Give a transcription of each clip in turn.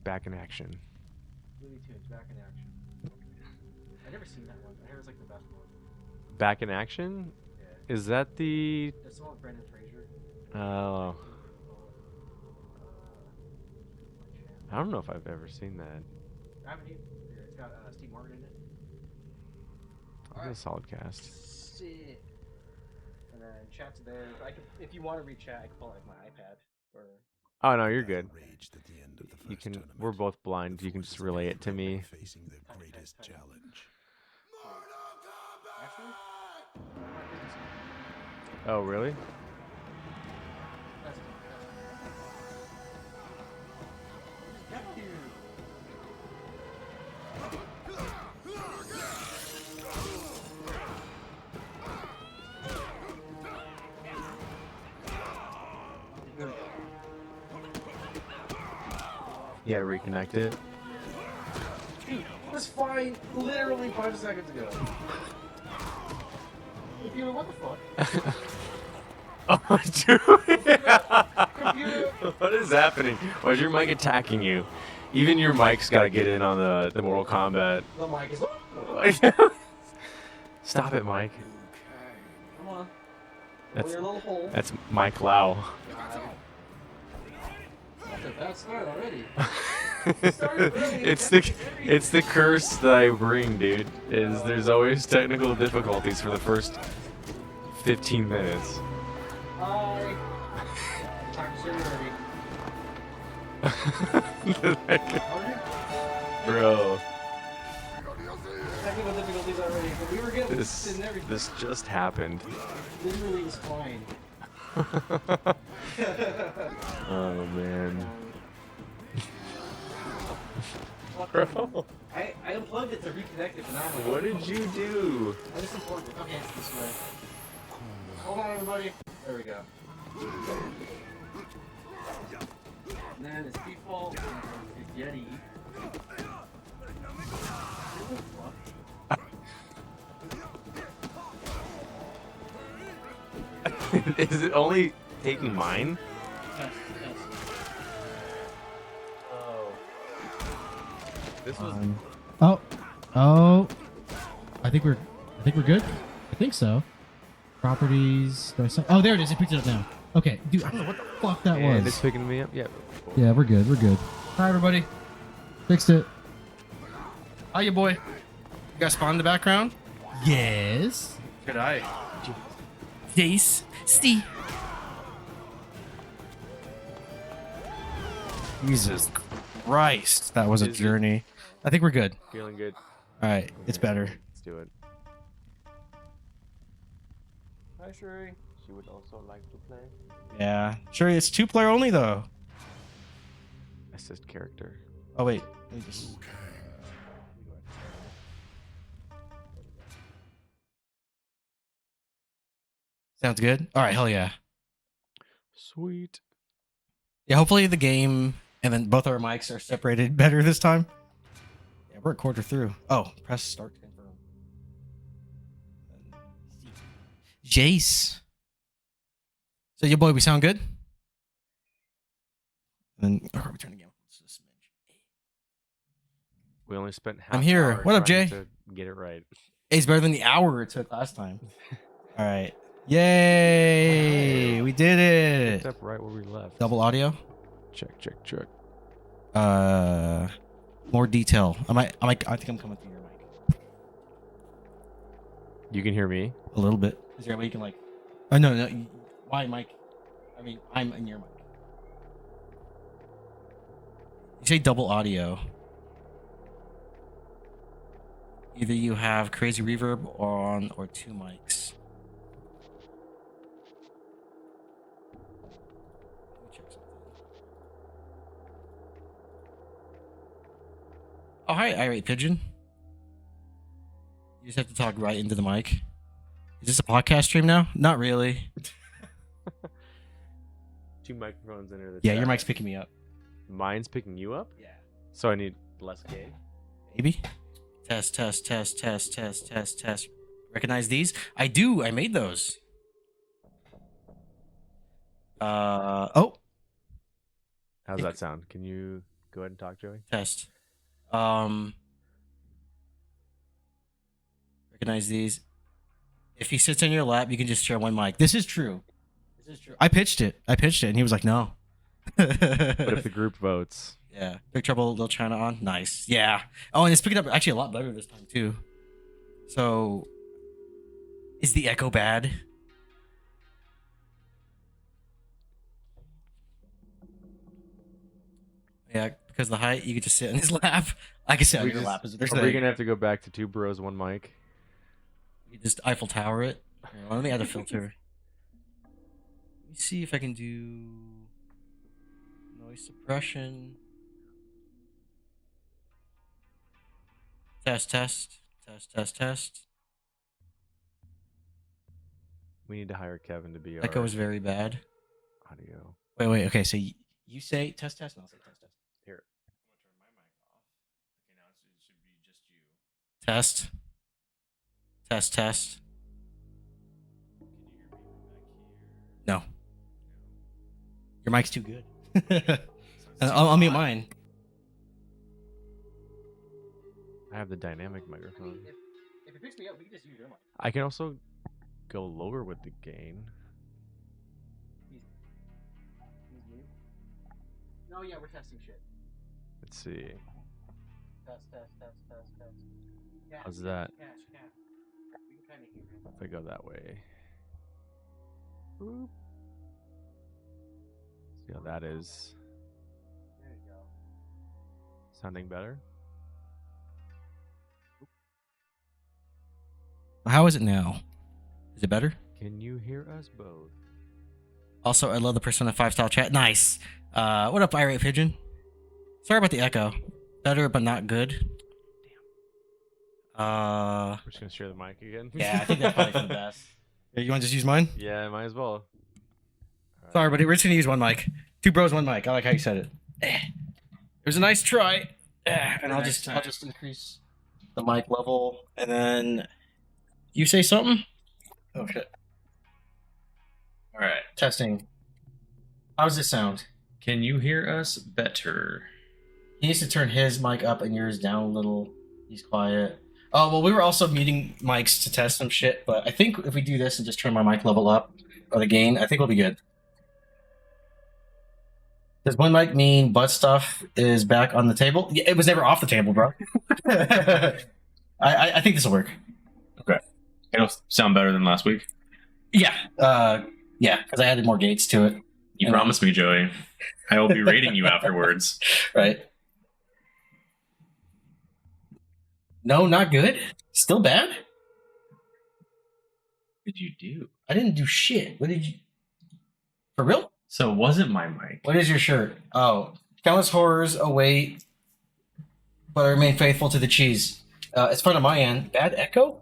Back in action. Looney Tunes, back in action. I never seen that one. I heard it's like the best one. Back in action? Yeah. Is that the? It's the one with Brendan Fraser. Oh. I don't know if I've ever seen that. I haven't either. It's got Steve Martin in it. That's a solid cast. Shit. And then chat's there. If you want to read chat, I can pull like my iPad or. Oh no, you're good. You can. We're both blind. You can just relay it to me. Facing their greatest challenge. Oh really? Yeah, reconnect it. Dude, it was fine literally 5 seconds ago. Computer, what the fuck? Oh, dude. What is happening? Why is your mic attacking you? Even your mic's got to get in on the Mortal Kombat. The mic is. Stop it, Mike. Come on. That's your little hole. That's Mike Lau. That's start already. It's the curse that I bring, dude. Is there's always technical difficulties for the first 15 minutes. Hi. Bro. Technical difficulties already, but we were good. This just happened. Literally was fine. Oh man. Bro. I unplugged it to reconnect it, but now I'm like, What did you do? I just unplugged it. Okay, it's this way. Hold on, everybody. There we go. And then it's default. It's Yeti. Is it only taking mine? Yes. Oh. This was. Oh. I think we're good. I think so. Properties. Oh, there it is. It picked it up now. Okay, dude. I don't know what the fuck that And was. it's picking me up. Yeah. Yeah, we're good. We're good. Hi, everybody. Fixed it. Hiya, boy. You got spawn in the background? Yes. Good eye. Jace. Steve. Jesus Christ. That was a journey. I think we're good. Feeling good. All right. It's better. Let's do it. Hi, Shuri. She would also like to play. Yeah. Sure, it's 2-player only, though. Assist character. Oh, wait. Let me just... Sounds good. All right, hell yeah. Sweet. Yeah, hopefully the game and then both our mics are separated better this time. Yeah, we're a quarter through. Oh, press start to confirm. Jace. So, your boy, we sound good? And then, oh, we turn again. We only spent half I'm here. an hour What up, trying Jay? to get it right. Hey, it's better than the hour it took last time. All right. Yay! We did Picked it. up right where we left. Double audio. Check. More detail. I think I'm coming through your mic. You can hear me? A little bit. Is there a way you can like? Oh no. My mic. I mean, I'm in your mic. You say double audio. Either you have crazy reverb on or 2 mics. Oh, hi, irate pigeon. You just have to talk right into the mic. Is this a podcast stream now? Not really. 2 microphones enter the Yeah, chat. your mic's picking me up. Mine's picking you up? Yeah. So I need less gain? Maybe. Test. Recognize these? I do. I made those. Oh. How's How's that sound? Can you go ahead and talk, Joey? Test. Recognize these. If he sits on your lap, you can just share one mic. This is true. This is true. I pitched it, and he was like, "No." But if the group votes, Yeah. Big Trouble Little China on. Nice. Yeah. Oh, and it's picking up actually a lot better this time too. So, is the echo bad? Yeah, because the height, you could just sit in his lap. I can sit on your lap. There's are we gonna have to go back to 2 bros, 1 mic? You just Eiffel Tower it. Here, let me add a filter. Let me see if I can do noise suppression. Test. We need to hire Kevin to be our Echo is very bad. audio. Wait. Okay, so you say test, and I'll say test. Here. Test. No. Your mic's too good. I'll mute mine. I have the dynamic microphone. If it picks me up, we can just use your mic. I can also go lower with the gain. He's mute. No, yeah, we're testing shit. Let's see. Test. Yeah, How's that? Yeah. We can kind of hear it. If I go that way. Boop. See how that is. There you go. Sounding better? How is it now? Is it better? Can you hear us both? Also, I love the Persona 5 style chat. Nice. What up, Irate Pigeon? Sorry about the echo. Better, but not good. We're just gonna share the mic again. Yeah, I think that's probably for the best. You want to just use mine? Yeah, might as well. Sorry, buddy. We're just gonna use one mic. 2 bros, 1 mic. I like how you said it. It was a nice try. And I'll just increase the mic level, and then you say something. Oh shit! All right. Testing. How does it sound? Can you hear us better? He needs to turn his mic up and yours down a little. He's quiet. Oh, well, we were also muting mics to test some shit, but I think if we do this and just turn my mic level up, or the gain, I think we'll be good. Does 1 mic mean butt stuff is back on the table? Yeah, it was never off the table, bro. I think this will work. Okay. It'll sound better than last week. Yeah. Yeah, because I added more gates to it. You promised me, Joey. I will be rating you afterwards. Right. No, not good. Still bad? What did you do? I didn't do shit. What did you... For real? So it wasn't my mic. What is your shirt? Oh. Countless horrors await, but I remain faithful to the cheese. It's fun on my end. Bad echo?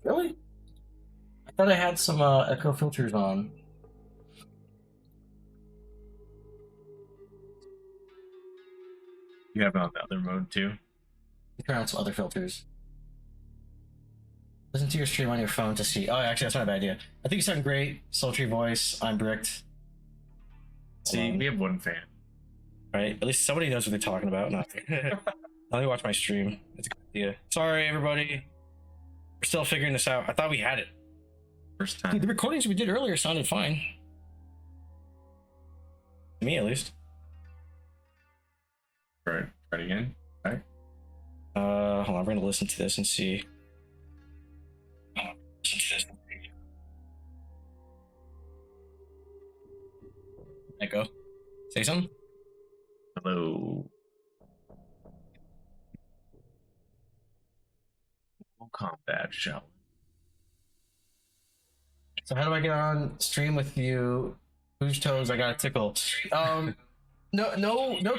Really? I thought I had some echo filters on. You have it on the other mode too? Turn on some other filters. Listen to your stream on your phone to see. Oh, actually, that's not a bad idea. I think you sound great. Sultry voice. I'm bricked. See, we have 1 fan. Right? At least somebody knows what they're talking about. No. Let me watch my stream. It's a good idea. Sorry, everybody. We're still figuring this out. I thought we had it. First Dude, time. the recordings we did earlier sounded fine. To me, at least. Right. Try it again. Okay. Hold on. We're gonna listen to this and see. Echo. Say something. Hello. Kombat Shaolin. So how do I get on stream with you? Whose toes I gotta tickle? No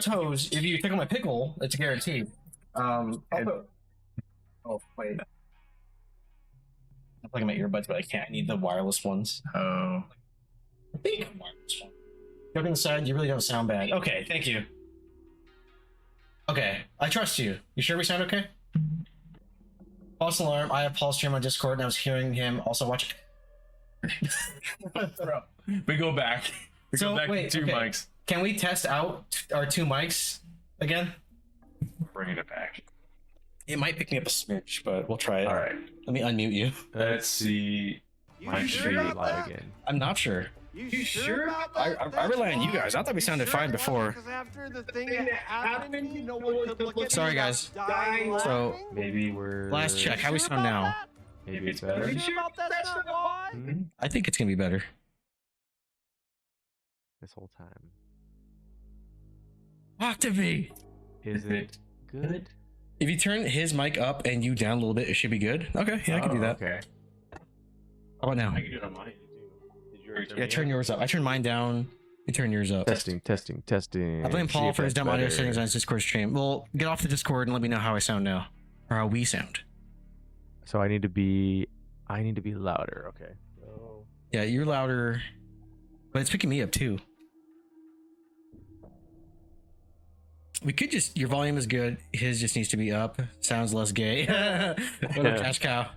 toes. If you tickle my pickle, it's a guarantee. Oh wait. I'm plugging my earbuds, but I can't. I need the wireless ones. Oh. I think wireless one. Joking aside, you really don't sound bad. Okay, thank you. Okay, I trust you. You sure we sound okay? False alarm. I have Paul's stream on Discord, and I was hearing him also watch. Bro, we go back. We So, go back wait, to 2 okay. mics. Can we test out our 2 mics again? Bringing it back. It might pick me up a smidge, but we'll try it. All right. Let me unmute you. Let's see. Mine should be live again. I'm not sure. You sure? I rely on you guys. I thought we sounded fine before. After the thing that happened, no one could look at Sorry, me guys. dying So, laughing? Maybe we're. last check. How we sound now? Maybe it's better. You sure about that stuff, boy? Hmm? I think it's gonna be better. This whole time. Talk to me. Is it good? If you turn his mic up and you down a little bit, it should be good. Okay, yeah, I can do that. Okay. How about now? I can do it on mine too. Did yours Yeah, turn yours up. I turn mine down. You turn yours up. Testing, testing, testing. I blame See Paul if for his that's dumb audio better. settings on his Discord stream. Well, get off the Discord and let me know how I sound now, or how we sound. So I need to be louder. Okay. So Yeah, you're louder, but it's picking me up too. We could just, your volume is good. His just needs to be up. Sounds less gay. What up, Cash Cow?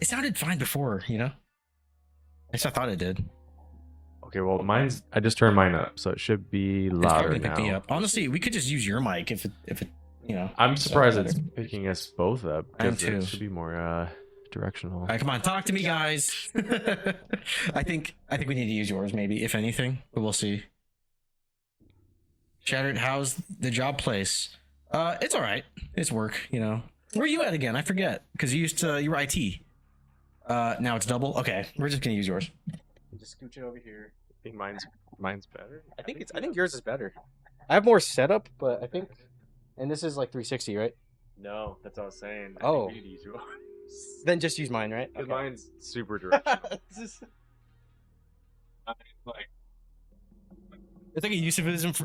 It sounded fine before, you know? At least I thought it did. okay, well mine's I just turned mine up, so it should be It's louder probably gonna now. pick me up. Honestly, we could just use your mic if it, you know. I'm surprised it's better. picking us both up. I am 'cause too. It should be more directional. All right, come on, talk to me, guys. I think we need to use yours, maybe, if anything, but we'll see. Shattered, how's the job place? It's all right. It's work, you know. Where are you at again? I forget because you were IT. Now it's double. Okay, we're just gonna use yours. Just scooch it over here. I think mine's better. I think yours is better. I have more setup, but I think, and this is like 360, right? No, that's what I was saying. Oh. I think we need to use yours. Then just use mine, right? Because mine's super directional. like It's like a euphemism for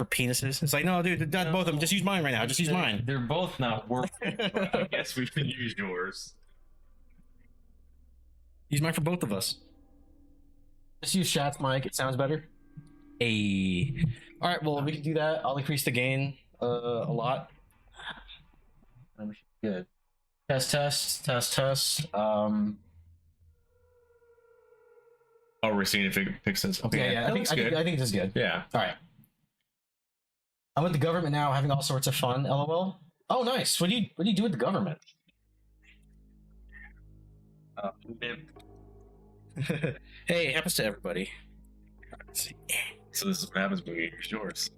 penises. It's like, no, dude, both of them. Just use mine right now. Just use mine. They're both not working. But I guess we can use yours. Use mine for both of us. Just use Shat's mic. It sounds better. Hey. All right. Well, we can do that. I'll increase the gain a lot. Good. Test. Oh, we're seeing if it picks us. Okay, Yeah. that looks good. I think this is good. Yeah. All right. I'm with the government now, having all sorts of fun. LOL. Oh, nice. What do you do with the government? Hey, it happens to everybody. Let's see. So this is what happens when we use yours.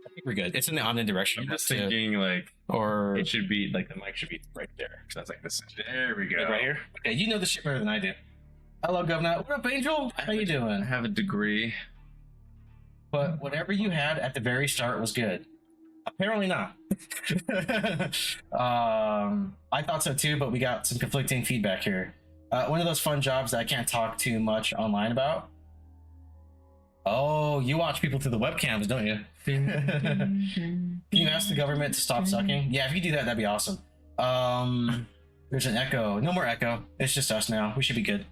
I think we're good. It's in the omnidirectional. I'm just thinking like or it should be like the mic should be right there. So that's like this. There we go. right here. Okay, you know this shit better than I do. Hello, Governor. What up, Angel? How you I doing? have a degree. But whatever you had at the very start was good. Apparently not. I thought so too, but we got some conflicting feedback here. One of those fun jobs that I can't talk too much online about. Oh, you watch people through the webcams, don't you? Can you ask the government to stop sucking? Yeah, if you do that, that'd be awesome. There's an echo. No more echo. It's just us now. We should be good.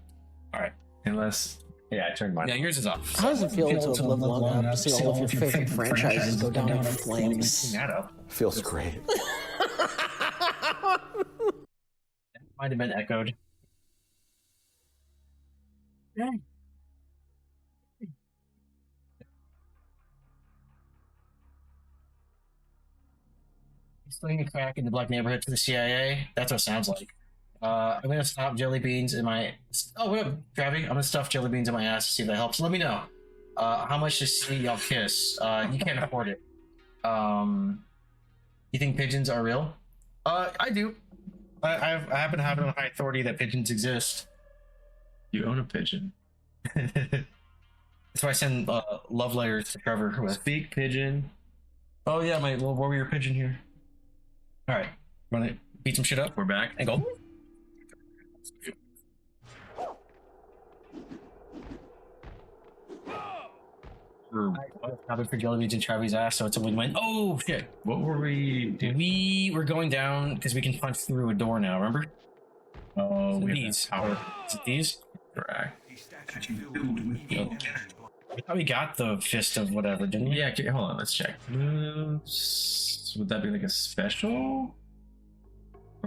All right. Unless I turned mine. Yeah, yours is off. How does it feel to live long enough to see all of your favorite franchises go down in flames? That up. Feels great. Might have been echoed. Yeah. Slinging crack in the black neighborhood to the CIA. That's what it sounds like. I'm gonna stop jelly beans in my. Oh, what up, Travi? I'm gonna stuff jelly beans in my ass to see if that helps. Let me know. How much to see y'all kiss? You can't afford it. You think pigeons are real? I do. I happen to have it on high authority that pigeons exist. you own a pigeon. That's why I send love letters to Trevor with. Speak pigeon. Oh yeah, my little warrior pigeon here. All right, want to beat some shit up We're back. and go. Probably for jelly beans and Travi's ass, so it's a win-win. Oh shit! What were we doing? We were going down because we can punch through a door now. Remember? Oh, we have These. power Is it these? track. I thought we got the fist of whatever, didn't we? Yeah, okay, hold on, let's check. Would that be like a special?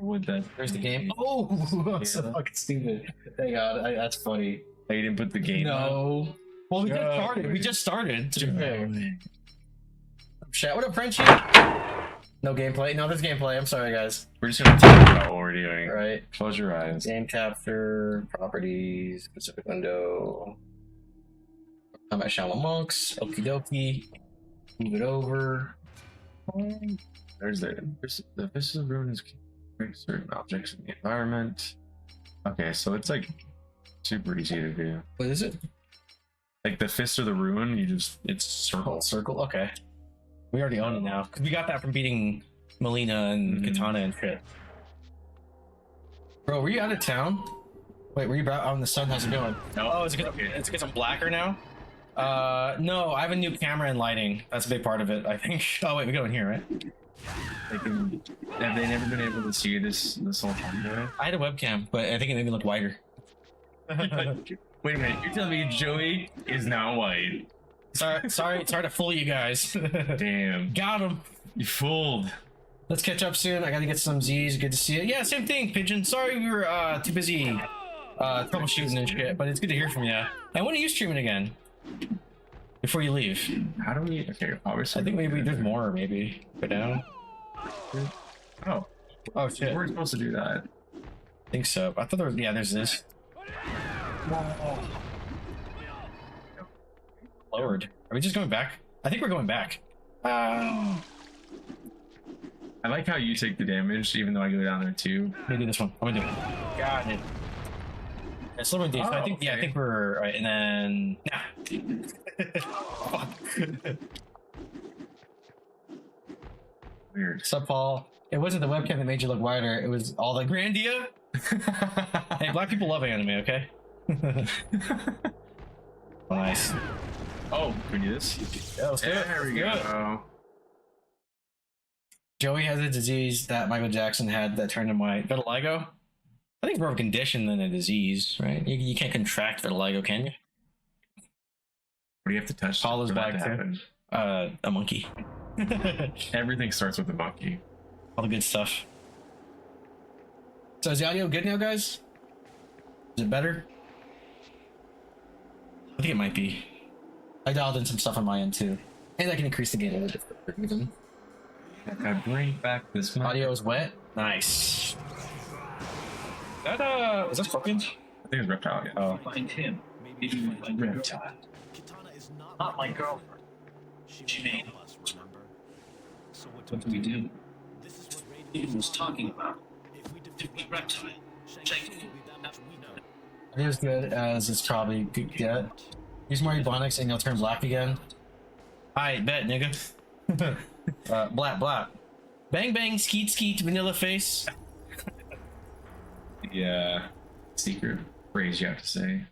What that? There's the game. Oh, I'm so Yeah. fucking stupid. Thank God, that's funny. Oh, you didn't put the game up? No. Well, we just No. started. We just started. To be fair. Chat. What up, Frenchie? No gameplay. No, there's gameplay. I'm sorry, guys. We're just gonna talk about what we're doing. All right. Close your eyes. Game capture, properties, specific window. I'm at Shaolin Monks. Okie dokie. Move it over. There's the Fist of the Rune is certain objects in the environment. Okay, so it's like super easy to do. What is it? Like the Fist of the Rune, it's circle. Circle. Okay. We already own it now because we got that from beating Melina and Katana and shit. Bro, were you out of town? Wait, were you out in the sun? How's it going? No. Oh, it's because I'm blacker now? No, I have a new camera and lighting. That's a big part of it, I think. Oh, wait, we go in here, right? Have they never been able to see this whole time? Right? I had a webcam, but I think it made me look whiter. Wait a minute, you're telling me Joey is not white? Sorry to fool you guys. Damn, Got him. you fooled. Let's catch up soon. I gotta get some Z's. Good to see you. Yeah, same thing, Pigeon. Sorry we were too busy troubleshooting and shit, but it's good to hear from you. And when are you streaming again? Before you leave. How do we? Okay, obviously. I think maybe there's more. Maybe go down. Oh shit, we're supposed to do that. I think so. I thought there was. Yeah, there's this. Lowered. Are we just going back? I think we're going back. I like how you take the damage, even though I go down there too. Let me do this one. I'm gonna do it. Got it. Yeah, slow and deep. So I think. Yeah, I think we're right. And then. Nah. Fuck. Weird. Sup, Paul? It wasn't the webcam that made you look whiter. It was all the Grandia. Hey, black people love anime. Okay. Nice. Oh, can we do this? Yeah, let's do it. There we Let's do it. go. Joey has a disease that Michael Jackson had that turned him white. Vitiligo? I think it's more of a condition than a disease, right? You can't contract vitiligo, can you? What do you have to touch? Paul is for that black to too. happen? A monkey. Everything starts with a monkey. All the good stuff. So is the audio good now, guys? Is it better? I think it might be. I dialed in some stuff on my end too. And I can increase the gain a little bit even. I bring back this mic. Audio is wet. Nice. Is that Scorpion? I think it's reptile. Yeah. Oh. Find him. Maybe you find reptile. Not my girlfriend. She made us, remember? So what do we do? This is what Raiden was talking about. Defeat reptile. It is good as it's probably good get. Use more Ebonics and you'll turn black again. I bet, nigga. Black. Bang bang, skeet skeet, vanilla face. Yeah. Secret phrase you have to say.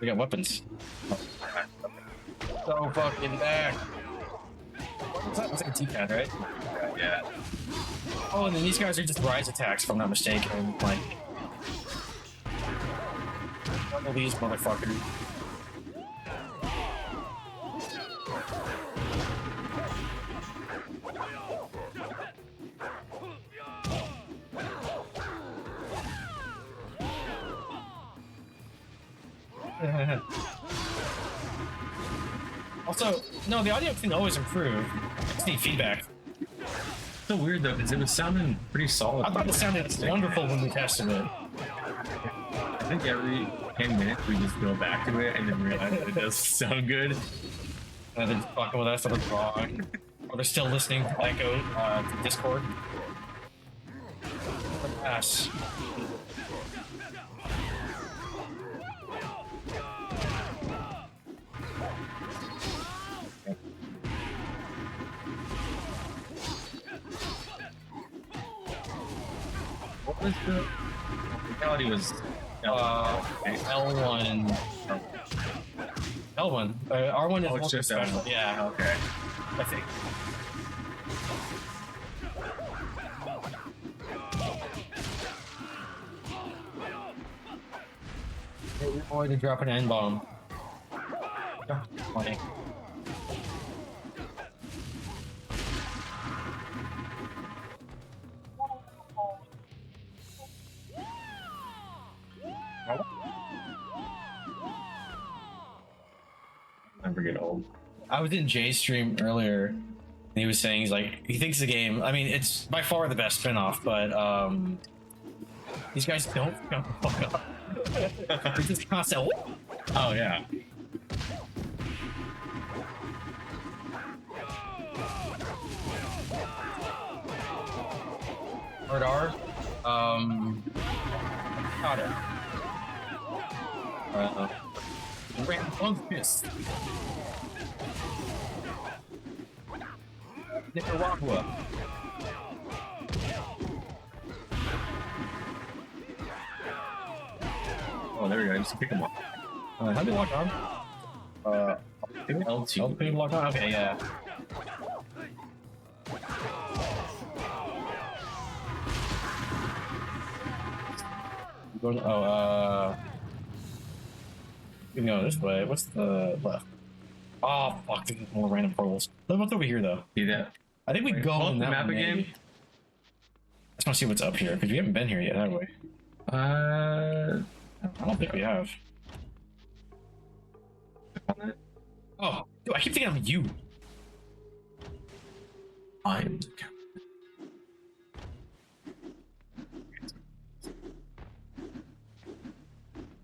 We got weapons. So fucking back. What's that? It's like a T-pad, right? Yeah. Oh, and then these guys are just rise attacks, if I'm not mistaken. Like, one of these motherfuckers. Also, no, the audio can always improve. I just need feedback. So weird though, because it was sounding pretty solid. I thought it sounded wonderful when we tested it. I think every 10 minutes we just go back to it and then realize that it does sound good. And they're fucking with us, or they're wrong. Or they're still listening to Echo to Discord. Yes. What was the reality was L1. L1. R1 is Oh, it's just special. L1. Yeah, okay. I think. Hey, we're going to drop an N-bomb. Funny. never get old. I was in Jay's stream earlier, and he was saying he thinks the game. I mean, it's by far the best spinoff, but these guys don't shut the fuck up. It's just constant. Oh yeah. Hard R. Got it. Rambunctious. Nicaragua. Oh, there we go. Just pick them up. How do you lock on? LT. LP lock on? Okay, yeah. We can go this way. What's the left? Oh, fuck. There's more random portals. What's over here, though? See that? I think we Wait, go pull up in the that map one, again? maybe. I just want to see what's up here, because we haven't been here yet, have we? I don't think we have. Oh, dude, I keep thinking I'm you. I'm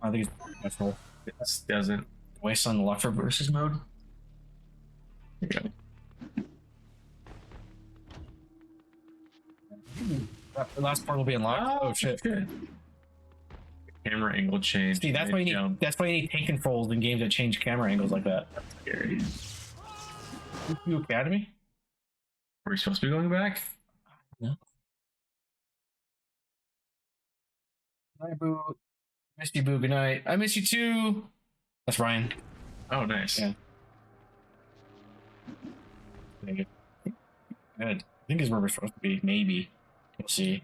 I think it's cool. This doesn't. Waste on the lock for versus mode. Yeah. The last part will be unlocked. Oh shit! Good. Camera angle change. See, that's why you need. Jump. That's why you need tank controls in games that change camera angles like that. Scary. You Academy? Are we supposed to be going back? No. Hi, Boo. Missed you, Boo. Good night. I miss you too. That's Ryan. Oh, nice. Yeah. Good. I think is where we're supposed to be. Maybe. We'll see.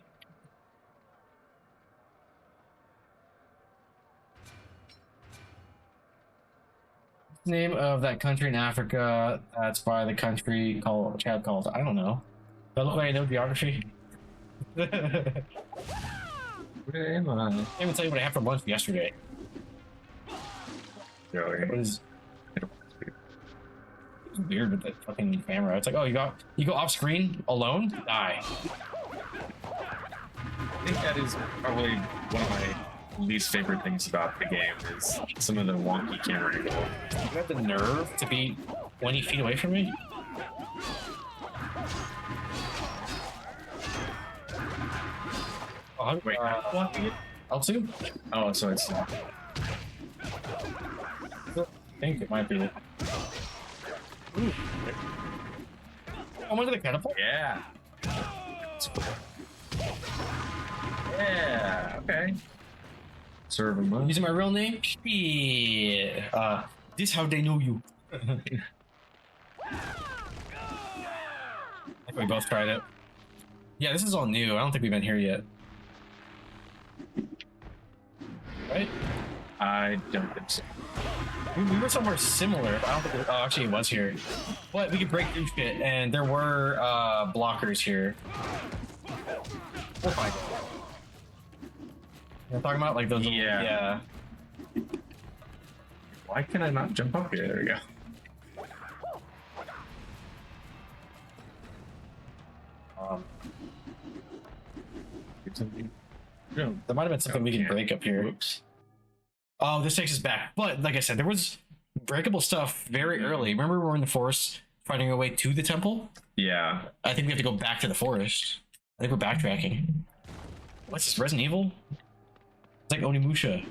What's the name of that country in Africa that's by the country called Chad called? I don't know. Do I look like I know geography? I Where am I? can't even tell you what I had for lunch yesterday. Joey. What is it's weird with the fucking camera? It's like, oh, you go off screen alone? Die. I think that is probably one of my least favorite things about the game is some of the wonky camera angle. You got the nerve to be 20 feet away from me? Oh, Wait, I'm blocking it? L2? Oh, so it's. I think it might be. Ooh. Oh, look at the catapult. Yeah. That's cool. Yeah. Okay. Serve them up. Using my real name? Yeah. This how they know you. I think we both tried it. Yeah, this is all new. I don't think we've been here yet. Right? I don't think so. We were somewhere similar, but I don't think it, oh, actually it was here. But we could break through shit, and there were blockers here. We'll find it. You know what I'm talking about? Like those Yeah. Yeah. Why can I not jump up here? There we go. Get something. No. There might have been something we could Okay. break up here. Whoops. Oh, this takes us back. But like I said, there was breakable stuff very early. Remember we were in the forest fighting our way to the temple? Yeah. I think we have to go back to the forest. I think we're backtracking. What's this, Resident Evil? It's like Onimusha.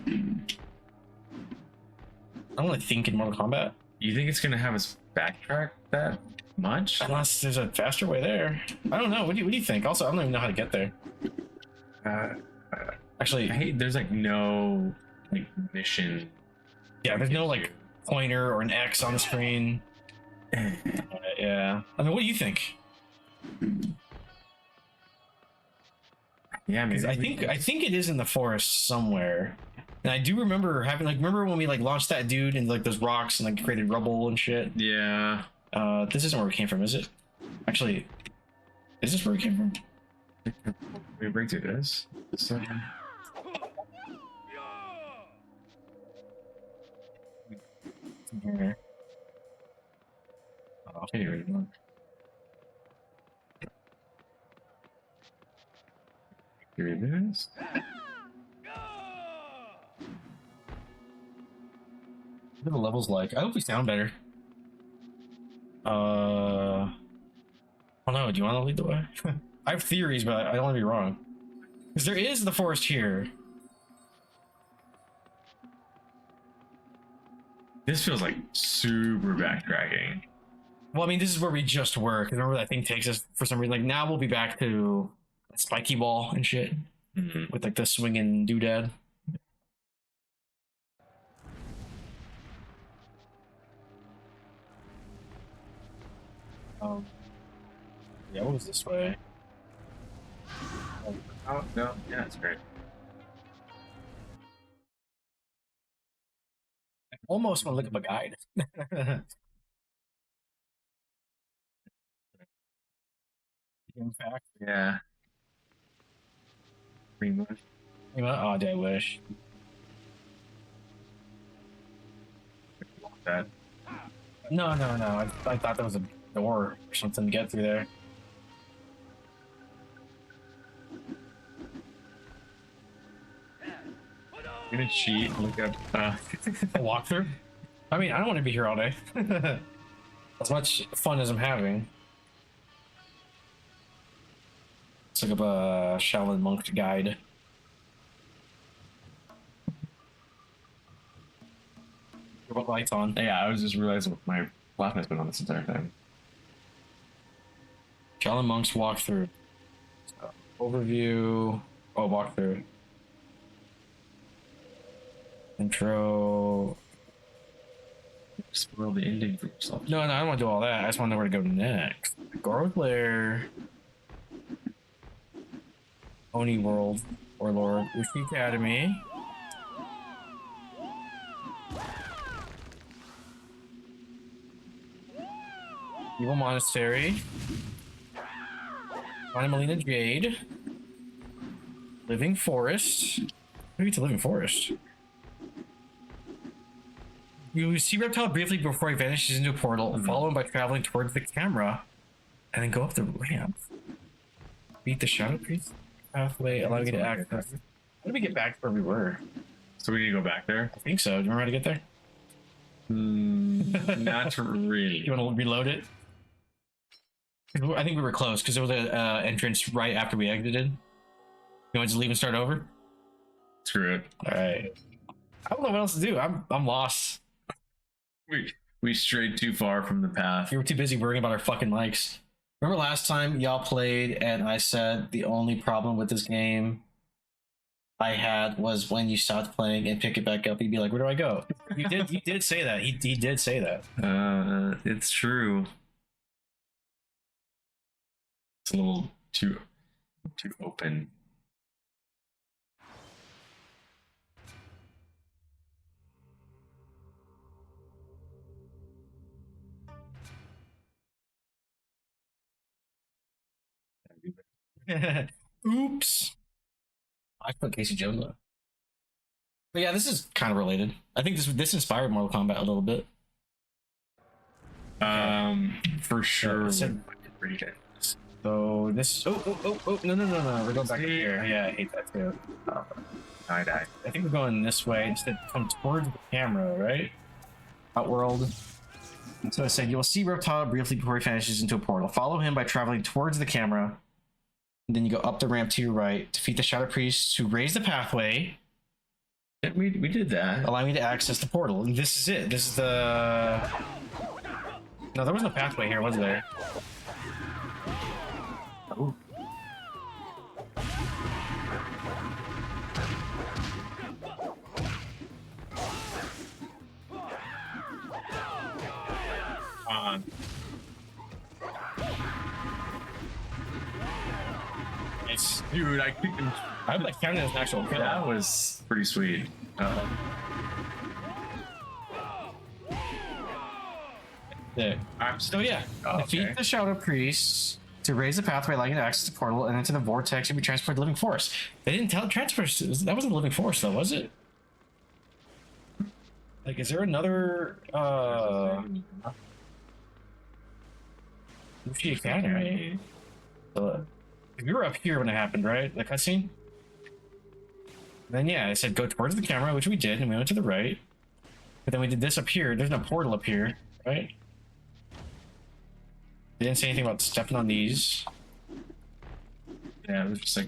I don't really think in Mortal Kombat. You think it's gonna have us backtrack that much? Unless there's a faster way there. I don't know. What do you think? Also, I don't even know how to get there. Actually, I hate there's like no like mission. yeah, there's no like pointer or an X on the screen. Yeah. I mean, what do you think? Yeah, Because maybe I think it is in the forest somewhere. And I do remember having remember when we launched that dude into those rocks and created rubble and shit. Yeah. This isn't where we came from, is it? Actually, is this where we came from? We break through this. So, Here. Okay, right now. Here it is. What are the levels like? I hope we sound better. I don't know. Do you want to lead the way? I have theories, but I don't want to be wrong. Because there is the forest here. This feels like super backtracking. Well, I mean, this is where we just were. Because remember that thing takes us for some reason. Like, now we'll be back to spiky ball and shit. Mm-hmm. With, like, the swinging doodad. Yeah, what was this way? Oh, no. Yeah, it's great. I almost want to look up a guide. In fact, Yeah. Pretty much. oh, I wish. That. No. I thought there was a door or something to get through there. I'm gonna cheat and look up. A walkthrough? I mean, I don't want to be here all day. As much fun as I'm having. Let's look up a Shaolin monk guide. What lights on? Yeah, I was just realizing my plasma's been on this entire time. Shaolin monks walkthrough. Overview. Oh, walkthrough. Intro. Spoil the ending for yourself. No, I don't want to do all that. I just want to know where to go next. Growth Lair. Oni World. Warlord. Ushi Academy. Evil Monastery. Melina Jade. Living Forest. Maybe to Living Forest. You see Reptile briefly before he vanishes into a portal, and follow him by traveling towards the camera, and then go up the ramp. Beat the Shadow Priest pathway, allowing you to access. How did we get back to where we were? So we need to go back there? I think so. Do you remember how to get there? Not really. You want to reload it? I think we were close because there was an entrance right after we exited. You want to just leave and start over? Screw it. All right. I don't know what else to do. I'm lost. We strayed too far from the path. You were too busy worrying about our fucking likes. Remember last time y'all played and I said the only problem with this game I had was when you stopped playing and pick it back up, you'd be like, where do I go? You did say that. He did say that. It's true. It's a little too open. Oops. I put Casey Jones though. But yeah, this is kind of related. I think this inspired Mortal Kombat a little bit. For sure. Pretty good. So this. Oh! No! We're going back here. Yeah, I hate that too. I die. I think we're going this way instead. Come towards the camera, right? Outworld. So I said you will see Reptile briefly before he vanishes into a portal. Follow him by traveling towards the camera. And then you go up the ramp to your right. Defeat the Shadow Priests who raise the pathway. Yeah, we did that. Allowing you to access the portal. And this is it. This is the. No, there was no pathway here, was there? Oh. It's, Dude, I kicked him. I hope that counted as an actual kill. That was pretty sweet. So yeah, okay. defeat the Shadow Priests to raise the pathway, allowing you to access the portal and into the vortex and be transported to Living Forest. They didn't tell transfer. That wasn't Living Forest though, was it? Like, is there another? Wuxi Academy. So, we were up here when it happened, right? The cutscene? Then yeah, I said go towards the camera, which we did, and we went to the right. But then we did this up here. There's no portal up here, right? They didn't say anything about stepping on these. Yeah, it was just like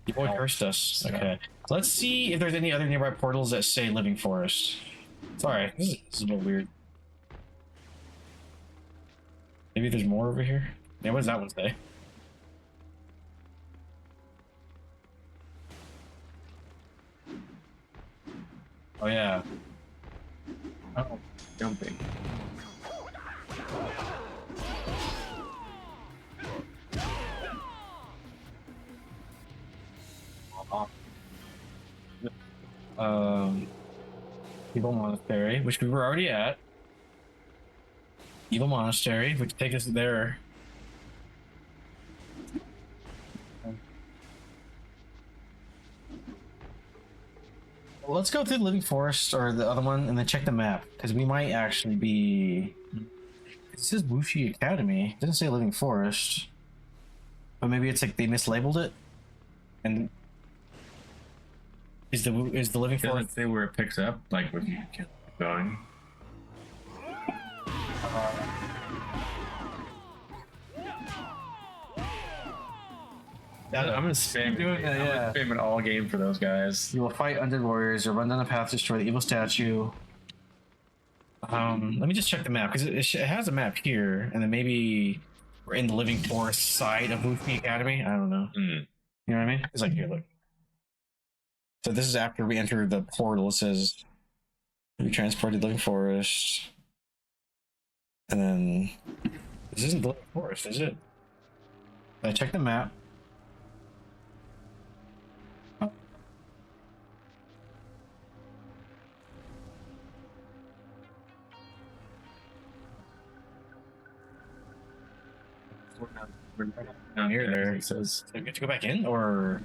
The boy cursed us. Okay. Let's see if there's any other nearby portals that say living forest. Sorry, this is a bit weird. Maybe there's more over here? Yeah, what does that one say? Oh yeah. oh, jumping. Evil Monastery, which we were already at. Evil Monastery, which take us there. Well, let's go through the Living Forest or the other one and then check the map, because we might actually be. It says Wuxi Academy. It doesn't say Living Forest. But maybe it's like they mislabeled it. And is the Living Does Forest? it say where it picks up? Like when you keep going? I'm gonna spam doing it. that, I'm yeah. gonna spam it all game for those guys. You will fight undead warriors or run down the path to destroy the evil statue. Let me just check the map because it has a map here, and then maybe we're in the Living Forest side of Wuxi Academy. I don't know. Mm. You know what I mean? It's like here, look. So this is after we enter the portal. It says we transported Living Forest, and then this isn't the Living Forest, is it? I checked the map. We're down here. There it says Do we get to go back in, or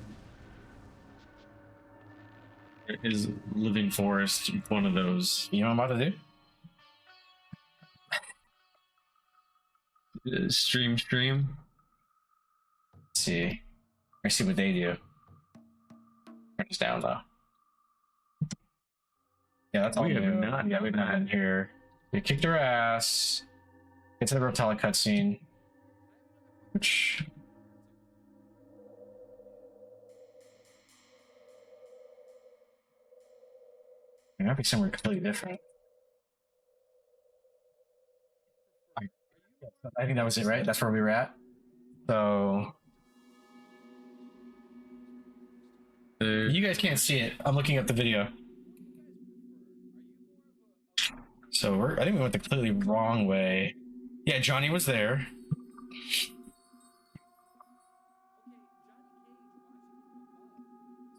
is Living Forest one of those? you know what I'm about to do? Stream. Let's see. Let's see what they do. Turn this down though. Yeah, that's all We we have do. not Yeah, we've not done been here. We kicked her ass. Get to the Reptile cutscene. Which it might be somewhere completely different. I think that was it, right? That's where we were at. So you guys can't see it. I'm looking at the video. So I think we went the completely wrong way. Yeah, Johnny was there.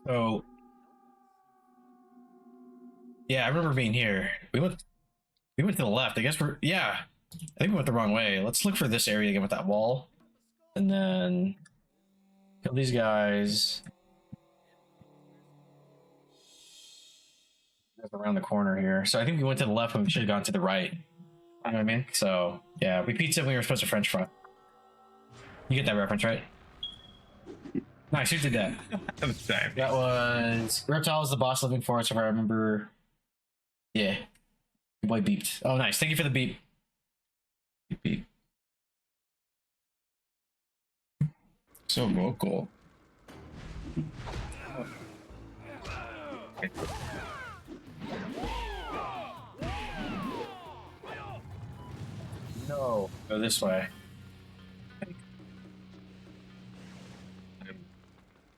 So yeah, I remember being here. We went to the left. I guess I think we went the wrong way. Let's look for this area again with that wall. And then kill these guys. Around the corner here. So I think we went to the left when we should have gone to the right. You know what I mean? So yeah, we pizza when we were supposed to French fry. You get that reference, right? Nice, who did that? That was Reptile was the boss Living Forest, if I remember. Yeah. Your boy beeped. Oh nice. Thank you for the beep. Beep. So vocal. No. Go this way. I'm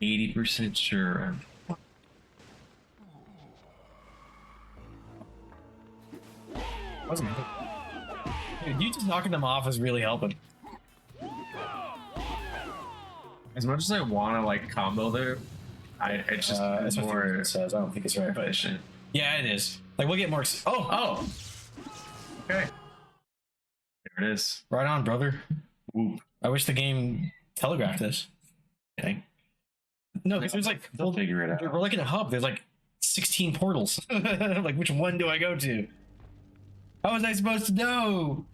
80% sure. Wasn't it? Dude, you just knocking them off is really helping. As much as I want to like combo there, it's just That's what more it says. I don't think it's right. efficient. Yeah, it is. Like we'll get more. Oh, Okay. There it is. right on, brother. Whoop. I wish the game telegraphed this. Kidding. No, because there's like They'll figure it out. we're like in a hub. There's like 16 portals. Like which one do I go to? How was I supposed to know?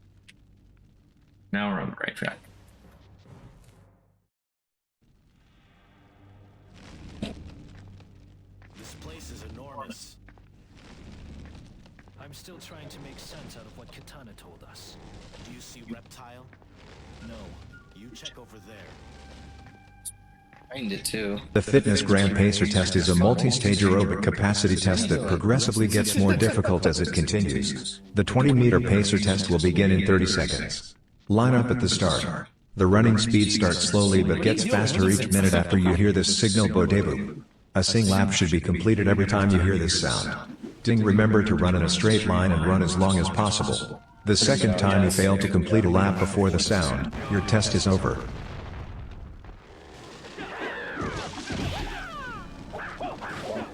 Now we're on the right track. I'm still trying to make sense out of what Katana told us. Do you see reptile? No. You check over there. Find it too. The Fitness Grand Pacer test is a multi-stage aerobic capacity test that progressively gets more difficult as it continues. The 20-meter pacer test will begin in 30 seconds. Line up at the start. The running speed starts slowly but gets faster each minute after you hear this signal MODBAP. A sing lap should be completed every time you hear this sound. Ding, remember to run in a straight line and run as long as possible. The second time you fail to complete a lap before the sound, your test is over.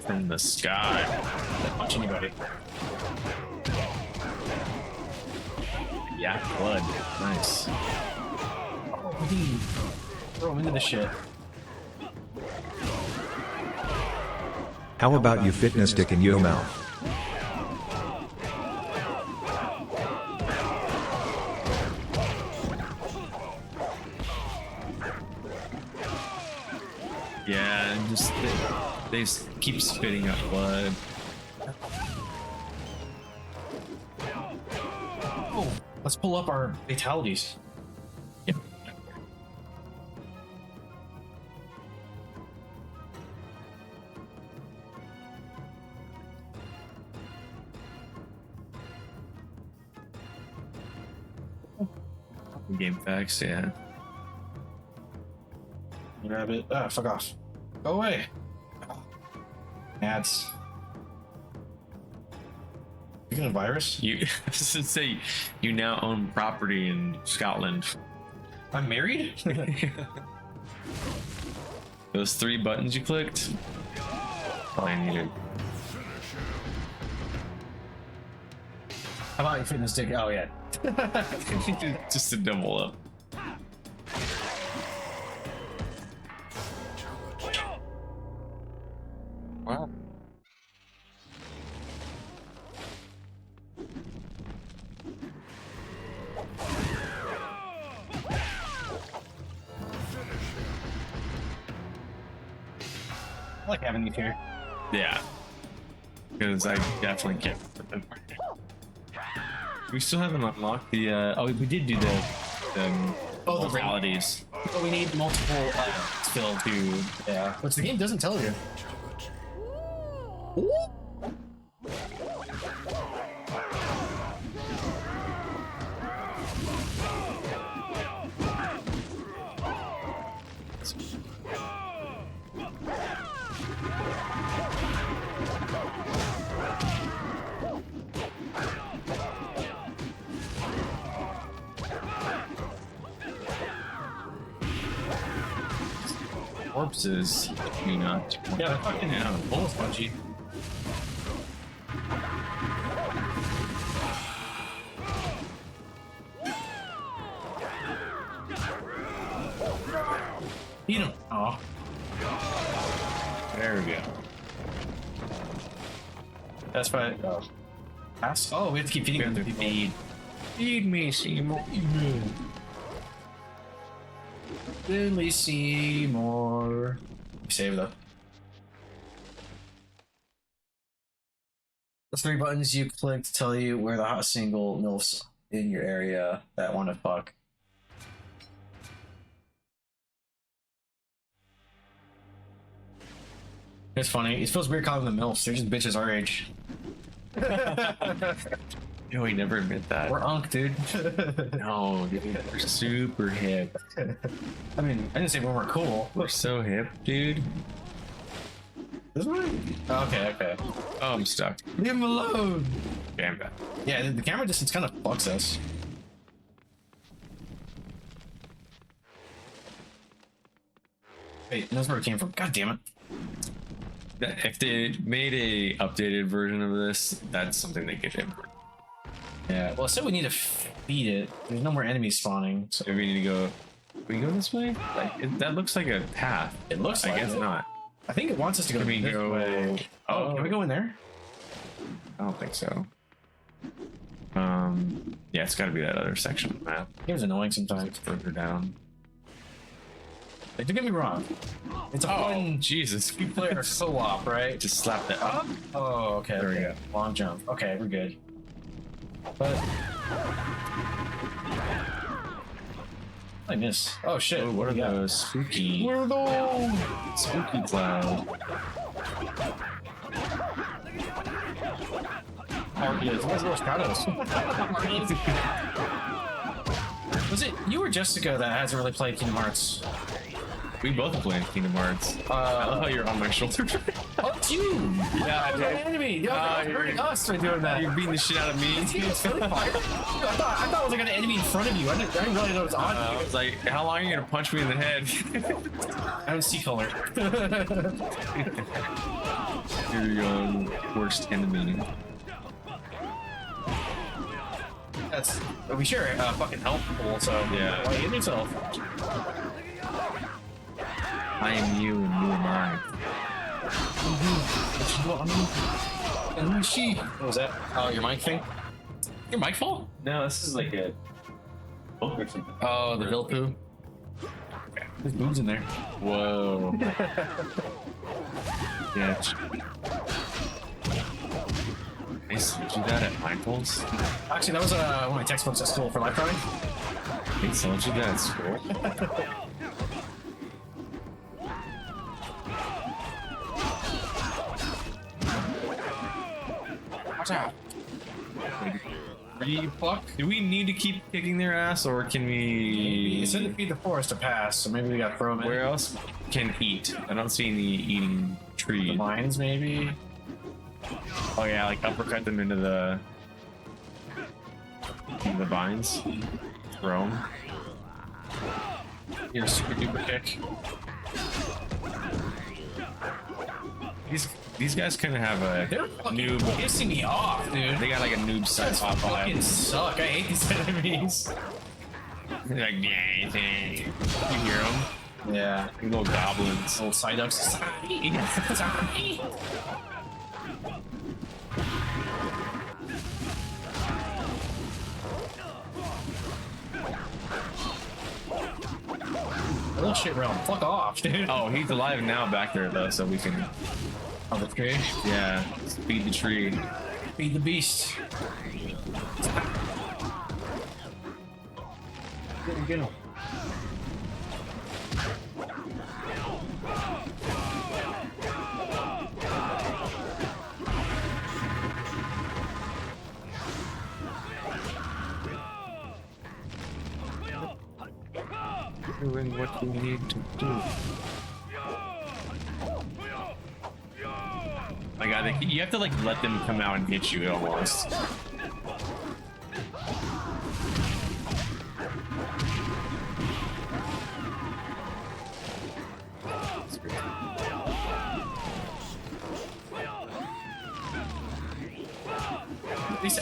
From the sky. Punch anybody. Yeah, blood. Nice. Throw him into the shit. How about you fitness dick in your mouth? Yeah, and just they just keep spitting out blood. Oh, let's pull up our fatalities. Yep. Game facts, yeah. Grab it. Ah, fuck off. Go away. Ads. You got a virus? You say you now own property in Scotland. I'm married? Those 3 buttons you clicked? All I needed. How about your fitness stick? Oh, yeah. Just to double up. Wow. I like having you here. Yeah. Because I definitely can't. We still haven't unlocked the. Oh, we did do the mortalities. But we need multiple still to. Yeah. Which the game doesn't tell you. Corpses, you know. Yeah, they're fucking bullet spongy. Eat him. Oh. There we go. That's fine. Pass? Oh, we have to keep feeding them. Feed me, Seymour. Billy Seymour. Save though. The 3 buttons you click to tell you where the hot single MILFs in your area that want to fuck. It's funny. It feels weird calling them MILFs. They're just bitches our age. No, we never admit that. We're unk, dude. No, dude, we're super hip. I mean, I didn't say we weren't cool. We're so hip, dude. This one? Okay, okay. Oh, I'm stuck. Leave him alone. Okay, I'm back. Yeah, the camera distance kind of fucks us. Wait, that's where it came from. God damn it. If they made a updated version of this, that's something they could improve. Yeah. Well, so we need to feed it. There's no more enemies spawning. So Maybe we need to go. We go this way? Like that looks like a path. it looks I like guess it. not. I think it wants us to go Can we this go? way. Oh, can we go in there? I don't think so. Yeah, it's got to be that other section of the map. Game's annoying sometimes. It's further down. Like, don't get me wrong. It's a fun Jesus! player co-op, right? Just slap that up. Oh, okay. There we okay. Long jump. Okay, we're good. But I miss. Oh shit! Oh, what are those? Spooky. What are those? Spooky cloud. Oh yeah, what's those shadows? Was it you or Jessica that hasn't really played Kingdom Hearts? We both are playing Kingdom Hearts. I love how you're on my shoulder. Oh, it's you! Yeah, you're an enemy. You're hurting us for doing that. You're beating the shit out of me. It's really fire. I thought it was like an enemy in front of you. I didn't really know it was on you. I was like, how long are you gonna punch me in the head? I don't see color. You're your worst enemy. That's we share fucking helpful. So Yeah. why hit yourself? I am you and you am I. And who's she? What was that? Oh, your mic thing? Your mic fall? No, this is like a. Oh, Oh, the Vilpoo. There's boobs in there. whoa. Yeah. Nice. Did you do that at Michael's? Actually, that was one of my textbooks at school for life drawing. Hey, so did you do that at school? Watch out. Fuck. Do we need to keep kicking their ass, or can we? It said to feed the forest to pass, so maybe we gotta throw them in. Where else can eat? I don't see any eating The trees. mines, maybe? Oh yeah, like uppercut them into the vines. Throw them. Your super duper kick. These guys kind of have a They're fucking noob. pissing me off, dude. They got like a noob Guys set off fucking vibe. suck. I hate these enemies. They're like, yeah, you hear them? Yeah. Little goblins. Little Psyducks. Sorry. Little shit realm. Fuck off, dude. Oh, he's alive now back there though, so we can. Oh, the tree. Yeah, feed the tree. Feed the beast. Get him. Doing what we need to do. My God, you have to like let them come out and hit you almost.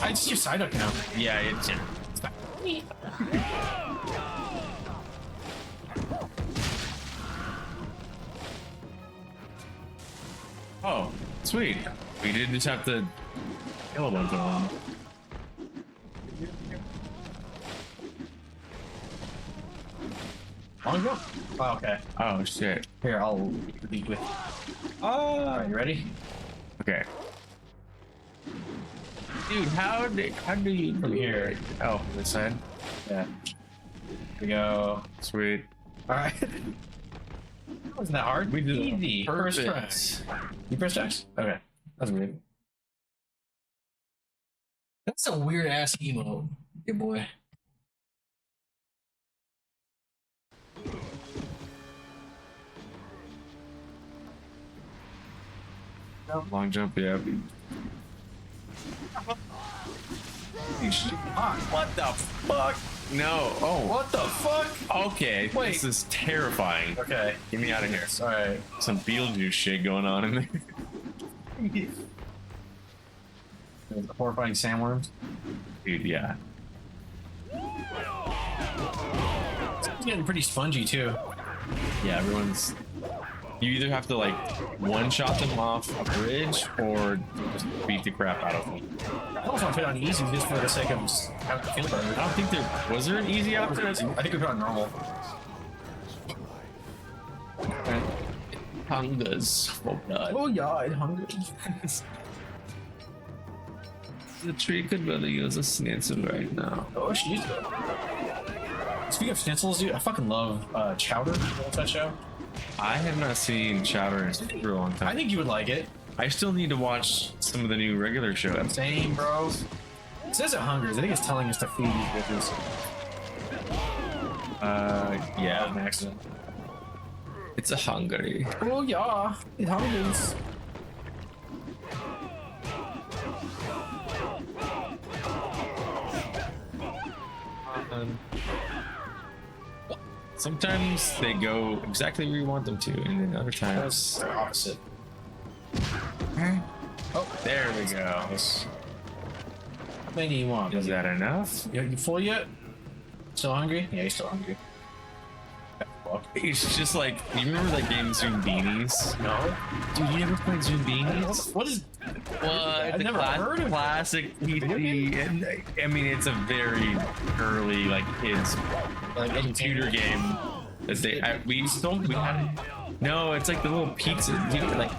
I just use Psyduck now. Yeah, it's. Oh, sweet. We did just have to kill a bunch of them. Long ago? Oh, okay. Oh shit. Here, I'll lead with. Alright, you ready? Okay. Dude, how do you From here. Oh, this side. Yeah. Here we go. Sweet. Alright. Wasn't that hard? We did it on Easy. First purpose. try. You pressed X? Okay. That's weird. That's a weird ass emote. Good boy. Long jump, yeah. What the fuck? No. Oh. What the fuck? Okay. Wait. This is terrifying. Okay. Get me out of here. Alright. Some Beetlejuice shit going on in there. The horrifying sandworms. Dude, yeah. It's getting pretty spongy too. Yeah, everyone's. You either have to like one-shot them off a bridge or just beat the crap out of them. I almost want to put it on easy just for the sake of just having to feel better. I don't think there was there an easy option. I think we put it on normal. Hungers. Oh god. Oh yeah, it hungry. The tree could really use a schnitzel right now. Oh, she's good. Speaking of schnitzels, dude, I fucking love Chowder. You know that show? I have not seen Chowder in a super long time. I think you would like it. I still need to watch some of the new regular shows. Same, bro. It says it hungers. I think it's telling us to feed these bitches. Yeah. An accident. It's a hungry. Oh yeah, it hungers. Sometimes they go exactly where you want them to, and then other times That's the opposite. Oh, there we go. How many do you want? Is that enough? You full yet? Still hungry? Yeah, you're still hungry. It's just like, you remember that game Zoom Beanies? No. Dude, you never played Zoom Beanies? What is? What? I've never heard of it. classic PC. And, I mean, it's a very early, like, kids computer game. That we had. No, it's like the little pizza.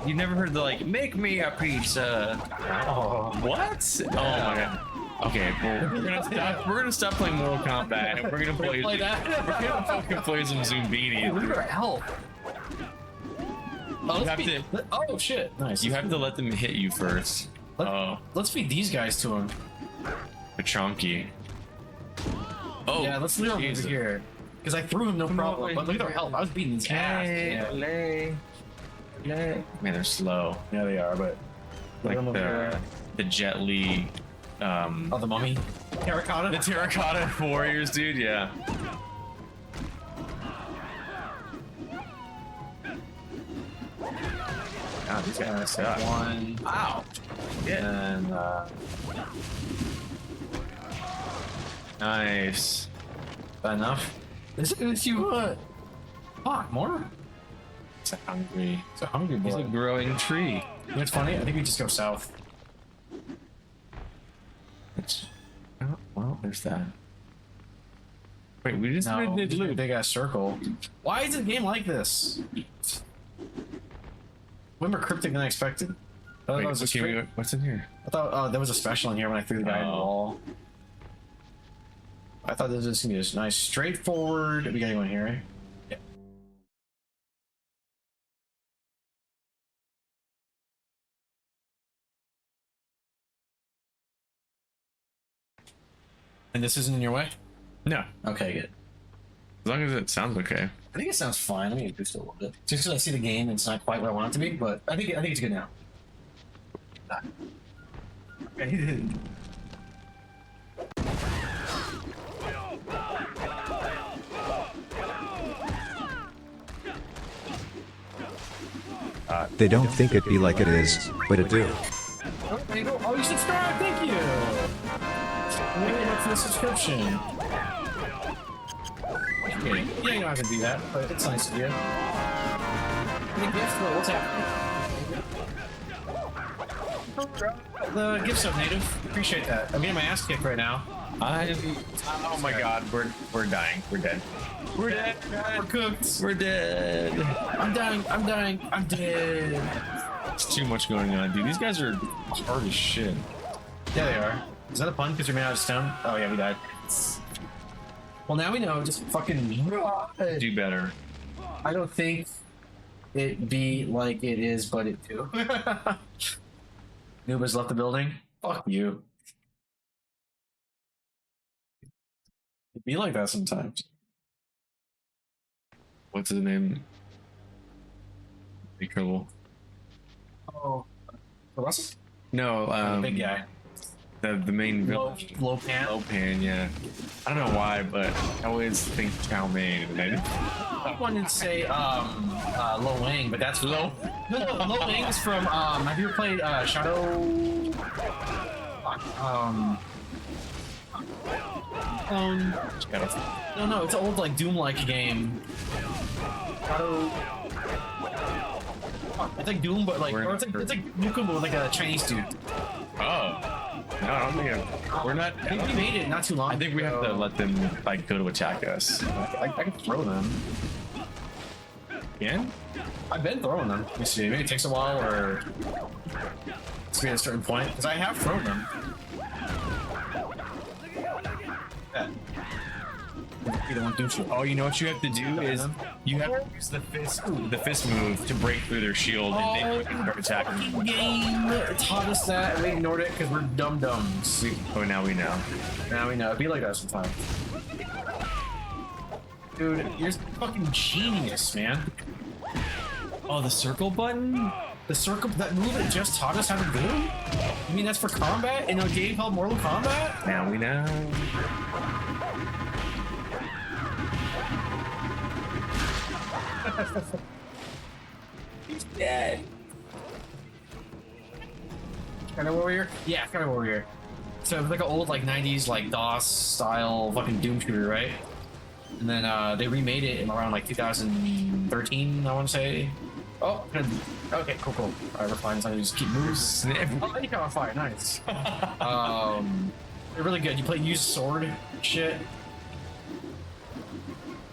You never heard the like, make me a pizza. Oh. What? Oh my god. Okay, well, we're gonna stop playing Mortal Kombat and we're gonna play that. We're gonna fucking play some Zoom Beanie. Look at our health. Oh, oh shit! Nice. You have to let them hit you first. Let's feed these guys to him. A chunky. Oh, yeah, let's leave him over here. Because I threw him no problem. But look at their health. I was beating these ass. Man, they're slow. Yeah, they are. But like the Jet Li. Oh, the mummy. Terracotta. The terracotta warriors, dude. Yeah. Oh, these guys suck. One. Ow. Yeah. And Nice. is that enough? Is it what you want? Fuck, more? It's a hungry. It's a hungry boy. He's a growing tree. You know what's funny? I think we just go south. Oh, well, there's that. Wait, we just No, did a big ass circle. Why is the game like this? Way more cryptic than I expected. I thought that was a straight... what's in here? I thought there was a special in here when I threw the guy in the wall. I thought this was gonna be just nice, straightforward. We got anyone here? Right? Yeah. And this isn't in your way? No. Okay, good. As long as it sounds okay. I think it sounds fine. Let me boost it a little bit. Just because I see the game and it's not quite where I want it to be, but I think it's good now. Okay. They don't think it be like it is, but it do. Oh, there you go. Oh, you subscribe. Thank you. Thank you very much for the subscription. Okay. Yeah, you don't have to do that, but it's nice of you. The gift, what's happening? The gift sub, native. Appreciate that. I'm getting my ass kicked right now. Oh my god, we're dying. We're dead. We're dead. We're cooked. We're dead. I'm dying. I'm dying. I'm dead. It's too much going on, dude. These guys are hard as shit. Yeah, they are. Is that a pun because you're made out of stone? Oh yeah, we died. Well, now we know. Just fucking Do better. I don't think it be like it is, but it do. Noob has left the building. Fuck you. It be like that sometimes. What's his name? Be cool. Oh, Russell? No, big guy. The main villain. Lopan. Lopan, yeah. I don't know why, but I always think Chow Mein. I wanted to say Lo Wang, but that's Lo. No, Lo Wang's from have you ever played Shadow? No, it's an old like Doom-like game. Shadow. It's like Doom, but like, or it's like Nukem, but like a Chinese dude. Oh. No, I don't think we're not. I think we made it not too long. I think we have to let them like go to attack us. I can throw them. Again? I've been throwing them. Let me see. Maybe it takes a while, or it's at a certain point because I have thrown them. that. Be the one doing shit. Oh, you know what you have to do is you have to use the fist move to break through their shield and they can start attacking. Game taught us that and we ignored it because we're dumb dumbs. Oh, now we know. Now we know. It'd be like that sometimes. Dude, you're fucking genius, man. Oh, the circle button? The circle, that move that just taught us how to do? You mean that's for combat in a game called Mortal Kombat? Now we know. He's dead. Sky Warrior? Yeah, Sky Warrior. So it's like an old like 90s like DOS style fucking Doom shooter, right? And then they remade it in around like 2013, I want to say. Oh, good. Okay, cool. Alright, we're fine. So I just keep moves. Oh, then you got on fire. Nice. They're really good. You use sword shit.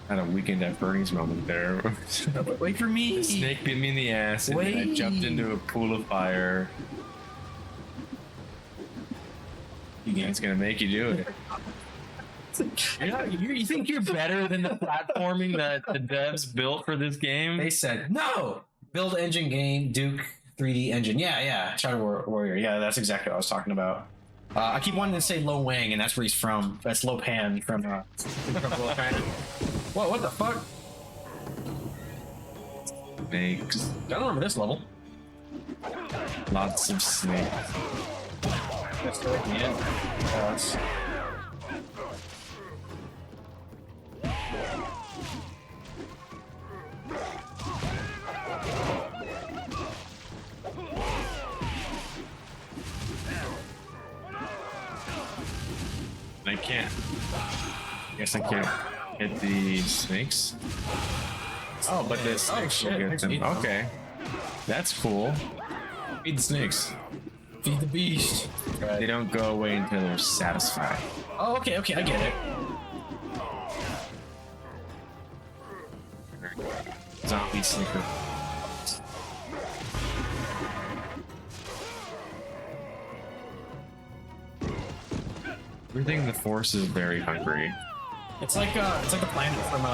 Had a weekend at Bernie's moment there. Wait for me. The snake bit me in the ass and then I jumped into a pool of fire. It's gonna make you do it. You think you're better than the platforming that the devs built for this game? They said no. Build engine game, Duke 3D engine. Yeah. Shadow Warrior. Yeah, that's exactly what I was talking about. I keep wanting to say Lo Wang, and that's where he's from. That's Lo Pan from China. Whoa, what the fuck? Snakes. I don't remember this level. Lots of snakes. That's still at the end. Yes. I can't. Guess I can't hit the snakes. Oh, but the snakes will get them. Okay. That's cool. Feed the snakes. Feed the beast. They don't go away until they're satisfied. Oh, okay, I get it. Zombie sneaker. Everything in the Force is very hungry. It's like the planet from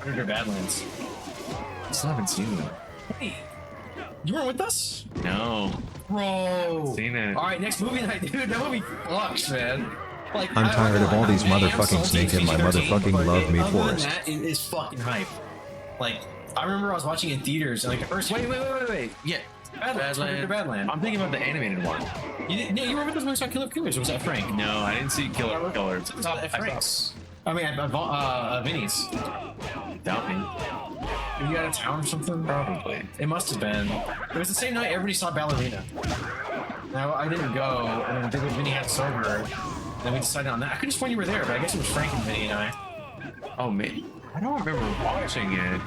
Under Badlands. I still haven't seen them. Hey, you weren't with us? No. Bro. Seen it. All right, next movie night, dude. That movie fucks, man. Like, I'm tired of all these I am motherfucking salty snakes in my PG-13, motherfucking but love me other forest. than that, it is fucking hype. Like, I remember I was watching it in theaters, and like the first. Wait. Yeah. Under Badland. I'm thinking about the animated one. You remember those movies on Killer Killers? Or was that Frank? No, I didn't see Killer Killers. I saw Frank's. I mean, Vinny's. Doubt me. Were you out of town or something? Probably. It must have been. It was the same night everybody saw Ballerina. Now, I didn't go, and then Vinny had sober. Then we decided on that. I could have sworn you were there, but I guess it was Frank and Vinny and I. Oh, me. I don't remember watching it.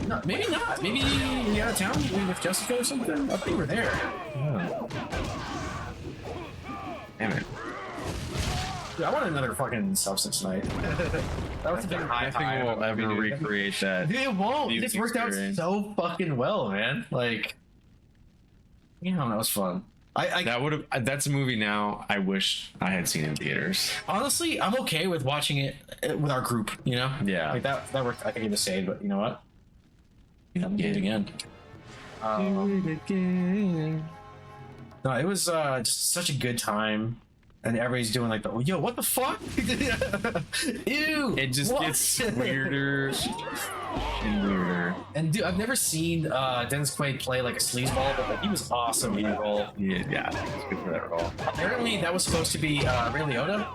No, maybe not. Maybe you out of town with Jessica or something? I think you were there. Oh. Damn it. Dude, I want another fucking substance night. That was the Nothing will ever recreate that. Dude, it won't. It music just worked out experience. so fucking well, man. Like, you know, that was fun. That would have. That's a movie now I wish I had seen in theaters. Honestly, I'm okay with watching it with our group, you know? Yeah. Like that worked. I think it was saved, but you know what? I'm doing it again. No, it was just such a good time. And everybody's doing like the, yo, what the fuck? Ew! It just what? gets weirder and weirder. And dude, I've never seen Dennis Quaid play like a sleazeball, but like, he was awesome in that role. Yeah, it's good for that role. Apparently, that was supposed to be Ray Liotta.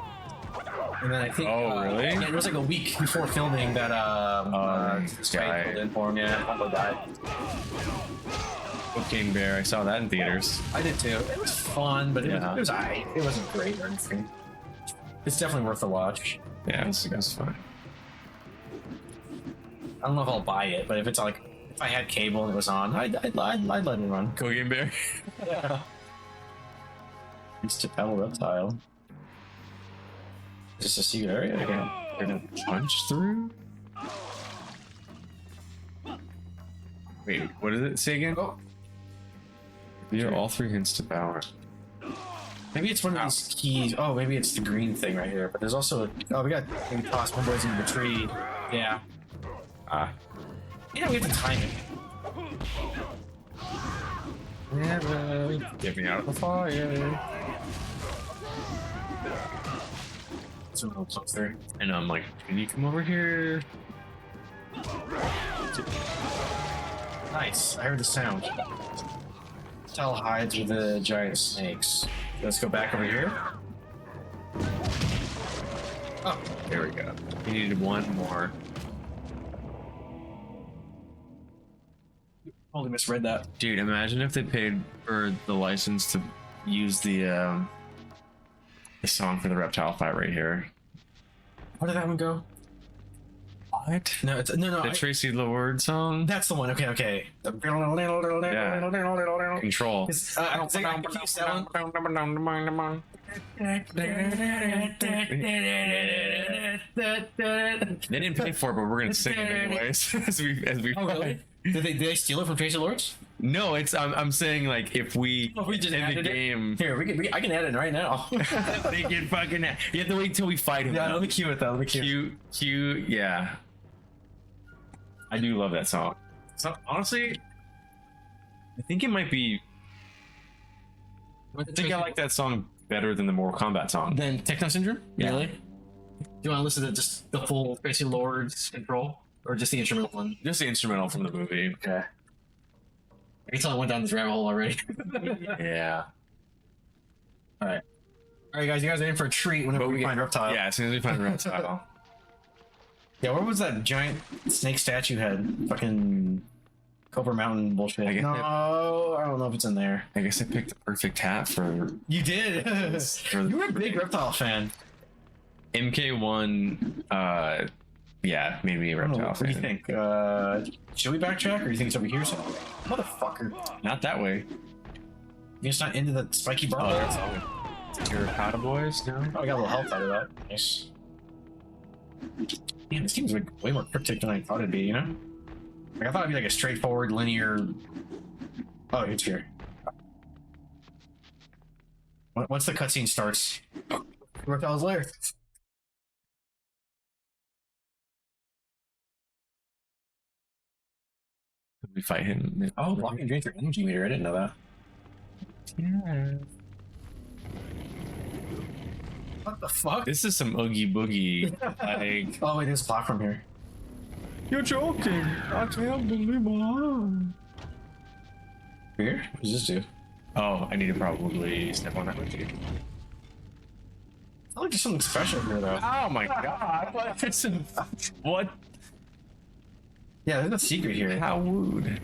And then I think, really? Yeah, it was like a week before filming that this guy filled in for him. Yeah, Kombat died. Cocaine Bear, I saw that in theaters. I did too. It was fun, but it was alright. It wasn't great or anything. It's definitely worth a watch. Yeah, it was fun. I don't know if I'll buy it, but if it's like, if I had cable and it was on, I'd let it run. Cocaine Bear? Yeah. Used to pedal reptile. Just a secret area again. They're gonna punch through? Wait, what did it say again? Oh. These are all 3 hints to power. Maybe it's one of these keys. Oh, maybe it's the green thing right here. But there's also oh, we got maybe toss homeboys into the tree. Yeah. You know, we have to time it. Get me out of the fire. It's a little closer. And I'm like, can you come over here? Nice. I heard the sound. Tell hides with the giant snakes. Let's go back over here. Oh, there we go. We needed one more. Totally misread that. Dude, imagine if they paid for the license to use the song for the reptile fight right here. Where did that one go? What? No, it's no. The Tracy Lord song? That's the one. Okay. Yeah. Control. They didn't pay for it, but we're gonna sing it anyways. as we Oh, really? Did they steal it from Tracy Lords? No, it's I'm saying like if we just in the added it? game Here, I can add it right now. they get fucking you have to wait till we fight him. Yeah, let me cue it though. Let me cue. Cue, yeah. I do love that song. So honestly, I think it might be. I think I like that song better than the Mortal Kombat song. Then Techno Syndrome? Yeah. Really? Do you want to listen to just the full Tracy Lords Control? Or just the instrumental one? Just the instrumental from the movie. Okay. I can tell I went down this rabbit hole already. Yeah. Alright, guys, you guys are in for a treat whenever we find Reptile. Yeah, as soon as we find Reptile. Yeah, where was that giant snake statue head? Fucking Cobra Mountain bullshit. I don't know if it's in there. I guess I picked the perfect hat for. You did. You were a big Reptile fan. MK1. Yeah, made me a Reptile What do you fan. think? Should we backtrack, or do you think it's over here somewhere? Motherfucker. Not that way. You're just not into the spiky bar. Terracotta Boys? No. Oh, I got a little health out of that. Nice. Man, this seems like way more cryptic than I thought it'd be, you know? Like, I thought it'd be like a straightforward, linear... Oh, it's here. Once the cutscene starts... Reptile's lair. We fight him. Oh, blocking drains your energy meter. I didn't know that. Yeah. What the fuck? This is some oogie boogie. Like. Oh, wait, there's a platform here. You're joking. I can't believe it. Here? What does this do? Oh, I need to probably step on that with you. Oh, just something special here, though. Oh my god. What? Yeah, there's a secret here. How rude.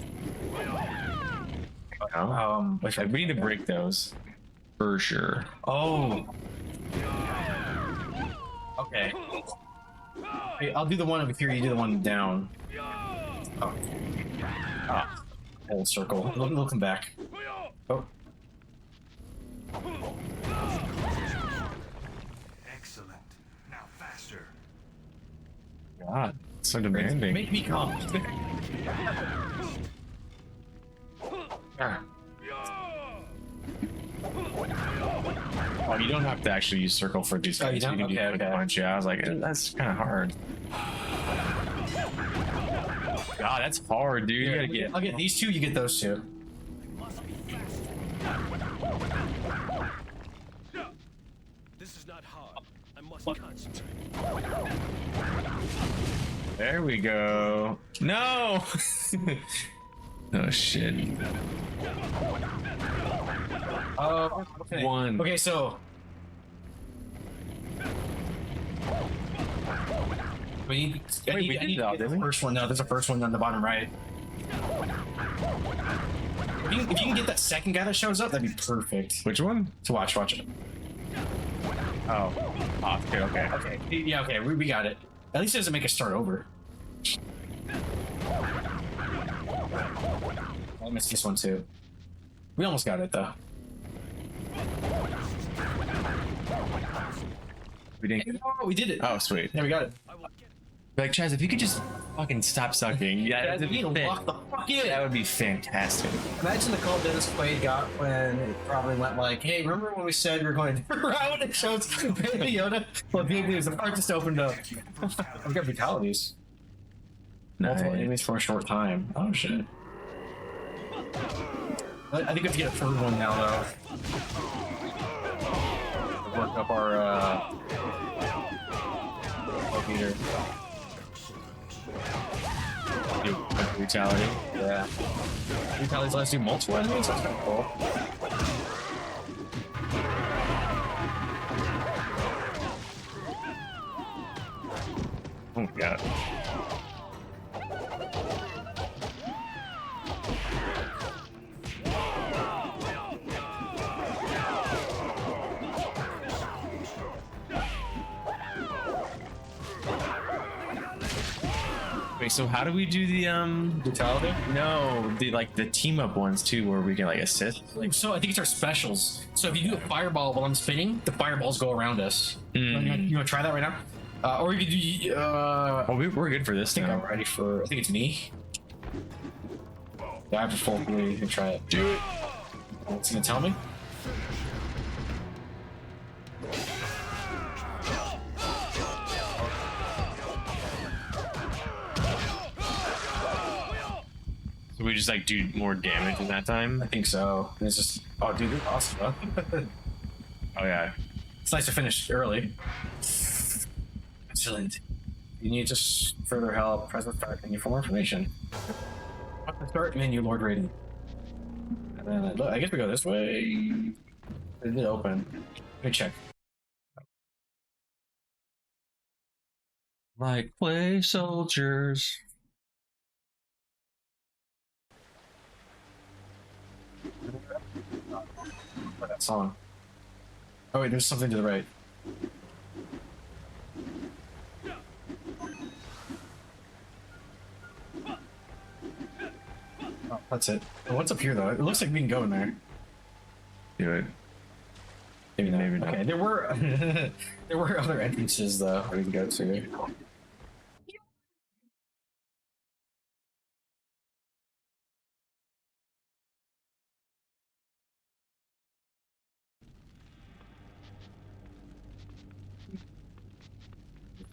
Which we need to break those. For sure. Oh. Okay. Hey, I'll do the one over here, you do the one down. Oh. Ah. Old circle. We'll come back. Oh. Excellent. Now faster. God, so demanding. Make me come. Ah. Oh, you don't have to actually use circle for these guys. Oh, you don't? can do Okay, quick okay. punch. Yeah, I was like, that's kind of hard. God, that's hard, dude. You gotta get. I'll get these two, you get those two. This is not hard. I must concentrate. There we go. No. Oh shit. Okay. One. Okay, so. I need the first one. No, there's a first one on the bottom right. If you can get that second guy that shows up, that'd be perfect. Which one? To watch it. Oh. Oh, okay, okay. Okay. Yeah, okay, we got it. At least it doesn't make us start over. I missed this one too. We almost got it though. We didn't get it? Oh, we did it. Oh, sweet. Yeah, we got it. Like, Chaz, if you could just fucking stop sucking. Yeah, that'd be Lock the fuck in. that would be fantastic. Imagine the call Dennis Quaid got when it probably went like, "Hey, remember when we said we were going a different route?" It shows Baby Yoda. Well, Baby Yoda's the part just opened up. We got brutalities. Multiple enemies for a short time. Oh shit. I think we have to get a third one now, though. Work up our meter. Brutality. Yeah. Brutalities let us do multiple enemies? That's kind of cool. Oh my god. Wait, so how do we do the Brutality? No, the team up ones too, where we can like assist. So I think it's our specials. So if you do a fireball while I'm spinning, the fireballs go around us. You want to try that right now? Or you could do. Oh, we're good for this. I think I'm ready for. I think it's me. Yeah, I have a full 3. You can try it. Do it. It's gonna tell me. So we just like do more damage in that time. I think so. And it's just. Oh, dude, this is awesome, huh? Oh yeah. It's nice to finish early. Excellent. You need just further help. Press the start menu for more information. Start menu, Lord Raiden. And then I guess we go this way. It did open. Let me check. Like play soldiers. Oh, that song. Oh wait, there's something to the right. Oh, that's it. What's up here though? It looks like we can go in there. Do it. Maybe not. Maybe not. Okay, there were there were other entrances though we can go to.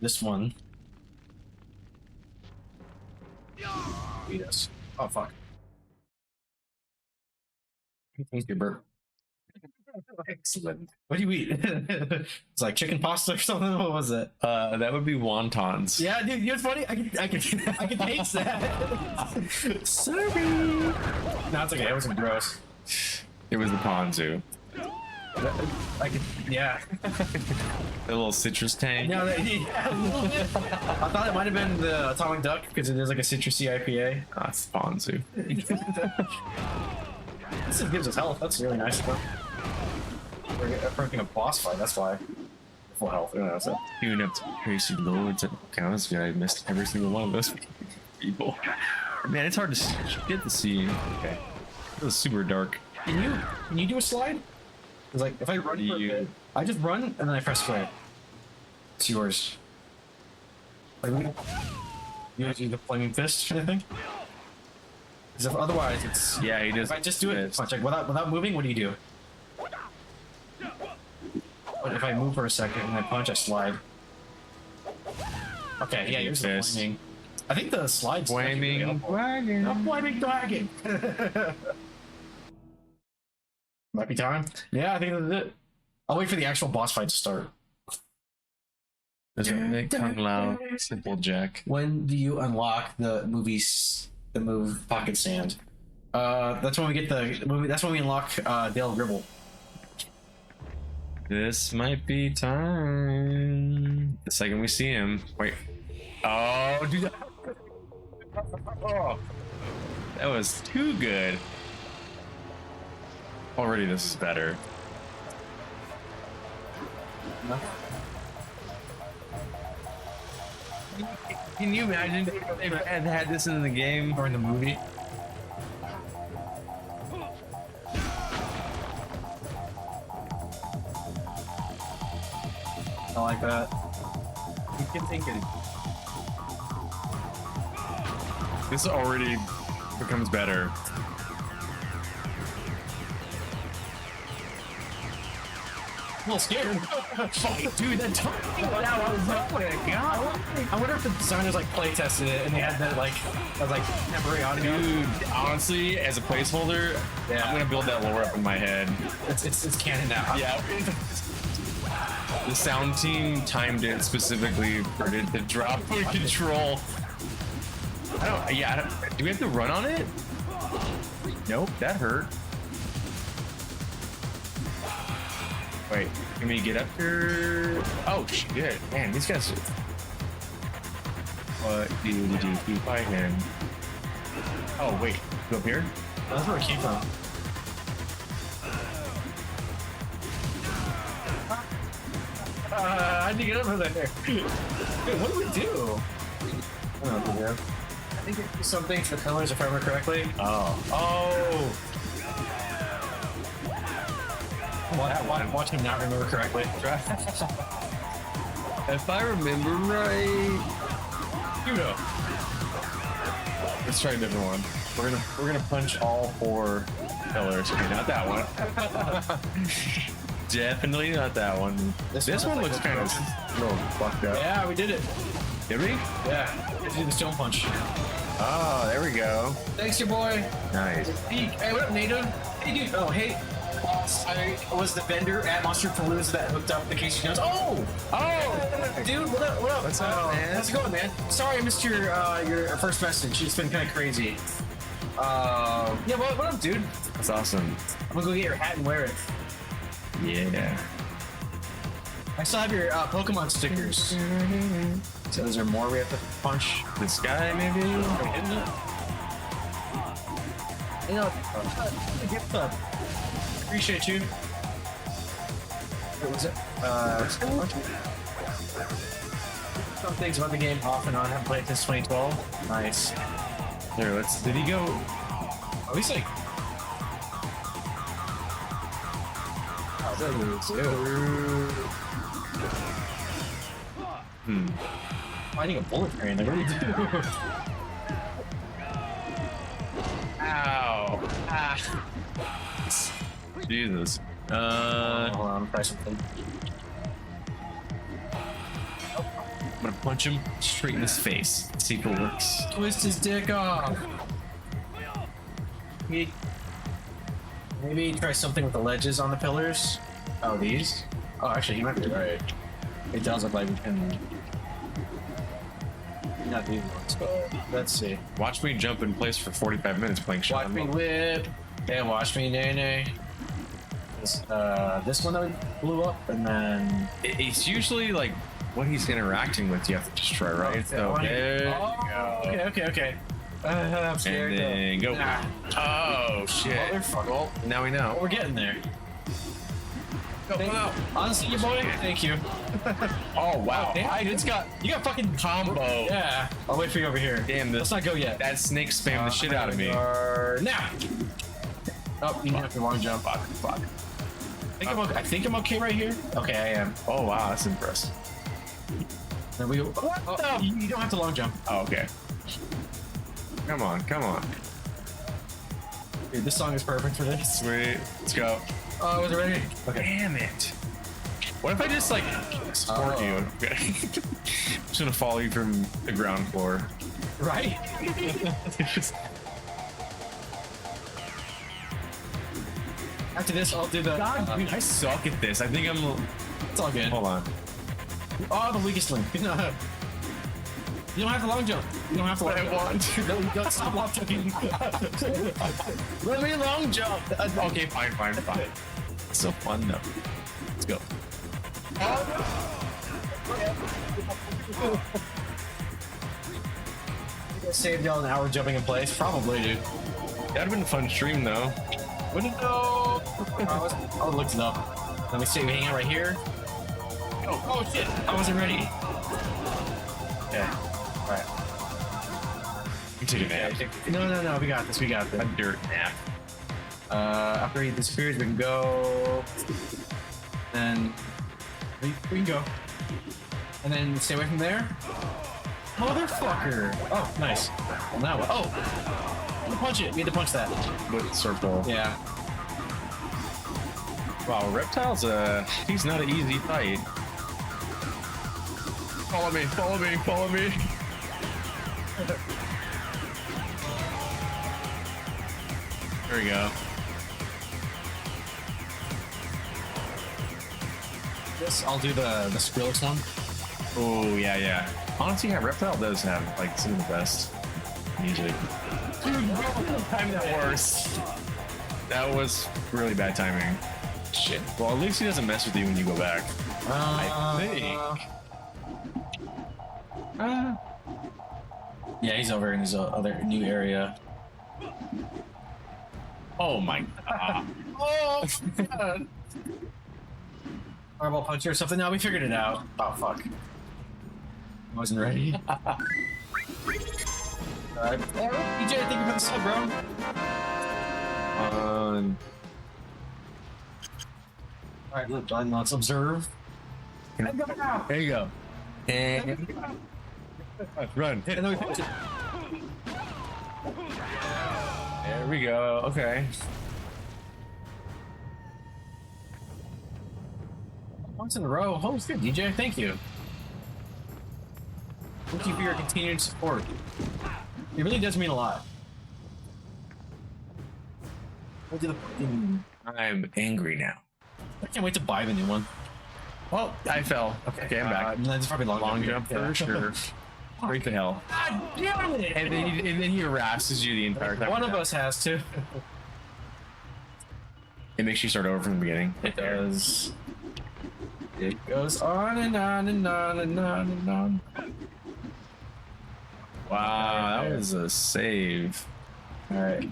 This one. Beat us. Oh fuck. Thank you, Bert. Excellent. What do you eat? It's like chicken pasta or something. What was it? That would be wontons. Yeah, dude. You know what's funny? I can taste that. Sorry. No, it's okay. It wasn't gross. It was the ponzu. I could. Yeah. The little citrus tang. No, yeah, a little bit. I thought it might have been the Atomic Duck because it is like a citrusy IPA. Ah, it's ponzu. This gives us health. That's really nice. We're approaching a boss fight. That's why. Full health. Yeah, that's it. Queuing up to crazy loads at counts. Yeah, I missed every single one of those people. Man, it's hard to get to see. Okay. It was super dark. Can you do a slide? It's like if I run for a bit, I just run and then I press square. It's yours. Like, you guys do the flaming fist kind of thing? Because if otherwise it's Yeah, he does. if I just do it punch, like without moving, what do you do? But if I move for a second and I punch, I slide. Okay, yeah, yours is Fist. flaming. I think the slide's Flaming dragon. A flaming dragon. Might be time. Yeah, I think that's it. I'll wait for the actual boss fight to start. Does it make Kung Lao simple Jack? When do you unlock the move pocket sand? That's when we get the movie. That's when we unlock Dale Gribble. This might be time. The second we see him. Wait. Oh, dude. Oh, that was too good. Already, this is better. Can you imagine if they had this in the game Or in the movie. I like that. You can think it. This already becomes better. I'm a little scared. Fuck, dude, that took me out. I wonder if the designers like play tested it and they had that like temporary audio. Dude, honestly, as a placeholder, Yeah. I'm gonna build that lore up in my head. It's canon now. Yeah. The sound team timed it specifically for it to drop the control. Do we have to run on it? Nope, that hurt. Wait, can we get up here? Oh shit, man, these guys. What do we do? We fight him. Oh wait, go up here? That's where it came from. How'd you get over there? Dude, what do we do? I don't know what to do. I think it do something to the pillars if I remember correctly. Oh. Watch him not remember correctly. If I remember right, Judo. let's try a different one. We're gonna punch all 4 pillars. Okay, not that one. Definitely not that one. This one looks kind of a little fucked up. Yeah, we did it. Did we? Yeah, we did the stone punch. Oh, there we go. Thanks, your boy. Nice. Hey, what up, Nato? Hey, dude. Oh, hey. I was the vendor at Monster Palooza that hooked up the Casey Jones. Oh, dude, what up? What up? What's up, man? How's it going, man? Sorry, I missed your first message. It's been kind of crazy. Yeah, what up, dude? That's awesome. I'm gonna go get your hat and wear it. Yeah. I still have your Pokemon stickers. So is there more we have to punch? This guy, maybe? You know, gift club. Appreciate you. What was it? Some things about the game off and on. Haven't played it since 2012. Nice. Here, did he go? At least like. Oh, that moves too. Finding a bullet train. Like, what do you do? Ow. Ah. Jesus. Hold on, I'm gonna try something. I'm gonna punch him straight in his face. See if it works. Twist his dick off. Maybe try something with the ledges on the pillars. Oh, these? Oh, actually, you might be right. It does look like we can. Not these ones, but let's see. Watch me jump in place for 45 minutes playing Shaolin. Watch me whip. And watch me nay. This one that blew up, and then It's usually like what he's interacting with you have to destroy, right? So there you go. Okay. I'm scared. And then go. Oh shit. Motherfucker. Well, now we know. We're getting there. Honestly, your boy. Thank you. Oh wow. Damn, I just got you got fucking combo. Yeah. I'll wait for you over here. Damn, Let's not go yet. That snake spammed the shit out of me. Now. Oh, you have to long jump. Fuck. I think I'm okay right here. Okay, I am. Oh wow, that's impressive. Then we. Oh, you don't have to long jump. Oh, okay. Come on. Dude, this song is perfect for this. Sweet. Let's go. Oh, was it ready? Okay. Damn it. What if I just like support you? Okay. I'm just gonna follow you from the ground floor. Right? After this, I'll do the. God, dude, I suck at this. I think I'm. It's all good. Hold on. Oh, the weakest link. No. You don't have to long jump. You don't have to. But I want to. No, you don't stop long jumping. Let me long jump. Okay, fine. It's so fun though. Let's go. Saved y'all an hour jumping in place. Probably, dude. That'd have been a fun stream though. Wouldn't know. I looked it up. Let me see. We hang out right here. Oh shit! I wasn't ready. Yeah. All right. You take a nap. No. We got this. A dirt nap. After he disappears, we can go. Then we can go. And then stay away from there. Motherfucker! Oh, nice. Well, now what? Oh! You punch it. You need to punch that. With circle. Yeah. Wow, Reptile's he's not an easy fight. Follow me, follow me, follow me. There we go. This, I'll do the Skrillex one. Oh yeah, yeah. Honestly, yeah, Reptile does have like some of the best music. Dude, time that worse. That was really bad timing. Shit. Well, at least he doesn't mess with you when you go back. I think. Yeah, he's over in his other new area. Oh my god. Oh, God. Fireball punch or something. No, we figured it out. Oh fuck. I wasn't ready. Alright. DJ, thank you for the sub, bro. Alright, look, let's observe. There you go. And run. Hit. And then we punch it. There we go. Okay. Once in a row. Oh, it's good, DJ. Thank you. Thank you for your continued support. It really does mean a lot. We'll do the. I'm angry now. I can't wait to buy the new one. Well, I fell. Okay, I'm back. That's probably Long jump for sure. Right the hell. God damn it! And then he harasses you the entire time. One of us has to. It makes you start over from the beginning. It does. It goes on and on and on and on and on. Wow, that was a save. Alright.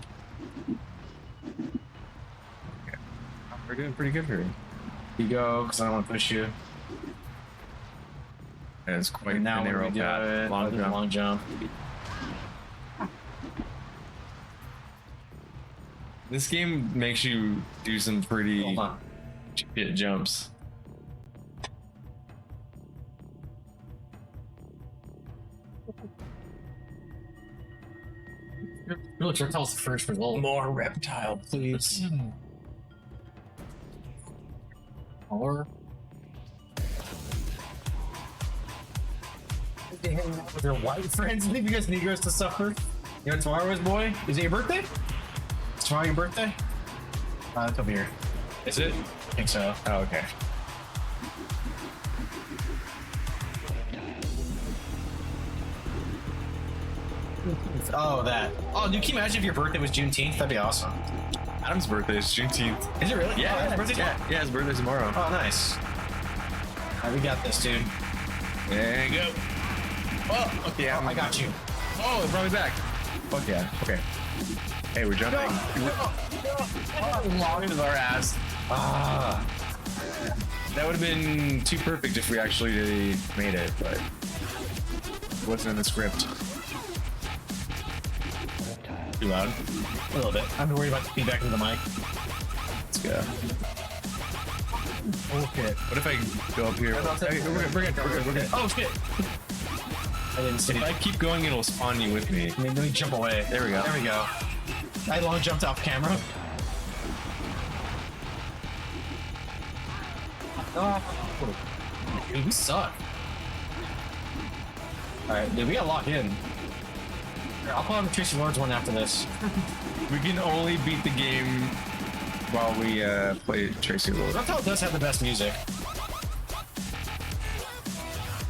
We're doing pretty good here. You go, because I don't want to push you. And it's quite And now a narrow we do path. it. Long jump. This game makes you do some pretty Hold on. shit jumps. Really, Reptile's the first result. More Reptile, please. Or with your white friends, leave you guys Negroes to suffer. You know, tomorrow is boy. Is it your birthday? Is tomorrow your birthday? It's over here. Is it? I think so. Oh, okay. Oh, that. Oh, dude, can you imagine if your birthday was Juneteenth? That'd be awesome. Adam's birthday is Juneteenth. Is it really? Yeah, Oh, his birthday's tomorrow? yeah, his birthday's tomorrow. Oh, nice. Alright, we got this, dude. There you go. Oh, okay. Oh, I got you. Oh, it brought me back. Fuck yeah. Okay. Hey, we're jumping. Long as our ass. Ah. That would have been too perfect if we actually made it, but it wasn't in the script. Too loud? A little bit. I'm worried about the feedback into the mic. Let's go. Okay. What if I go up here? Hey, we're good. Oh, shit. I didn't see If I keep going, it'll spawn you with me. Let me jump away. There we go. There we go. I long jumped off camera. Oh. Dude, we suck. Alright, dude, we gotta lock in. Here, I'll put on the Tracy Lords one after this. We can only beat the game while we play Tracy Lord. Reptile does have the best music.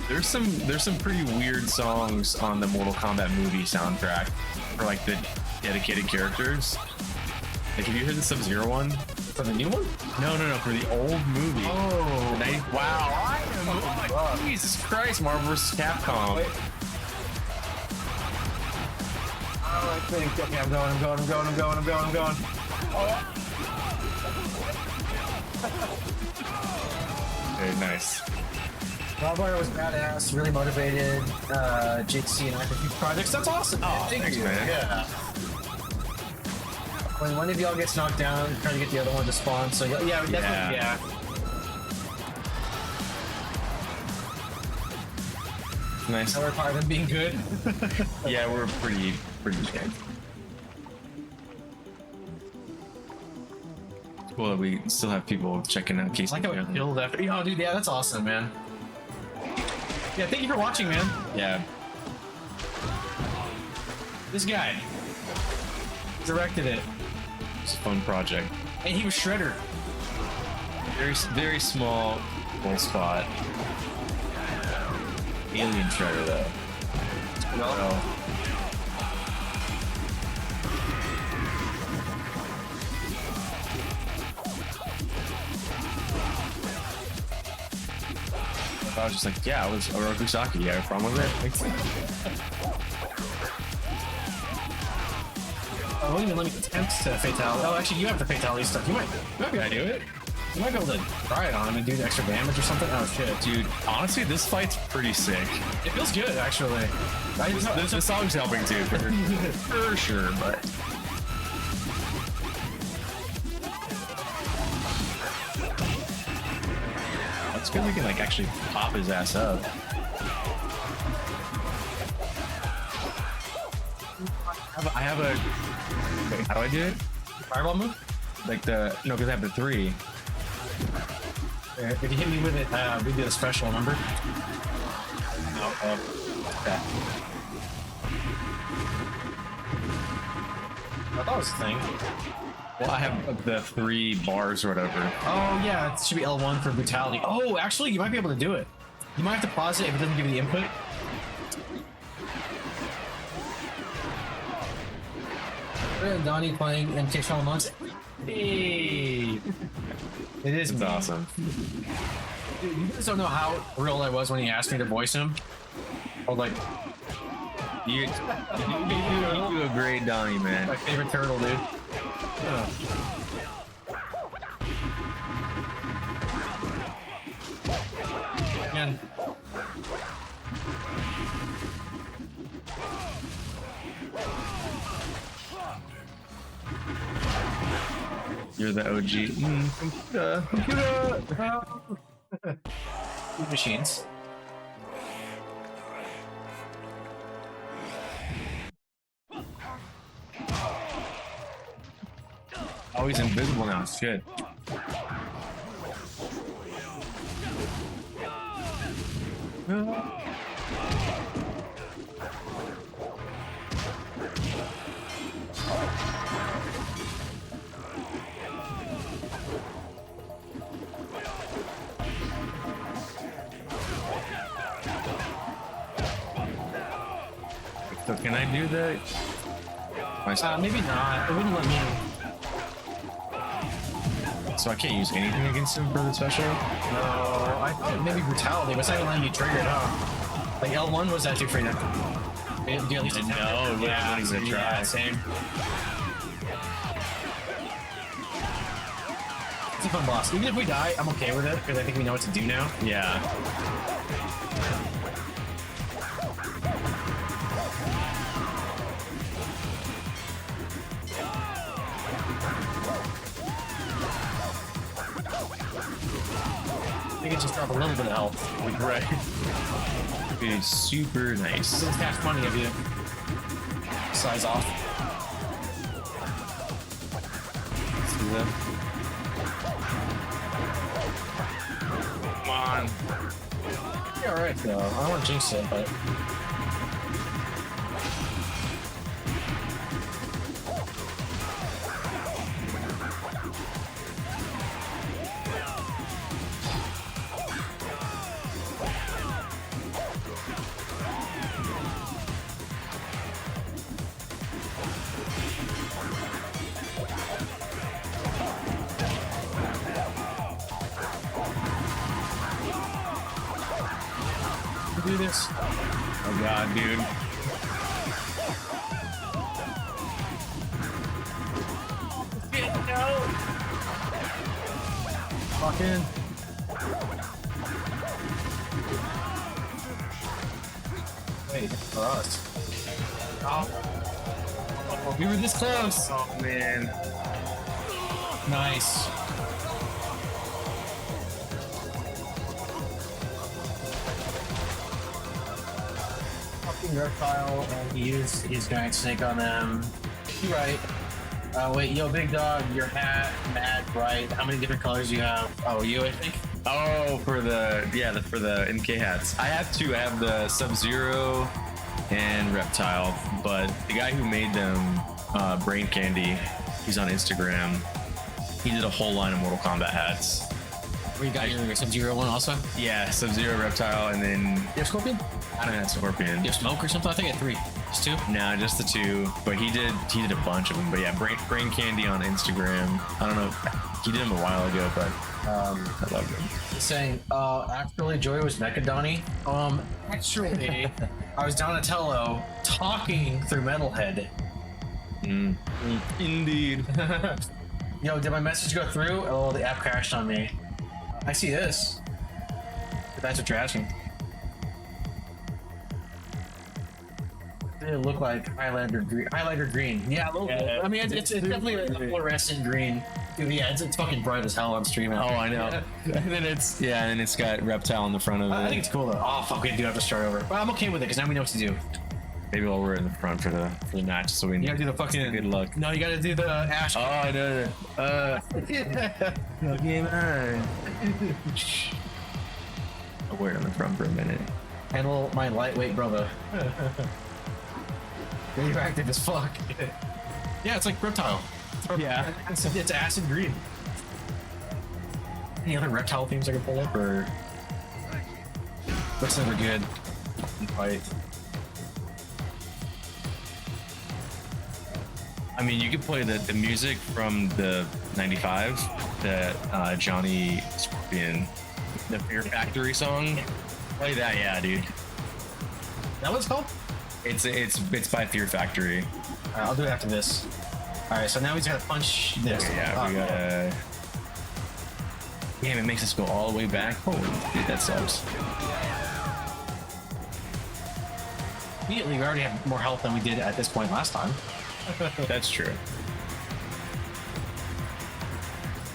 There's some pretty weird songs on the Mortal Kombat movie soundtrack for like the dedicated characters. Like, have you heard the Sub-Zero one? For the new one? No, for the old movie. Oh. Wow. Oh, Jesus Christ, Marvel vs. Capcom. Wait. Oh, I think. Okay, I'm going. Oh. Very nice. Wildfire was badass, really motivated. JC and I for future projects. That's awesome. Oh, thanks, man. Yeah. When one of y'all gets knocked down, try to get the other one to spawn. So yeah, definitely, yeah. Nice. We're part of them being good. Yeah, we're pretty dead. Well, we still have people checking out cases. I like how it killed after. Oh, dude, yeah, that's awesome, man. Yeah, thank you for watching, man. Yeah. This guy directed it, It's a fun project. and he was Shredder. Very small little spot. Alien Shredder though. No. I was just like, yeah, I was Oroku Saki. Yeah, I have a problem with it. Oh, won't even let me attempt to fatality. Oh, actually, you have the fatality stuff. You might be able to do it. You might be able to try it on him and do the extra damage or something. Oh shit, Dude, honestly, this fight's pretty sick. it feels good actually. The song's helping too, for sure, but. It's good we can like actually pop his ass up. I have a. Wait, how do I do it? Fireball move. Like the no, because I have the 3. If you hit me with it, we did a special. Remember? Okay. I thought it was a thing. Well, I have the 3 bars or whatever. Oh yeah, it should be L1 for brutality. Oh, actually, you might be able to do it. You might have to pause it if it doesn't give you the input. Donnie playing MK Shaolin months. Hey, it is It's awesome. Dude, you guys don't know how real I was when he asked me to voice him. I was like, You do a great Donnie, man. my favorite turtle, dude. Man. You're the OG. Computer. Machines. Oh, he's invisible now. Shit. So can I do that? Maybe not. It wouldn't let me. So I can't use anything against him for the special? No, I thought maybe brutality, but it's not even letting me trigger it, huh? Like L1 was actually free to do at least a 10. No, yeah, he's gonna try. yeah, same. It's a fun boss. Even if we die, I'm okay with it because I think we know what to do now. Yeah. I think it just drop a little bit of health. Right. Be super nice. It's half money of you. Size off. See that? Come on. Yeah, alright though. I don't want to jinx it, but. Do this. Oh god, dude. No. Fucking. Wait, for us. Oh, we were this close. Oh man. Nice. reptile and he used his giant snake on them. You're right. Wait, yo, big dog, your hat, mad bright. How many different colors do you have? Oh, you, I think. Oh, for the MK hats. I have two. I have the Sub-Zero and Reptile, but the guy who made them, Brain Candy, he's on Instagram. He did a whole line of Mortal Kombat hats. Where you got your Sub-Zero one also? Yeah, Sub-Zero, Reptile, and then You have Scorpion? I don't have Scorpion. You have Smoke or something? I think I had 3. Just 2? No, just the 2. But he did a bunch of them. But yeah, Brain Candy on Instagram. I don't know. He did them a while ago, but I love them. Saying, actually, Joy was Mecha Donnie. Actually, I was Donatello talking through Metalhead. Indeed. Yo, did my message go through? Oh, the app crashed on me. I see this. If that's what you're asking. It look like highlighter green. Yeah, a little bit. I mean, it's definitely a fluorescent green. Dude, yeah, it's fucking bright as hell on stream. Oh, I know. And then it's got Reptile on the front of it. I think it's cool though. Oh fuck, we do have to start over. But I'm okay with it because now we know what to do. Maybe while we're in the front for the match, so we You gotta do the fucking good luck. No, you gotta do the Ash. Oh, I know. Okay, man. I'll wear it on the front for a minute. Handle my lightweight brother. Radioactive as fuck. Yeah, it's like Reptile. Yeah. It's acid green. Any other Reptile themes I can pull up, or looks never good. Fight. I mean, you could play the music from the 95, that Johnny Scorpion, the Fear Factory song. Play that, yeah, dude. That was called? It's by Fear Factory. Alright, I'll do it after this. Alright, so now he's gotta punch this. Yeah, we gotta. Damn, it makes us go all the way back. Holy dude, that sucks. Immediately, we already have more health than we did at this point last time. That's true.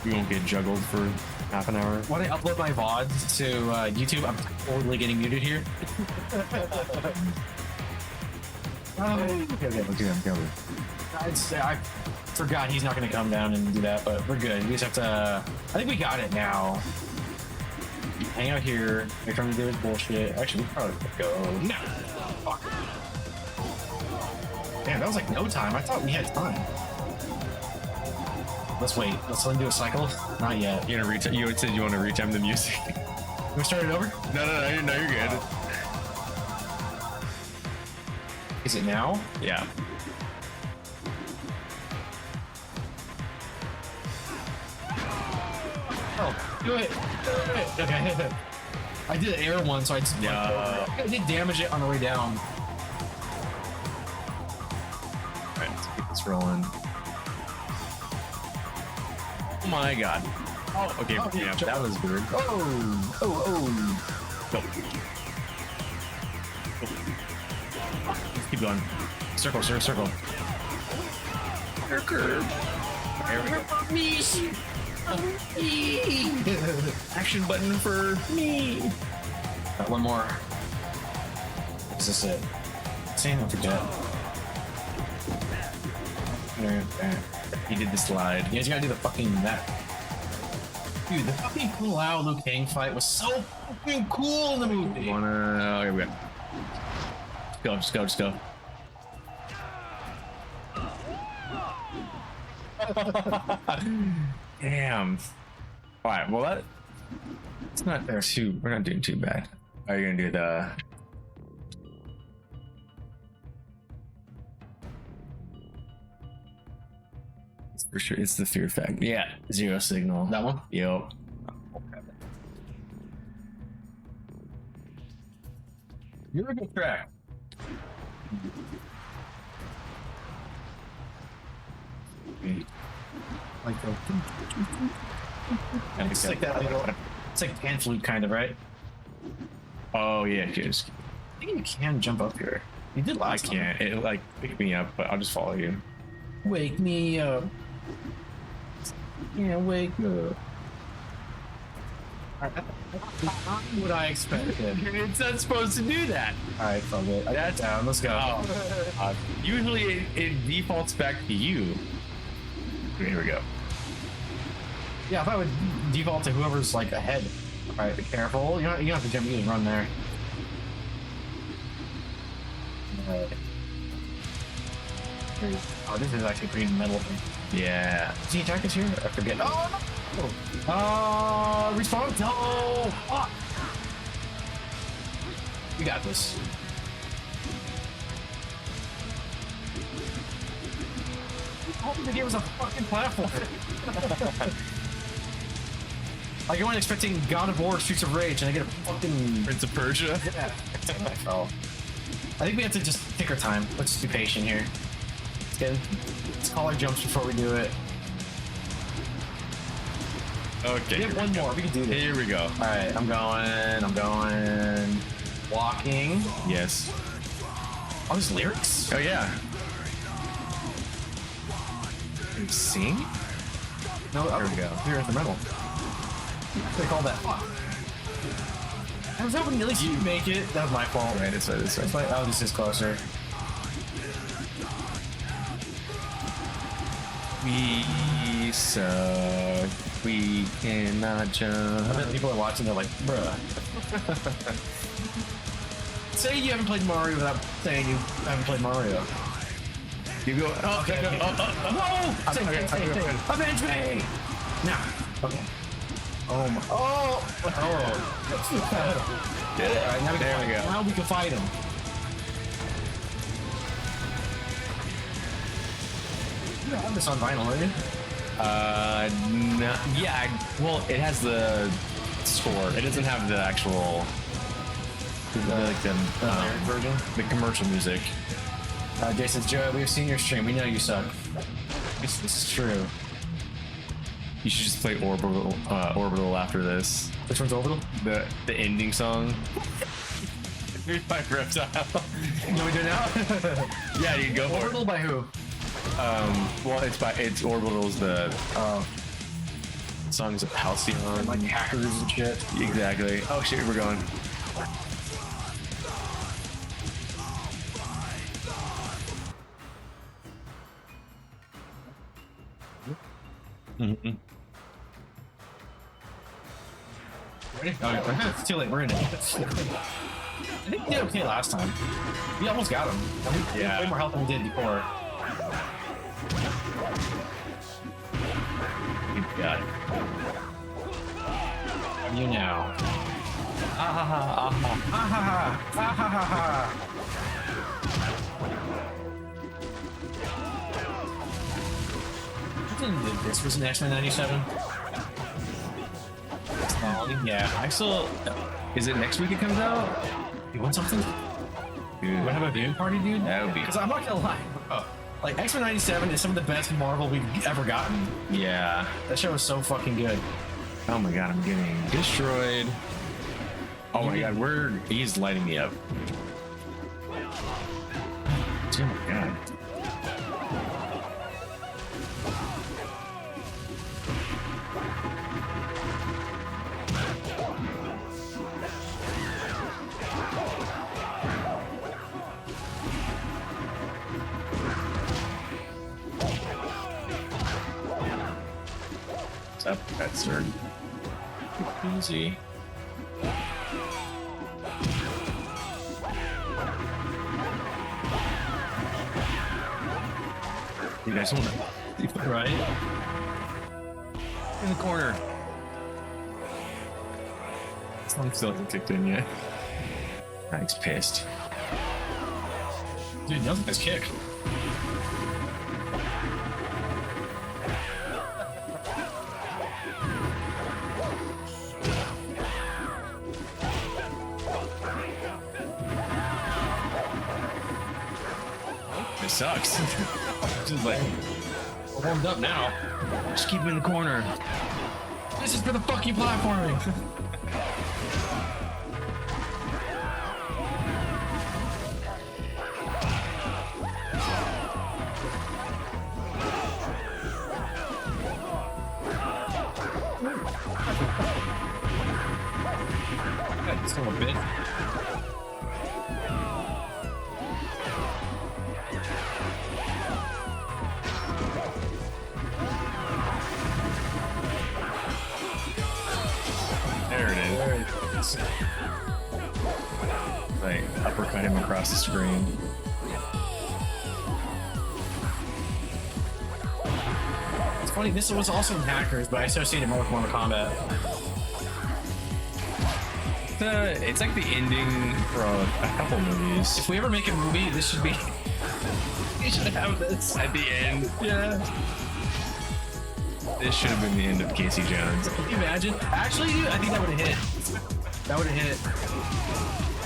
We won't get juggled for half an hour. When I upload my VODs to YouTube, I'm totally getting muted here. I forgot he's not going to come down and do that, but we're good. We just have to. I think we got it now. Hang out here. They're trying to do his bullshit. Actually, we probably could go. No! Fuck. Damn, that was like no time. I thought we had time. Let's wait. Let's let him do a cycle. Not yet. You gonna you said you want to retime the music. We start it over? No, you're good. Is it now? Yeah. Oh, do it. Okay. I did an air one, so I just I did damage it on the way down. Alright, let's keep this rolling. Oh my god. Oh, okay, yeah, that was weird. Oh. Go. Let's keep going. Circle. Action button for me. Got one more. Is this it? Same, don't forget. He did the slide. You guys gotta do the fucking that. Dude, the fucking Kung Lao Liu Kang fight was so fucking cool in the movie. Oh, here we go. Just go. Damn. All right. Well, it's not too. We're not doing too bad. Are you gonna do the? It's for sure. It's the fear factor. Yeah. Zero signal. That one? Yo. You're a good track. Like the. It's like that little. It's like pan flute kind of, right? Oh yeah, just. I think you can jump up here. You did I last time. can't. It like pick me up, but I'll just follow you. Wake me up. Yeah, wake up. What I expected. It's not supposed to do that. Alright, fuck it. That's down. Let's go. Usually it defaults back to you. Here we go. Yeah, if I would default to whoever's like ahead. Alright, be careful. You don't have to jump. You can run there. Oh, this is actually pretty metal. Yeah. Is he attack us here? I forget. Oh! Respawn? No! Oh. We got this. Oh, the game was a fucking platform. Like, I wasn't expecting God of War, Streets of Rage, and I get a fucking Prince of Persia. Yeah. I think we have to just take our time. Let's just be patient here. Let's call our jumps before we do it. Okay. We have one more. We can do this. Here we go. Alright, I'm going. Walking. Yes. Oh, there's lyrics? Oh yeah. Can you sing? No, There we go. You're instrumental. What do they call that? I was hoping at least you'd make it. That was my fault. Right, this way. Oh, this is closer. We suck. We cannot jump. I bet people are watching, they're like, bruh. Say you haven't played Mario without saying you haven't played Mario. You go. Oh, Okay. no! Say. Avenge me! Now. Okay. Oh my. Oh! Get it. Alright, now we There we go. Now we can fight him. You don't have this on vinyl, are you? No, yeah. Well, it has the score. It doesn't have the actual, like the Version? the commercial music. Jason's Joe, we've seen your stream. We know you suck. This is true. You should just play Orbital after this. Which one's Orbital? The ending song. Here's my reptile. You know what we do now? Yeah, you go for Orbital by who? it. Well, it's Orbital's the songs of Halcyon. Like hackers and shit. Exactly. Oh shit, we're going. Mm-hmm. Ready? Oh, it's too late. We're in it. I think we did okay last time. We almost got him. We had way more health than we did before. You got it. How do you now? Ah ha ha ah ha. Ha ha ha! Ha ha ha ha! I didn't think this was an X-Men 97. Yeah. I still. Is it next week it comes out? You want something? Dude, You want to have a viewing party, dude? that would be. Because I'm not gonna lie. Like, X-Men 97 is some of the best Marvel we've ever gotten. Yeah. That show is so fucking good. Oh my god, I'm getting destroyed. Oh my god, he's lighting me up. Oh my god. What's up, Petster? Easy. You guys want to, right? In the corner. Song still hasn't kicked in yet. He's pissed. Dude, nothing has kicked. It sucks. Just like, We're warmed up now. just keep him in the corner. This is for the fucking platforming. Son of a bitch. There it is. Like, uppercut him across the screen. It's funny, this was also in Hackers, but I associated more with Mortal Kombat. It's like the ending for a couple movies. If we ever make a movie, this should be... we should have this. At the end, Yeah. this should have been the end of Casey Jones. Can you imagine? Actually, dude, I think that would have hit. That would have hit.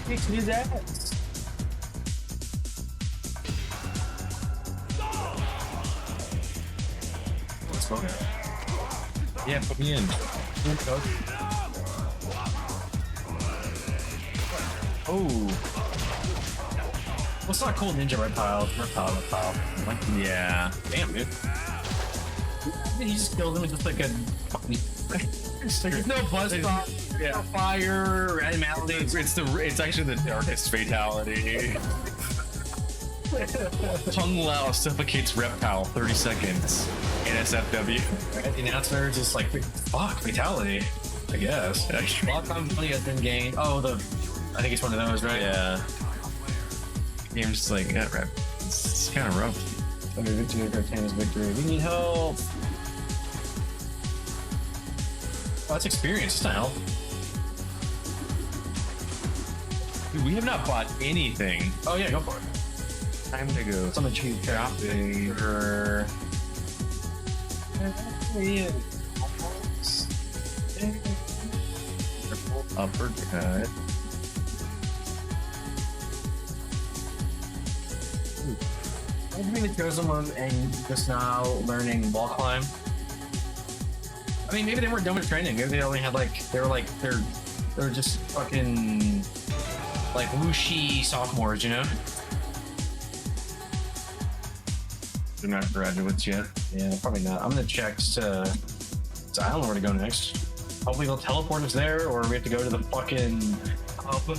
Kicks his ass. Let's go. Yeah, put me in. Oh. Well, it's not cool ninja reptile. Reptile. Like, Yeah. damn, dude. He just killed him with just like a. There's no buzz stop, Yeah. no fire, red malady. It's actually the darkest fatality. Hung Lao suffocates reptile 30 seconds. NSFW. The announcer is just like, fuck, fatality. I guess. Lock on money has been gained. Oh, I think it's one of those, right? Yeah. Game's just like, yeah, right. It's kind of rough. Under victory to obtain his victory. We need help. Oh, that's experience. It's not help. Dude, we have not bought anything. Oh yeah, go for it. Time to go It's on the cheap shopping. Uppercut. I'm doing the chosen one and just now learning wall climb. I mean, maybe they weren't done with training. Maybe they only had they're just fucking like whooshy sophomores, you know? They're not graduates yet. Yeah, probably not. I'm gonna check to. So I don't know where to go next. Hopefully they'll teleport us there, or we have to go to the fucking hub and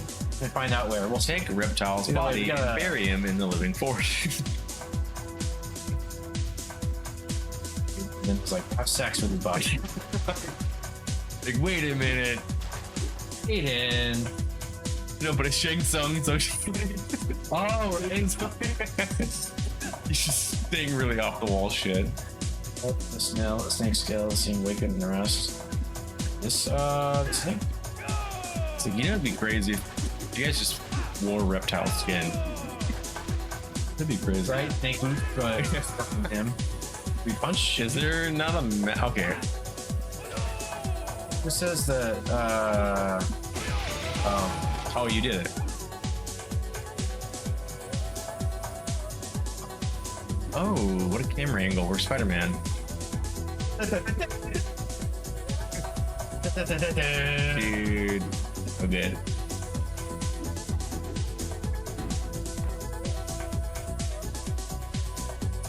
find out where. We'll Take Reptile's You know, body we gotta- and bury him in the living forest. and then it's like have sex with his body. Like, wait a minute. Aiden. No, but it's Shang Tsung, so Oh, Aiden's he's just saying really off the wall shit. the snake scales seem wicked than the rest. This snake. So, you know, it'd be crazy if you guys just wore reptile skin. That'd be crazy. Right? Snake boot, but him. We punch. Is there not a okay. This says that Oh, you did it. Oh, what a camera angle. We're Spider-Man. Dude. So good.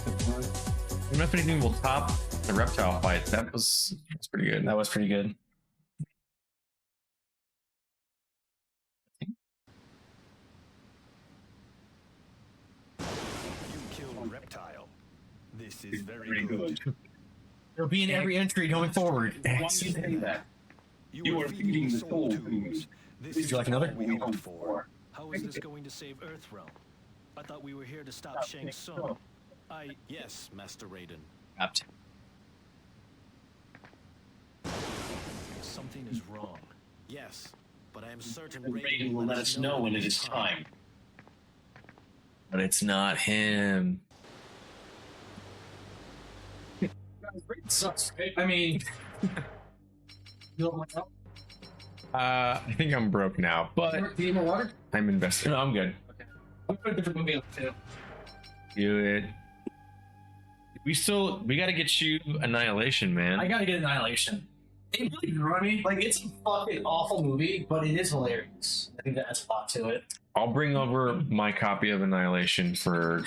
I don't know if anything will top the reptile fight. That's pretty good. that was pretty good. You killed a reptile. This is very good. It'll be in every entry going forward. Why do you say that? You are feeding the soul tubes. This Would you like another? what we hoped for. How is this going to save Earthrealm? I thought we were here to stop Shang Tsung. Yes, Master Raiden. Apt. Something is wrong. Yes, but I am certain Raiden will let us know when it is time. But it's not him. Sucks. I mean, you want my help? I think I'm broke now, but Do you need more water? I'm invested. No, I'm good. I'll put a different movie on too. Do it. We gotta get you Annihilation, man. I gotta get Annihilation. It really grew on me. Like, it's a fucking awful movie, but it is hilarious. I think that adds a lot to it. I'll bring over my copy of Annihilation for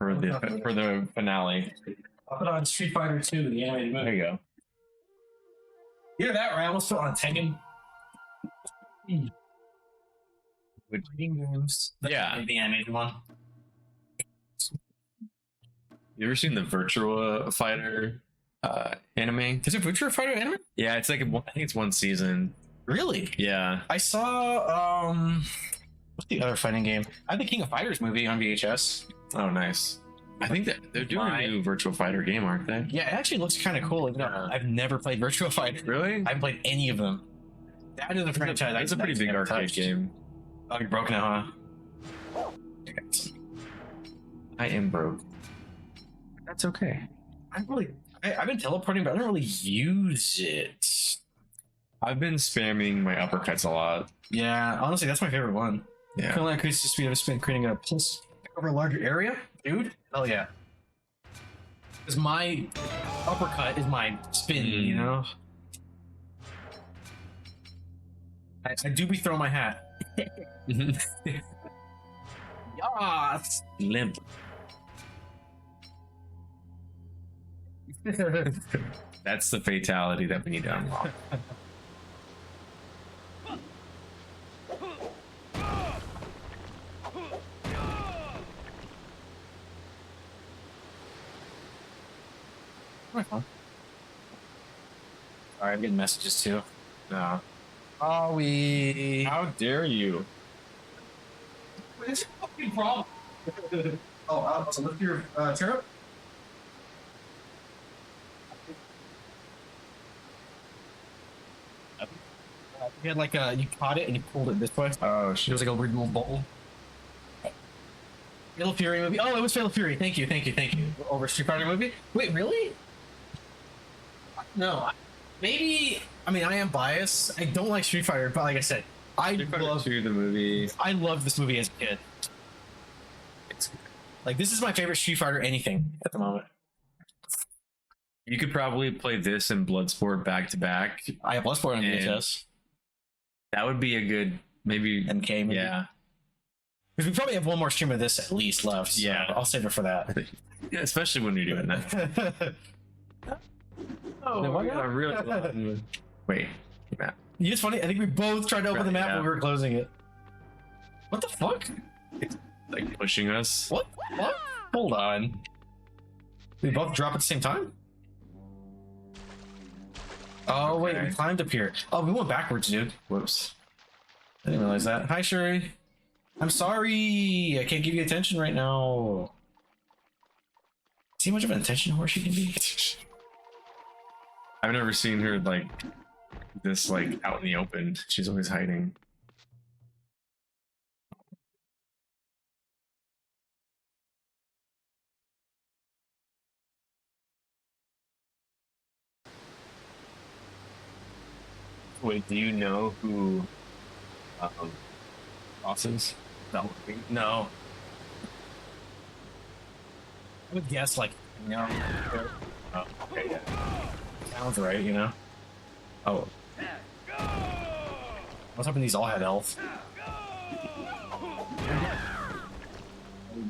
for the finale. I'll put on Street Fighter 2, the animated movie. There you go. You hear that, right? I almost put on Tekken. Which games? Yeah. The animated one. You ever seen the Virtua Fighter anime? Is it Virtua Fighter anime? Yeah, it's like I think it's one season. Really? Yeah. I saw what's the other fighting game? I had the King of Fighters movie on VHS. Oh, nice. I think that they're doing a new Virtua Fighter game, aren't they? Yeah, it actually looks kind of cool. Even though I've never played Virtua Fighter. Really? I haven't played any of them. That is a franchise. It's a pretty big arcade game. Oh, you're broken now, huh? I am broke. That's okay. I've been teleporting, but I don't really use it. I've been spamming my uppercuts a lot. Yeah, honestly, that's my favorite one. Yeah. Kind of like increases the speed of spin, creating a pulse over a larger area, dude. Hell yeah. Because my uppercut is my spin, you know. I do be throwing my hat. Yas! Limp. That's the fatality that we need to unlock. My phone. Sorry, I'm getting messages too. No. Are we? How dare you? What's your fucking problem? So lift your chair up. You had like you caught it and you pulled it this way. Oh It shit. was like a weird little bowl. Fatal Fury movie. Oh, it was Fatal Fury. Thank you. Over Street Fighter movie. Wait, really? No, maybe. I mean, I am biased. I don't like Street Fighter, but like I said, I Street Fighter love 2, the movie. I loved this movie as a kid. It's, Like, this is my favorite Street Fighter anything at the moment. you could probably play this and Bloodsport back to back. I have Bloodsport on And- VHS. That would be a good maybe. MK movie. Yeah. Because we probably have one more stream of this at least left. So Yeah. I'll save it for that. Yeah, especially when you're doing that. Oh, I really. Wait. Map. You know, it's funny. I think we both tried to open the map Yeah. when we were closing it. What the fuck? Like pushing us. What? What? Hold on. Did we both drop at the same time? Oh, wait. Okay. We climbed up here. Oh, we went backwards, dude. Whoops. I didn't realize that. Hi, Shuri. I'm sorry. I can't give you attention right now. See how much of an attention whore she can be? I've never seen her like this, like out in the open. She's always hiding. Wait, do you know who Boss is? No. I would guess, like, you know. Oh, okay, yeah. Sounds right, you know. Oh, I was hoping these all had health. I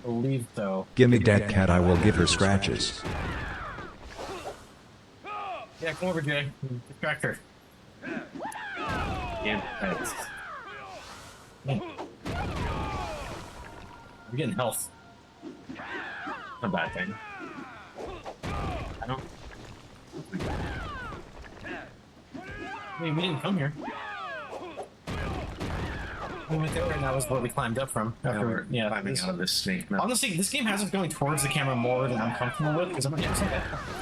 believe so. Give me that cat, I will give her scratches. Yeah, come over, Jay. Distract her. yeah. Thanks. I'm getting health. Not a bad thing. I don't. I mean, we didn't come here. We went there, and that was what we climbed up from. Now After, we're yeah. climbing out of this snake mouth. Honestly, this game has us going towards the camera more than I'm comfortable with because I'm like,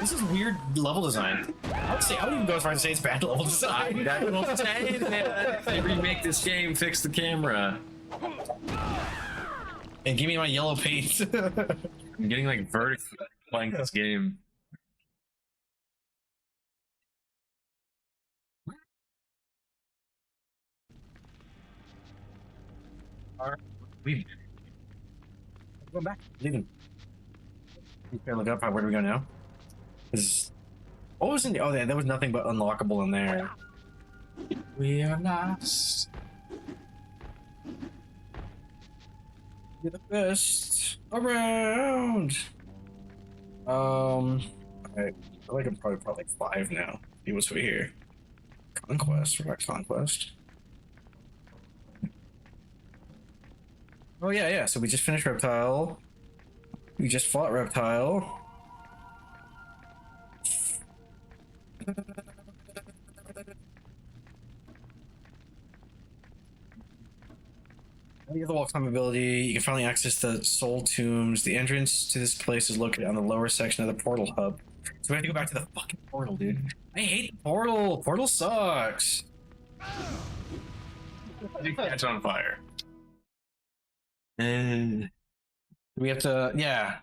this is weird level design. I would even go as far as to say it's bad level design. They remake this game, fix the camera. And give me my yellow paint. I'm getting like vertigo playing this game. We go back. Leaving. You can look up. Where do we go now? What was in the? Oh, there was nothing but unlockable in there. We are lost. You're the best. around. Alright. I feel like I'm probably 5 now. See what's over here. Conquest. We're back Conquest. Oh yeah. So we just finished Reptile. We just fought Reptile. You have the wall climb ability. You can finally access the soul tombs. The entrance to this place is located on the lower section of the portal hub. So we have to go back to the fucking portal, dude. I hate the portal. Portal sucks. You catch on fire. And we have to, yeah.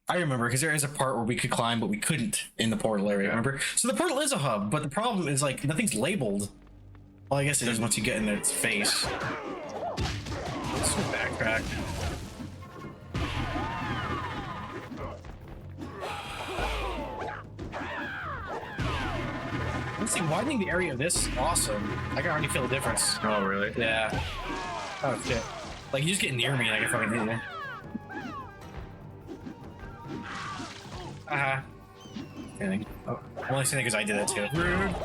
I remember, because there is a part where we could climb, but we couldn't in the portal area, remember? So the portal is a hub, but the problem is, like, nothing's labeled. Well, I guess it is once you get in its face. Let's backtrack. Let's see, widening the area of this is awesome. I can already feel the difference. Oh, really? Yeah. Oh, shit. Like, you just get near me and I can fucking hit you. Haha. I'm only saying because I did that too. Rude.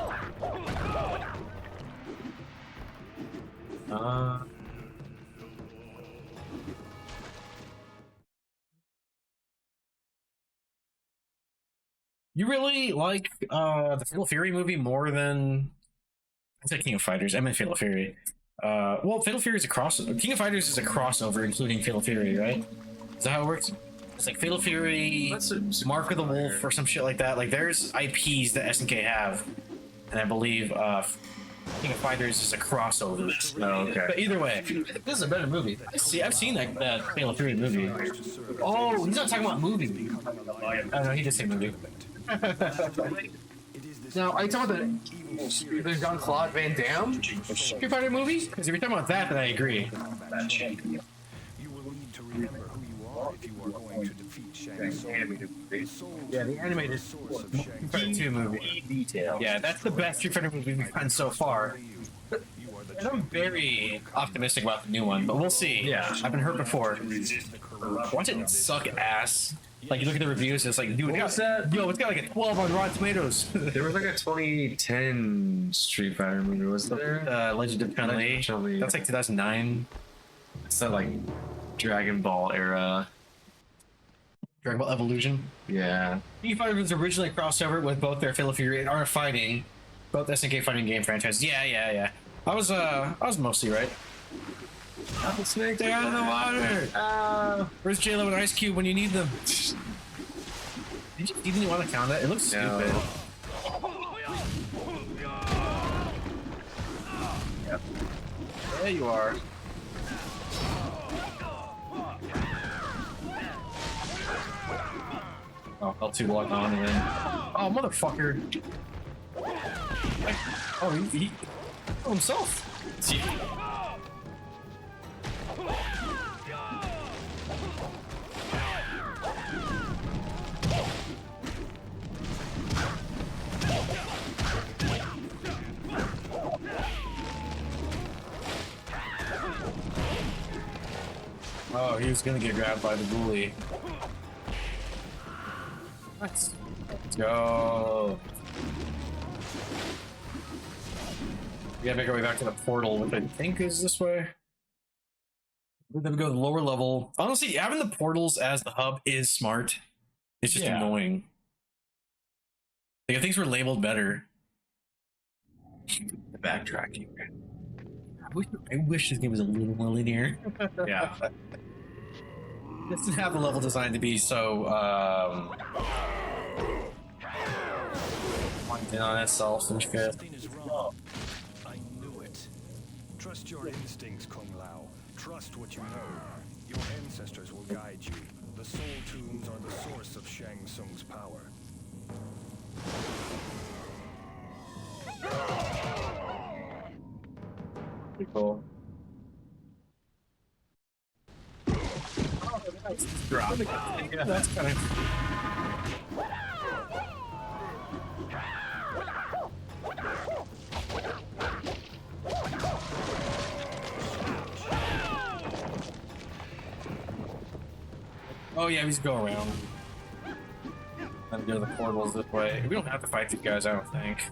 You really like the Fatal Fury movie more than I said King of Fighters. I meant Fatal Fury. Well, Fatal Fury is a crossover. King of Fighters is a crossover, including Fatal Fury, right? Is that how it works? It's like Fatal Fury, Mark of the Wolf, or some shit like that. Like, there's IPs that SNK have, and I believe King of Fighters is a crossover. Oh, okay. But either way, this is a better movie. I've seen that Fatal Fury movie. Oh, he's not talking about movie. Oh no, he did say movie. Now, are you talking about the Jean-Claude Van Damme Street Fighter movie? Because if you're talking about that, then I agree. You will need to remember who you are if you are going to defeat Shang Tsung. Yeah, the animated Source of Shang Street Fighter 2 movie. Detail. Yeah, that's the best Street Fighter movie we've gotten so far. And I'm very optimistic about the new one, but we'll see. Yeah, I've been hurt before. Watch it suck ass. Like, you look at the reviews, it's like, dude, it's got like a 12 on Rotten Tomatoes. There was like a 2010 Street Fighter movie, was there? Legend of Chun-Li. That's like 2009. It's that like Dragon Ball era. Dragon Ball Evolution. Yeah. King of Fighters was originally a crossover with both their Fatal Fury and Art of Fighting, both SNK fighting game franchises. Yeah. I was mostly right. Oh, Snake, they're out of the water! Where's J-Lo and Ice Cube when you need them? Did you even want to count that? It looks stupid. Yep. There you are. Oh, L2 locked on and then... Oh, motherfucker! Oh, he killed himself! See? Oh, he was gonna get grabbed by the bully. Let's go. We gotta make our way back to the portal, which I think is this way. Then we go to the lower level. Honestly, having the portals as the hub is smart. It's just annoying. Like, if things were labeled better. The backtracking. I wish this game was a little more linear. Yeah. It doesn't have the level design to be so, pointing on itself and shit. Something is wrong. I knew it. Trust your instincts, Kung Lao. Trust what you know. Your ancestors will guide you. The soul tombs are the source of Shang Tsung's power. Pretty cool. Drop. Yeah, that's kind of... Oh yeah, we just go around. And go to the portals this way. We don't have to fight these guys, I don't think.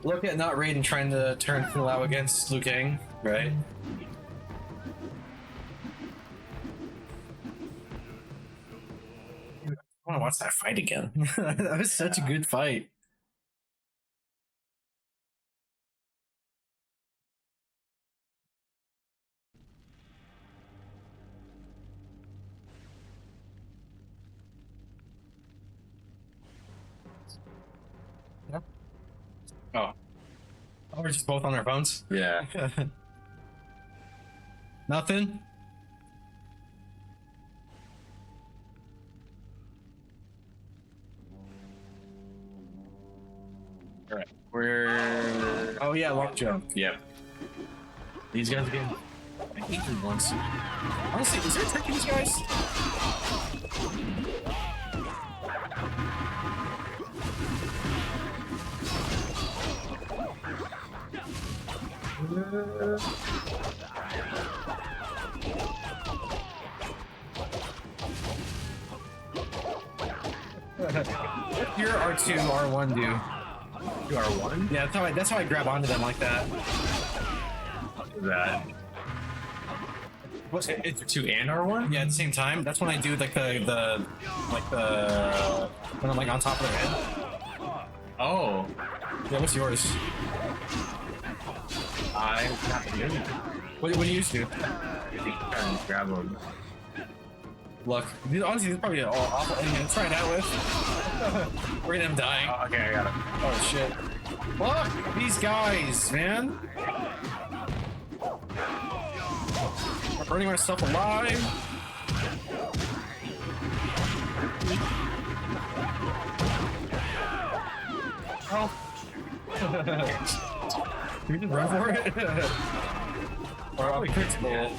Look at not Raiden trying to turn Kung Lao against Liu Kang, right? I want to watch that fight again. That was such a good fight. Oh. Oh, we're just both on our phones? Yeah. Nothing? Alright. We're. Oh yeah, long jump. Yep. These guys again. I hate these ones. Honestly, is there a trick to these guys? Your R2, R1 do. You are one? Yeah, that's how I grab onto them like that. That. What's it? It's 2 and R1? Yeah, at the same time. That's when I do like the when I'm like on top of their head. Oh. Yeah, what's yours? I'm not good. What do you used to do? Trying to grab them. Look, honestly, this is probably all awful thing to try it out with. We're them dying. Oh, okay, I got it. Oh shit. Look, these guys, man. I'm burning myself alive. Oh. Can we just run for it? Or I'll be critical.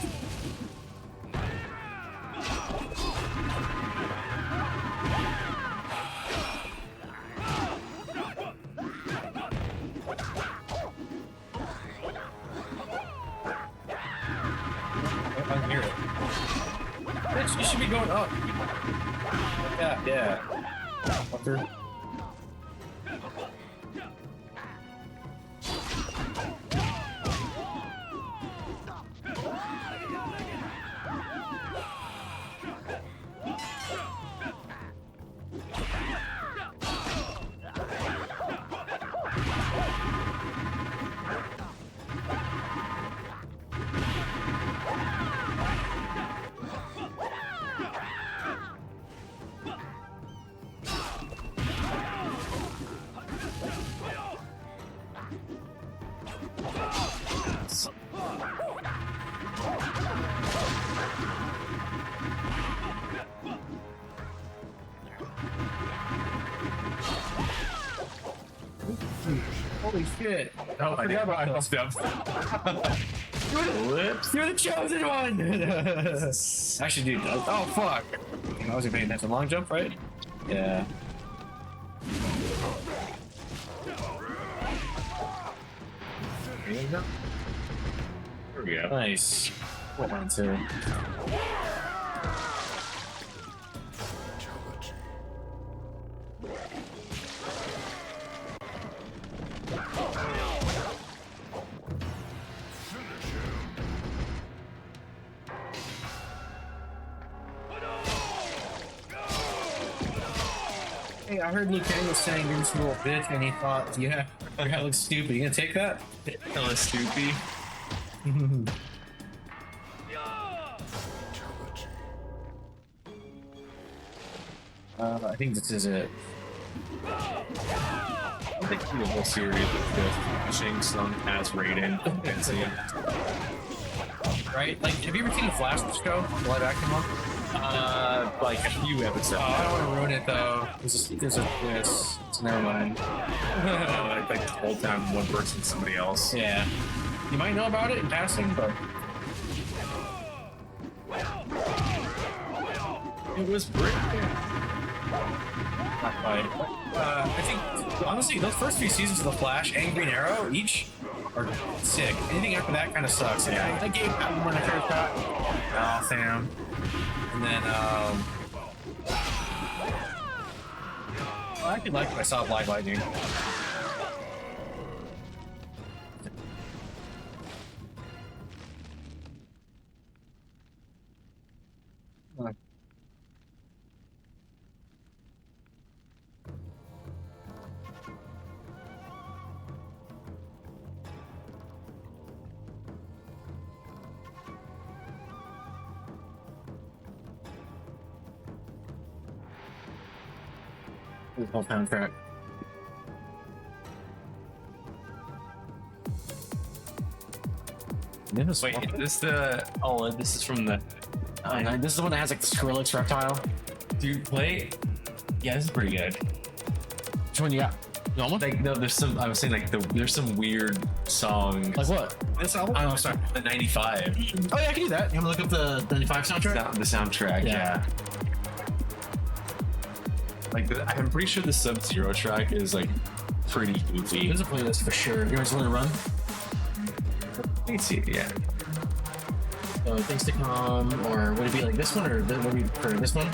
I can hear it. Bitch, you should be going up. Yeah. Fucker. Holy shit. Oh, I forgot about steps. You're the chosen one! Actually, dude, oh fuck. I wasn't paying attention. Long jump, right? Yeah. There we go. Nice. What one, too? Hey, I heard Liu Kang was saying you're this little bitch, and he thought, yeah, your head looks stupid. You gonna take that? Hella stupid. I think this is it. I think the whole series with Shang Tsung as Raiden and see. Right? Like, have you ever seen the Flash show? The live action one? Like a few episodes. Oh, I don't want to ruin it though. There's a twist. So never mind. Like the whole time one person's somebody else. Yeah. You might know about it in passing, but It was Brick. not quite. I think, honestly, those first few seasons of The Flash and Green Arrow each are sick. Anything after that kind of sucks. Yeah. I gave Batman a fair shot. Gotham, and then I actually like when I saw Black Lightning. This whole soundtrack. Wait, is this the? Oh, this is from the. Oh, no, this is the one that has like the Skrillex reptile. Dude, play. Yeah, this is pretty good. Which one you got? You want one? Like, no, there's some. I was saying like there's some weird songs. Like what? This album? Oh, sorry. The '95. Oh yeah, I can do that. You want to look up the 95 soundtrack? The soundtrack, yeah. Like, I'm pretty sure the Sub-Zero track is like pretty goofy. There's a playlist for sure. You guys want to run? You can see it, yeah. So things to come, or would it be like this one, or would we prefer this one?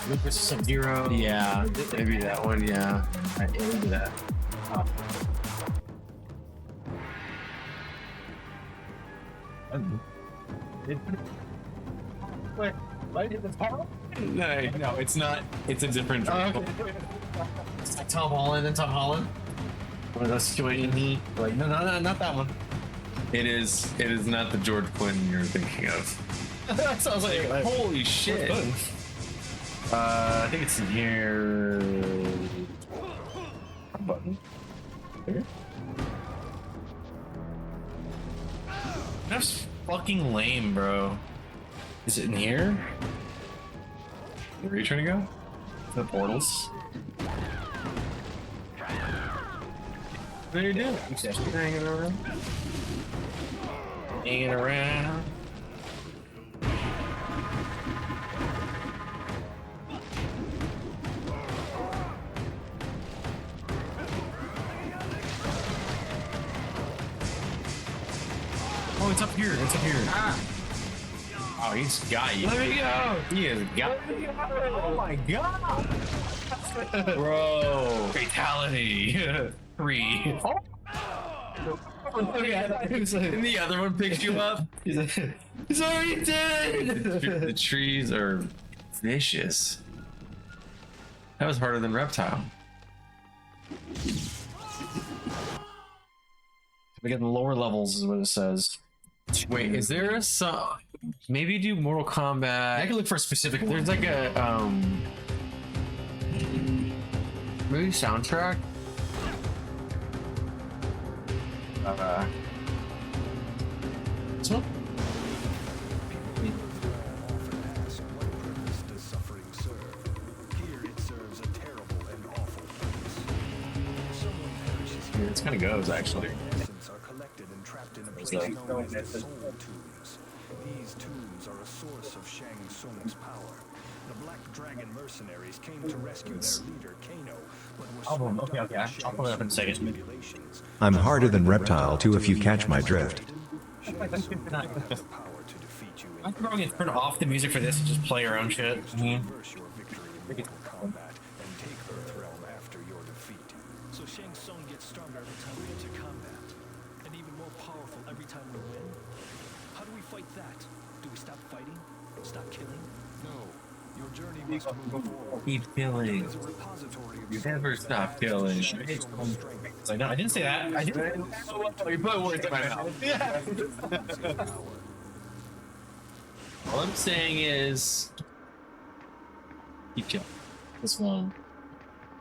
Luke vs. Sub-Zero. Yeah, maybe that one. Yeah. Alright, yeah, we'll do that. Oh. Wait, why did the power? No, it's not. It's a different. Okay. It's like Tom Holland and Tom Holland. One of those situations. Like, no, not that one. It is not the George Clinton you're thinking of. That sounds like Holy shit. I think it's in here. Button. Here. That's fucking lame, bro. Is it in here? Where are you trying to go? The portals. What are you doing? Just hanging around. Hanging around. Oh, it's up here. It's up here. Ah. Oh, he's got you. Let me go. He has got you. Oh my god. Bro. Fatality. 3. Oh. And the other one picks you up. He's already dead. The trees are vicious. That was harder than Reptile. We get the lower levels, is what it says. Wait, is there a song? Maybe do Mortal Kombat. I can look for a specific one. There's like a movie soundtrack. This one? Often ask, what purpose does suffering serve? Here it serves a terrible and awful purpose. Someone perishes here. It kind of goes actually. Essence are collected and trapped in a place known as the Soul Tombs. These tombs are a source of Shang Tsung's power. The Black Dragon mercenaries came to rescue their leader, Kano, but were swept Okay. up in I'll pull it up in a Shang second. Tsung's manipulations. I'm harder than Reptile too if you catch my drift. Shang Tsung has the power to defeat you I'm probably gonna turn off the music for this and just play our own shit. reverse your victory in Mortal Kombat and take Earthrealm after your defeat. So Shang Tsung gets stronger every time we enter combat, and even more powerful every time we win. How do we fight that? Do we stop fighting? Stop killing? No, your journey must move forward. Keep killing. As a repository of You never stop killing. I know, I didn't say that. I didn't. You put words in my mouth. Yeah. All I'm saying is, keep killing. This one.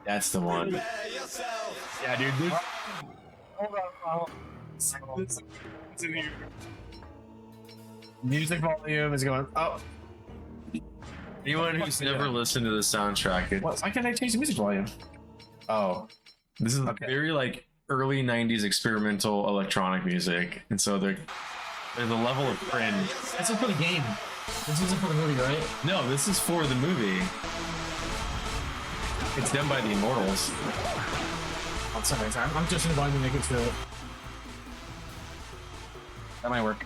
That's the one. Yeah, dude. This... Music volume is going. Oh. Anyone who's never listened to the soundtrack, Why can't I change the music volume? Oh. this is very like early '90s experimental electronic music, and so they're the level of cringe. This is for the game. This isn't for the movie, right? No, this is for the movie. It's done by the Immortals. Oh, sorry. I'm just inviting to make it to. That might work.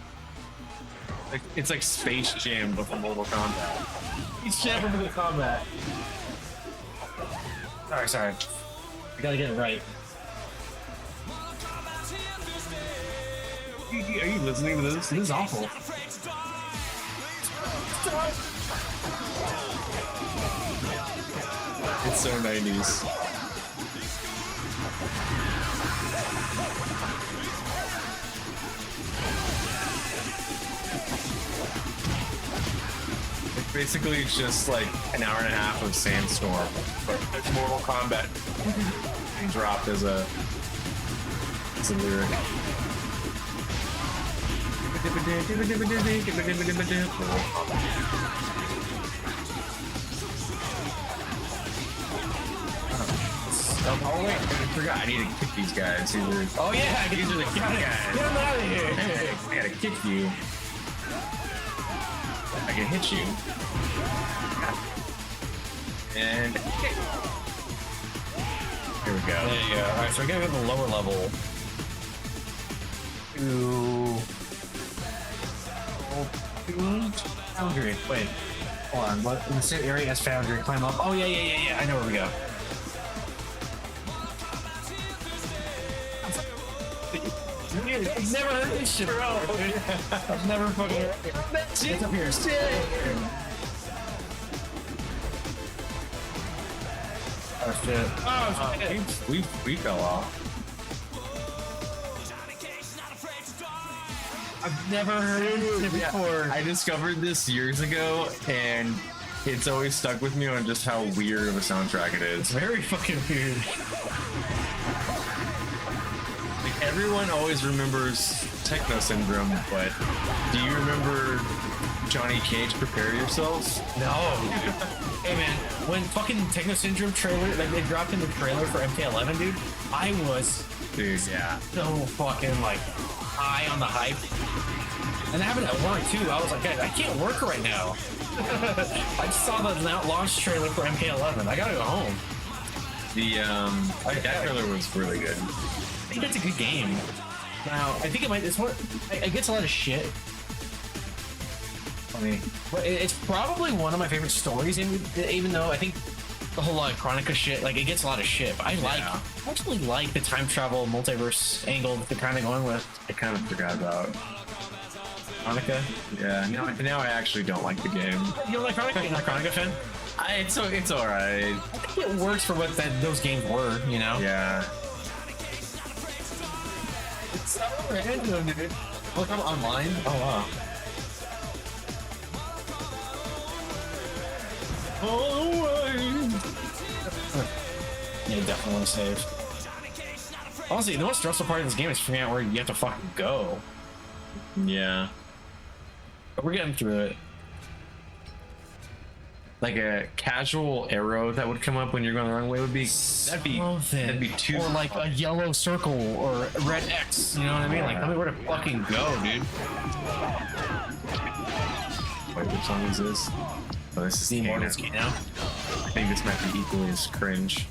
Like, it's like Space Jam but for Mortal Kombat. He's champion for the combat. Sorry. We gotta get it right. Are you listening to this? This is awful. It's so 90s. It's basically just like an hour and a half of Sandstorm, but it's Mortal Kombat dropped as a lyric. Oh wait, I forgot. I need to kick these guys. Oh yeah, These are the kick guys. get him out of here. I gotta kick you. I can hit you. And kick. Here we go. There you go. Alright, so we're gonna go to the lower level. Foundry. Wait. Hold on. What in the same area as Foundry? Climb up. Oh yeah. I know where we go. I've never heard this shit, bro. I've never fucking heard it. It's up here. Oh shit. Oh shit. We fell off. I've never heard it before. I discovered this years ago, and it's always stuck with me on just how weird of a soundtrack it is. It's very fucking weird. Like, everyone always remembers Techno Syndrome, but do you remember Johnny Cage, Prepare Yourselves? No. Hey man, when fucking Techno Syndrome trailer, like they dropped in the trailer for MK11, dude, I was yeah, so fucking like high on the hype. And that happened at work too. I was like, guys, I can't work right now. I just saw the launch trailer for MK11. I gotta go home. That trailer was really good. I think that's a good game. Now, I think it might. It's one. It gets a lot of shit. But it's probably one of my favorite stories. Even though I think the whole Chronica shit, like it gets a lot of shit. But I actually like the time travel multiverse angle that they're kind of going with. I kind of forgot about Chronica. Yeah. Now I actually don't like the game. You don't like Chronica? You're not a Chronica fan? It's all right. I think it works for what those games were. You know? Yeah. It's so random, dude. Look, I'm online. Oh wow. Yeah, definitely want to save. Honestly, the most stressful part of this game is figuring out where you have to fucking go. Yeah. But we're getting through it. Like a casual arrow that would come up when you're going the wrong way would be that'd be too, or like a yellow circle or a red X. You know what I mean? Like, tell me where to fucking go, dude. Wait, which song is this? Oh, this is the Immortals game now. I think this might be equally as cringe.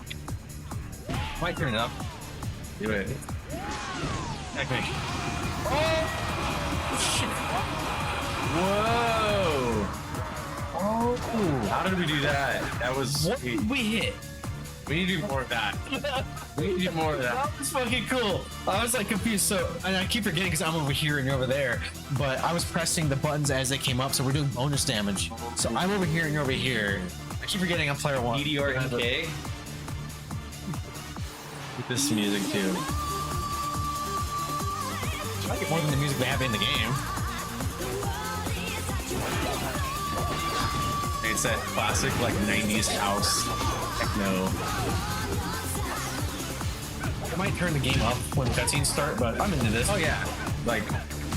Might turn it up. Do it. Okay. Oh! Shit. Whoa! Oh! How did we do that? That was. What did we hit? We need to do more of that. We need to do more of that. That was fucking cool. I was like confused. So, and I keep forgetting because I'm over here and you're over there. But I was pressing the buttons as they came up, so we're doing bonus damage. So I'm over here and you're over here. I keep forgetting I'm player one. EDRNK. With this music too. I like it more than the music they have in the game. It's that classic like 90s house techno. I might turn the game up when cutscenes start, but I'm into this. Oh yeah, like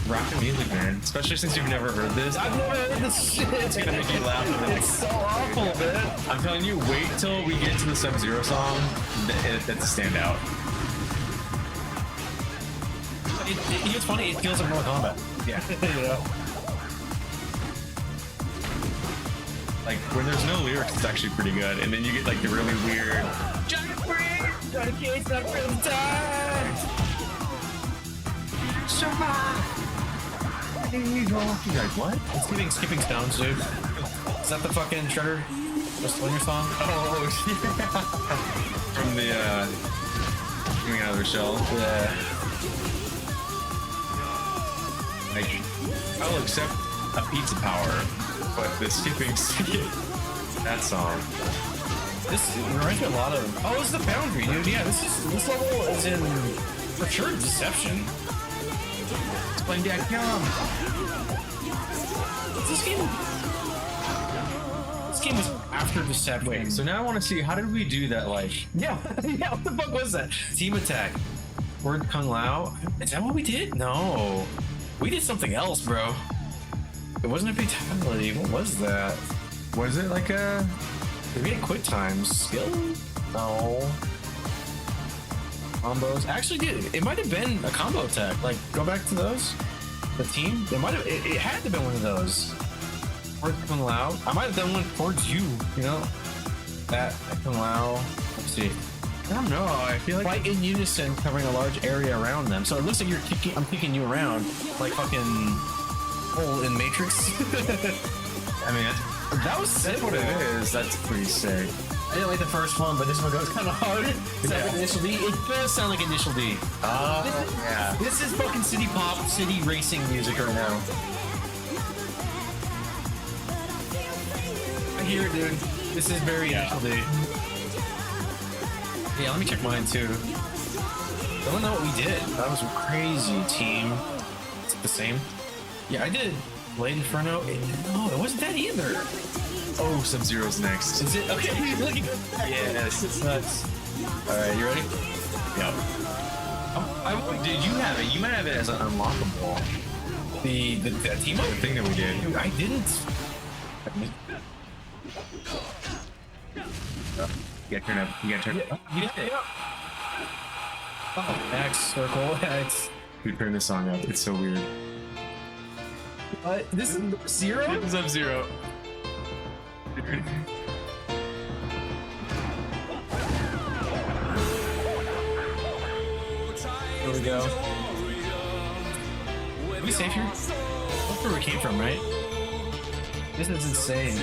rock the music, man. Especially since you've never heard this. I've never heard this shit. It's gonna make you laugh. It's so awful, man. I'm telling you, wait till we get to the Sub-Zero song. That's a standout. It's funny. It feels like Mortal Kombat. Yeah. You know? Like when there's no lyrics, it's actually pretty good, and then you get like the really weird. Johnny Cage's not for the time. Survive. is wrong with you guys? What? It's skipping stones, dude. Is that the fucking Shredder? The Slinger song? Oh, yeah. From the, coming out of their shell. Yeah. Like, I'll accept a pizza power, but the skipping, that song. This reminds me a lot of. Oh, it's the Foundry, dude. Yeah, this level is in for sure Deception. It's playing that This game was after Deception. Wait, so now I want to see, how did we do that, like... Yeah, yeah, what the fuck was that? Team Attack. Word Kung Lao. Is that what we did? No. We did something else, bro. It wasn't a fatality. What was that? Was it like a... Did we get quick times? Skill? No. Combos? Actually, dude, it might have been a combo attack. Like, go back to those. The team? It might have. It had to have been one of those. Word Kung Lao. I might have done one towards you. You know, that Kung Lao. Let's see. I don't know, I feel like... Fight in unison, covering a large area around them. So it looks like you're kicking. I'm kicking you around like fucking hole in Matrix. I mean, that was sick. that's what it is. That's pretty sick. I didn't like the first one, but this one goes kind of hard. Is that like Initial D? It does sound like Initial D. Yeah. This is fucking city pop, city racing music right now. I hear it, dude. This is very Initial D. Yeah, let me check mine too. I don't know what we did. That was crazy, team. Is it the same? Yeah, I did Blade Inferno. No, it wasn't that either. Oh, Sub-Zero's next. Is it? Okay, look at that. Yes. It's nuts. Alright, you ready? Yep. Did you have it? You might have it as an unlockable. The team up? The thing that we did. Dude, I didn't. You gotta turn up. You gotta turn up. You did it. Oh, X, circle, X. We turn this song up. It's so weird. What? This is Zero? Sub-Zero. Here we go. Are we safe here? That's where we came from, right? This is insane.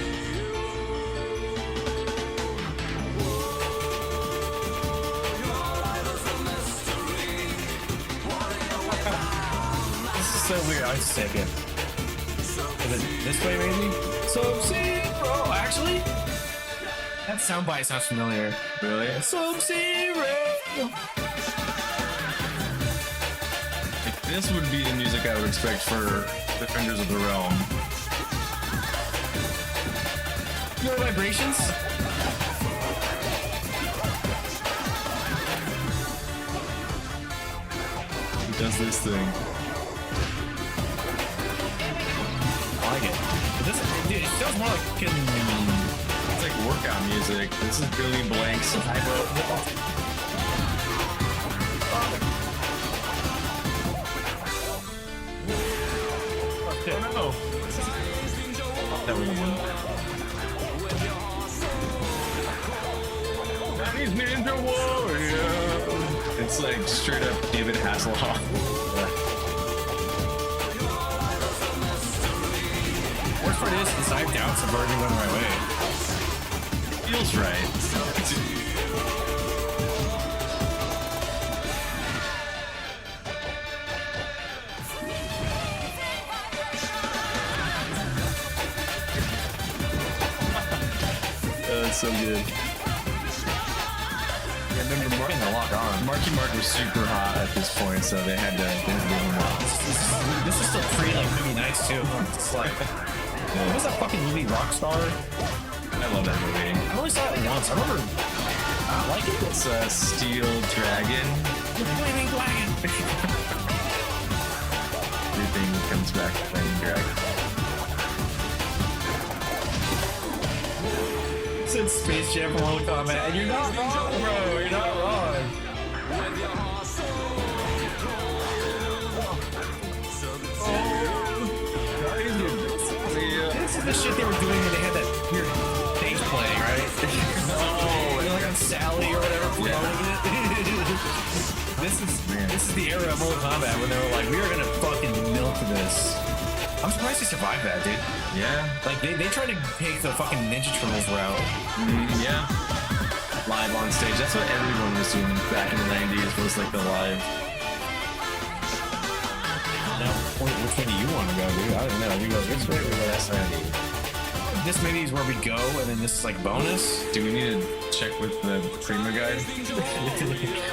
This is so weird. I'll just take it. Is it this way, maybe? Sub-Zero! Actually? That soundbite sounds familiar. Really? Sub-Zero! This would be the music I would expect for Defenders of the Realm. Your vibrations? He does this thing. I like it. Dude, it sounds more like fucking... It's like workout music. This is Billy Blank's Hypo. Oh no! That was one. He's Ninja Warrior. It's like straight up David Hasselhoff. Worst part is, I have doubts of everything going the right way. Feels right. That's so good. Yeah, remember Marky Mark was super hot at this point, so they had to give him up. This is still pre like movie nights too. It's like, what was that fucking movie Rockstar? I love that movie. I only saw it once. I remember not liking it. It's Steel Dragon. The Flaming Dragon. Everything comes back to Flaming Dragon. Since Space Jam from Mortal Kombat, and you're not wrong, bro. You're not wrong. This is the shit they were doing when they had that weird stage playing, right? Oh, and like on Sally or whatever promoting it. This is the era of Mortal Kombat when they were like, we are gonna fucking milk this. I'm surprised they survived that, dude. Yeah. Like, they tried to take the fucking Ninja Turtles route. Yeah. Live on stage. That's what everyone was doing back in the 90s, was like the live. Now, which way do you want to go, dude? I don't know. We go this way or we go that side? This maybe is where we go, and then this is like bonus. Do we need to check with the Prima guide?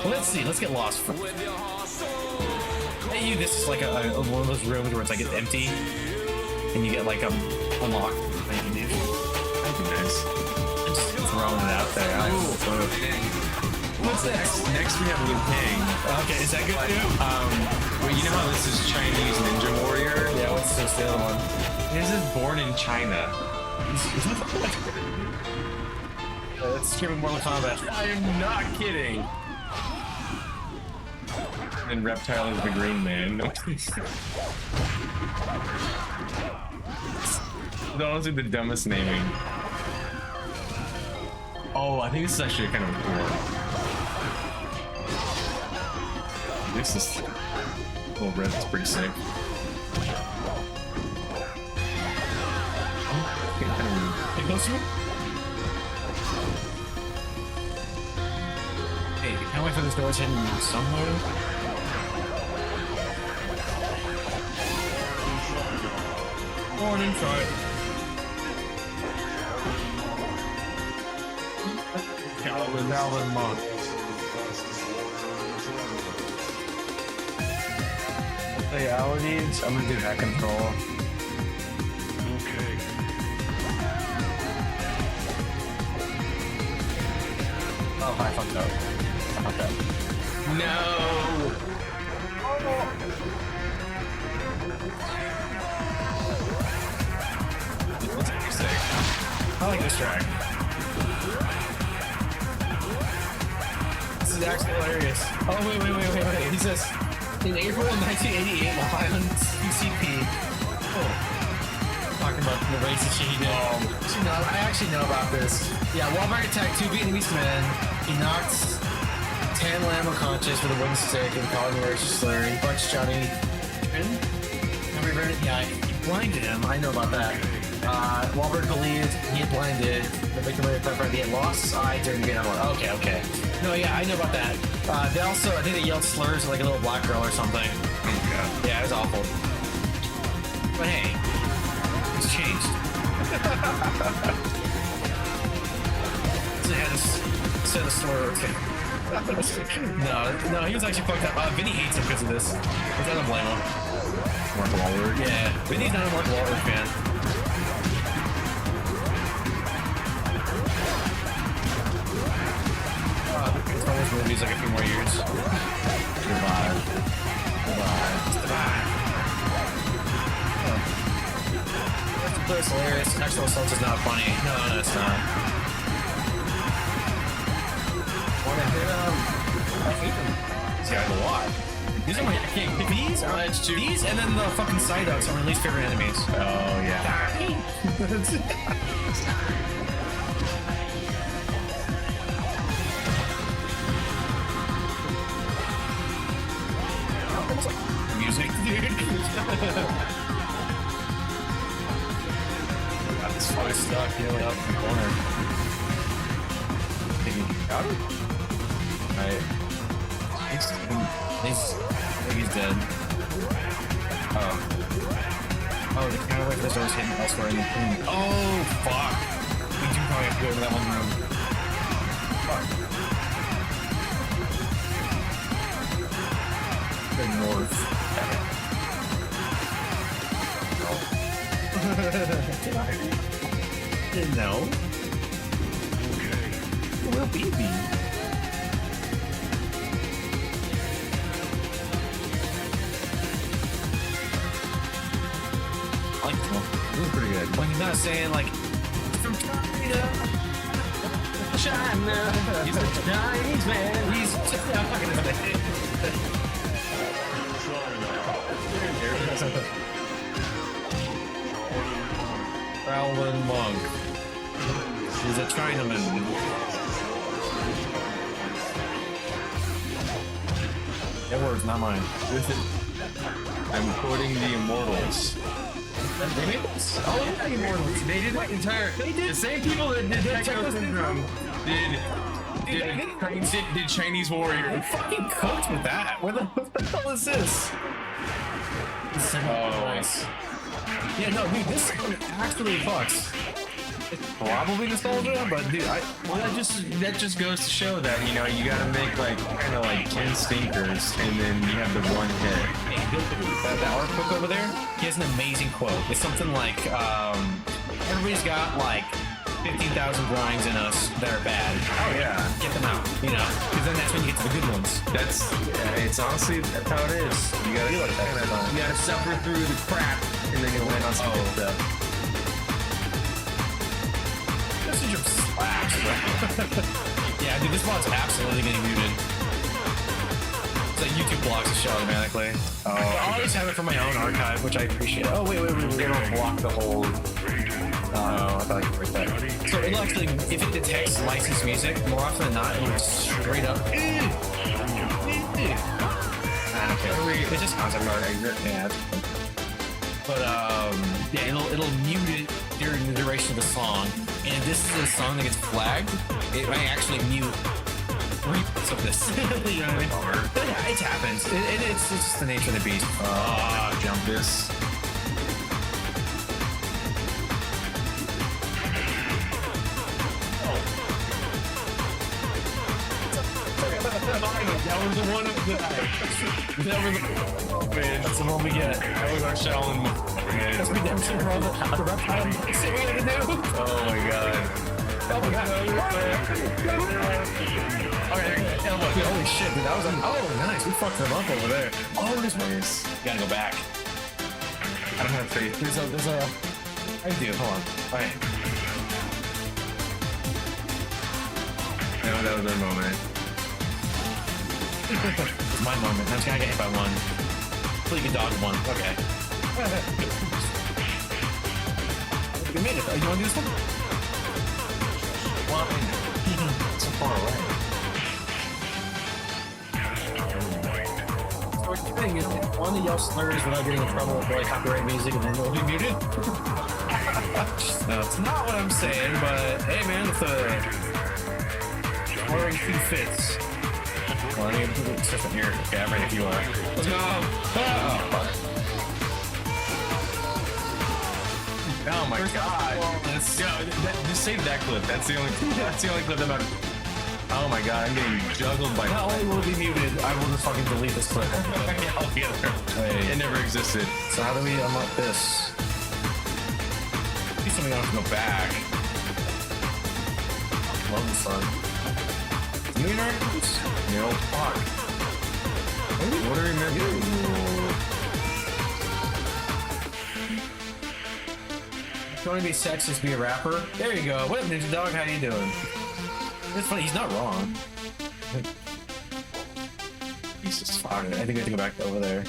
Well, let's see. Let's get lost first. Hey, this is like one of those rooms where it's like empty, and you get like unlocked. Thank you, dude. That'd be nice. Just throwing it out there. What's next? Next we have Liu Kang. Okay, is that good too? Well, you know how this is Chinese Ninja Warrior? Yeah, what's the other one? This is born in China. Let's skip Mortal Kombat. I am not kidding. And Reptile is the Green Man. It's honestly the dumbest naming. Oh, I think this is actually kind of cool. This is little red. That's pretty sick. Hey, close to me. Hey, can't wait for this door to hidden somewhere. Morning, try it. Calvin Monk. Realities. I'm gonna do that control. Okay. Oh, I fucked up. I fucked up. No. What's interesting? I like this track. This is actually hilarious. Oh, wait. He says, in April of 1988, live on CCP. Oh. Talking about the racist shit he did. I actually know about this. Yeah, Wahlberg attacked 2 Vietnamese men. He knocked Tan Lam unconscious with a wooden stick and called him a racist slur. He punched Johnny. Yeah, he blinded him. I know about that. Wahlberg believed he had blinded the victim of the theft. He had lost his eye during the Vietnam War. Okay. No, yeah, I know about that. They also, I think they yelled slurs at like a little black girl or something. Oh god. Yeah, it was awful. But hey, it's changed. So yeah, just said a slur or two. No, he was actually fucked up. Vinny hates him because of this. I don't blame him. Mark Wahlberg. Yeah, Vinny's not a Mark Wahlberg fan. It's one of those movies like a few more years. Goodbye. That's hilarious. Actual assault is not funny. No, it's not. I hate them. See, I have a lot. These are my these and then the fucking Psyducks are my least favorite enemies. Oh yeah. Music, dude. Got this fucking stuck healing up in the corner. Think he got it? Alright. I think he's dead. Oh, the counter wave is always hidden elsewhere in the room. Oh, fuck. We do probably have to go to that one room. Fuck. The north. No. Okay. Well, baby. I like this one. This is pretty good. When he's not saying like from China. He's a Chinese man. He's I'm not gonna say it. Shaolin monk. He's a Chinaman. That word's not mine. I'm quoting the Immortals. They made this? Oh yeah, Immortals. They did like entire. The same people that did Techno Syndrome did Chinese Warrior. Fucking cooked with that. What the hell is this? Oh, nice. Yeah, no, dude, this song actually fucks. It's probably nostalgia, but dude, Well, that just goes to show that you know you gotta make like kind of like 10 stinkers, and then you have the one hit. that art book over there, he has an amazing quote. It's something like, everybody's got like 15,000 drawings in us that are bad. Oh yeah, Get them out, you know, because then that's when you get to the good ones. it's honestly that's how it is. You gotta you gotta suffer through the crap, and then you'll land on some good stuff. Message of slaps. Yeah, dude, this mod's absolutely getting muted. It's like YouTube blocks the show automatically. Oh, I always have it for my own archive, which I appreciate. Oh, wait. They don't block the whole. Oh, I thought you were right there. So it'll actually, if it detects licensed music, more often than not, it'll straight up. Okay. It's just concept art. Yeah. But yeah, it'll mute it during the duration of the song. And if this is a song that gets flagged, it might actually mute replays of this. You know what I mean? But yeah, it happens. It's just the nature of the beast. Jump this. That was the one of the. That was the. Man, that's the one we get. That was our Shaolin. That's redemption for all the reptile. See what we gotta do? Oh my god. Oh my god. Okay, holy shit, dude. That was oh, nice. We fucked them up over there. Oh, this one is. Gotta go back. I don't have faith. There's a. I do. Hold on. Alright. No, that was our moment. It's my moment. I'm just gonna get hit by one. Hopefully you can dodge one. Okay. We made it though. You wanna do this one? Well, so far away. So what you're saying is one to yell slurs without getting in trouble with like copyright music and then it'll be muted? No, it's not what I'm saying, but hey man, if whatever you fits. Well, I need to put it different here. Okay, I'm ready if you are. Let's go! Oh my god! Just save that clip. That's the only clip about. Oh my god! I'm getting juggled by. Not only will it be muted, I will just fucking delete this clip. Altogether. It never existed. So how do we unlock this? Maybe something I have to go back. Love the sun. You in our house? No, fuck. What do we remember? If you want to be sexist, be a rapper? There you go. What up, Ninja Dog? How you doing? It's funny, he's not wrong. Jesus fuck. I think we have to go back over there.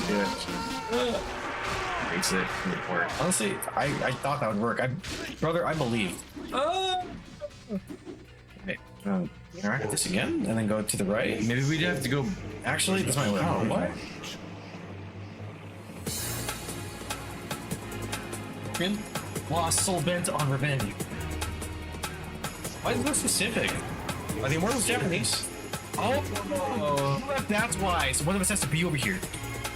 Yeah. Makes it work. Honestly, I thought that would work. Brother, I believe. Wait, interact with this again, and then go to the right. Maybe we'd have to go. Actually, this might work. Oh, what? Lost soul bent on revenge. Why is it so specific? Are the Immortals Japanese? Oh, that's why. So one of us has to be over here.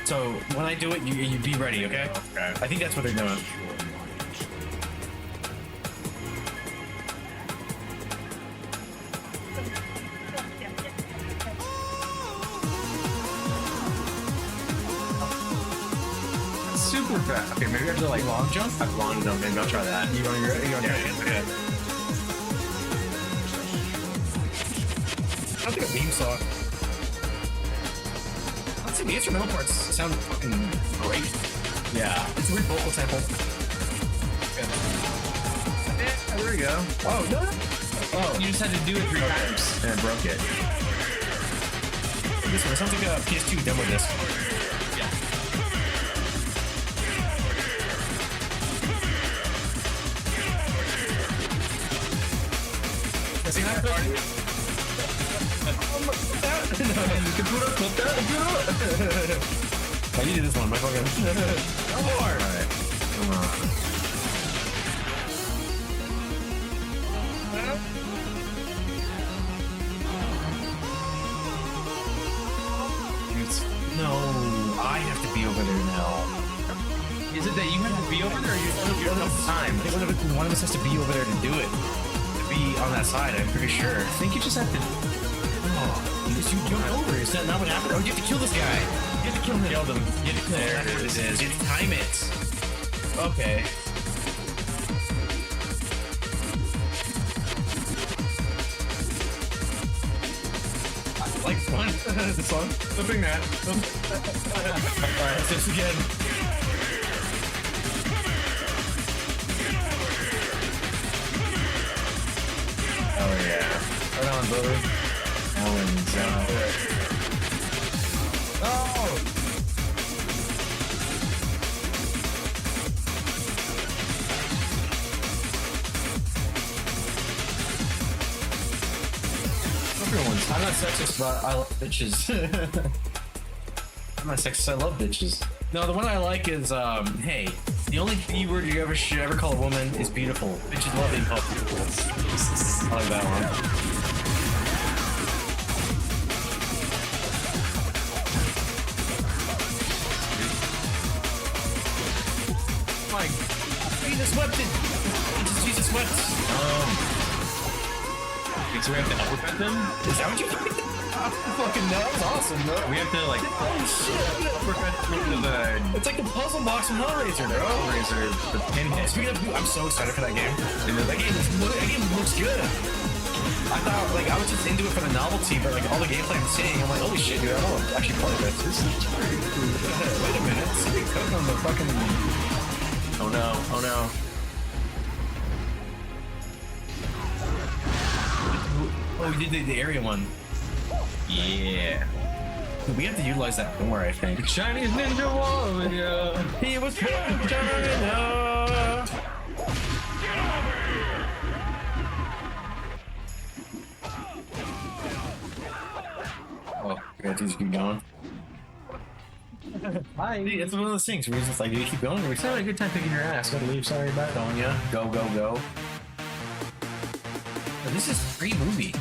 So when I do it, you be ready, okay? Okay. I think that's what they're doing. Super fast. Okay, maybe I have to like long jump. I've long jump. Maybe I'll try that. You want to Yeah. I don't think a beam saw. Honestly, the instrumental parts sound fucking great. Yeah. It's a weird vocal sample. Yeah, there we go. Oh, no. Oh, you just had to do it 3 times and it broke it. This one sounds like a PS2 demo disc. Yeah. See that party? Oh, you did this one, my fucking. No more! Alright. No, I have to be over there now. Is it that you have to be over there, or you don't have time? I think one of us has to be over there to do it. To be on that side, I'm pretty sure. I think you just have to. Oh, because you jumped over. Is that not what happened? Oh, you have to kill this guy. You have to kill him. Kill them. You have to kill him. There it is. You have to time it. Okay. Like fun. This one. Flipping that. Alright, let's do this again. Oh yeah. Right on, brother. Alan's Oh! Everyone's. I'm not sexist, but I love bitches. I'm not sexist, I love bitches. No, the one I like is, hey, the only B word you ever should ever call a woman is beautiful. Bitches love being called beautiful. I like that one. My Jesus wept it. Jesus wept. So we have to uppercut them? Is that what you I fucking know. That was awesome, bro. We have to like uppercut them into the. It's like the puzzle box from Hellraiser, bro. Hellraiser, the pinhead. Speaking of, I'm so excited for that game. That game looks good. I thought, like, I was just into it for the novelty, but like all the gameplay I'm seeing, I'm like, holy shit, dude, I don't actually play this. This is wait a minute, see code on the fucking. Oh no! Oh no! Oh, we did the area one. Yeah. We have to utilize that more, I think. Chinese Ninja Warrior. He was China. Oh, we gotta just keep going. Bye. It's one of those things where it's just like, do you keep going? Or we still had a good time picking your ass. Gotta leave. Sorry about going, yeah. Go, go, go. But this is pre-movie.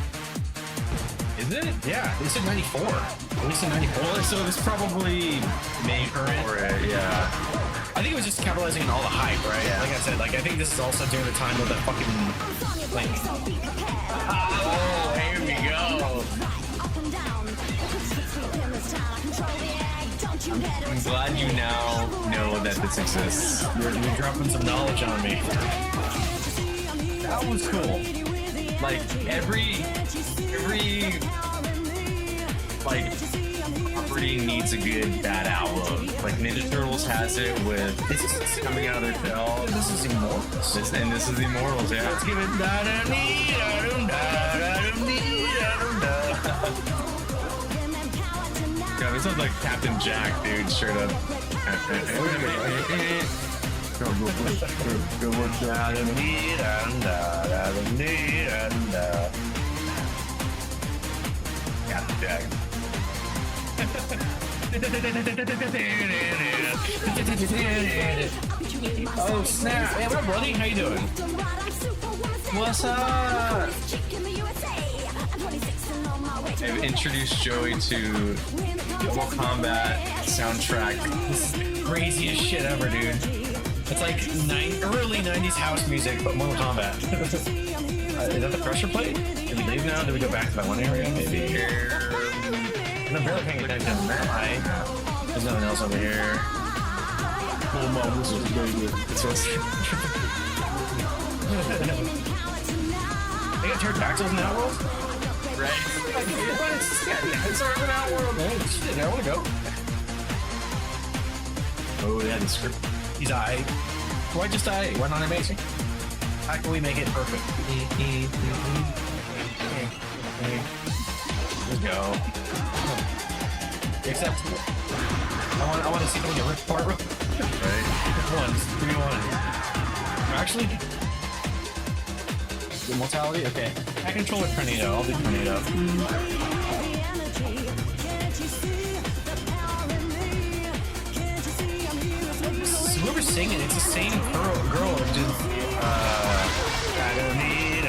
Is it? Yeah, this is 94. At least in 94. Well, so it's probably made current. for it, yeah. I think it was just capitalizing on all the hype, right? Yeah. Like I said, like I think this is also during the time of the fucking like. Oh, here we go. I'm glad you now know that this exists. You're dropping some knowledge on me. That was cool. Like every like property needs a good bad album. Like Ninja Turtles has it with this coming out of their shell. This is Immortals. And this is the Immortals, yeah. Let's give it Yeah, this sounds like Captain Jack, dude, straight up. Captain Jack. Oh snap! Hey, what up, buddy? How you doing? What's up? I've introduced Joey to Mortal Kombat soundtrack. This is the craziest shit ever, dude. It's like early 90s house music, but Mortal Kombat. Is that the pressure plate? Did we leave now? Did we go back to that one area? Maybe here. I'm barely paying attention. Hi. There's nothing else over here. Oh, mom, this is very good. It's awesome. They got pterodactyls in that world? Right? It's our urban outworld, man. Shit, I want to go. Oh, yeah, the script. He's I. Why just I? Why not amazing? How can we make it perfect? Let's go. Acceptable. I want to see if I can get ripped apart. Right? One. Give me one. Actually, immortality? Okay. I control a tornado. I'll do tornado. whoever's singing, it's the same girl. Just, I don't need.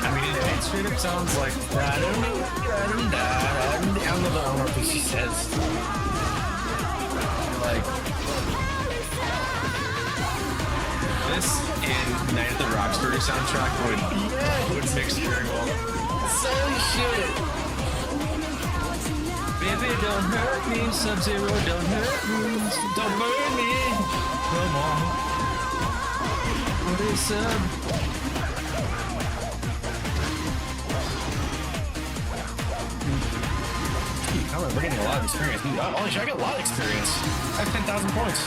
I mean, it straight up sounds like. I don't know what she says. Like this and Night at the Roxbury soundtrack would mix very well. So shit. Baby, don't hurt me. Sub-Zero, don't hurt me. Don't burn me. Come on. What is up? We're getting a lot of experience. Dude, holy shit, I got a lot of experience. I have 10,000 points.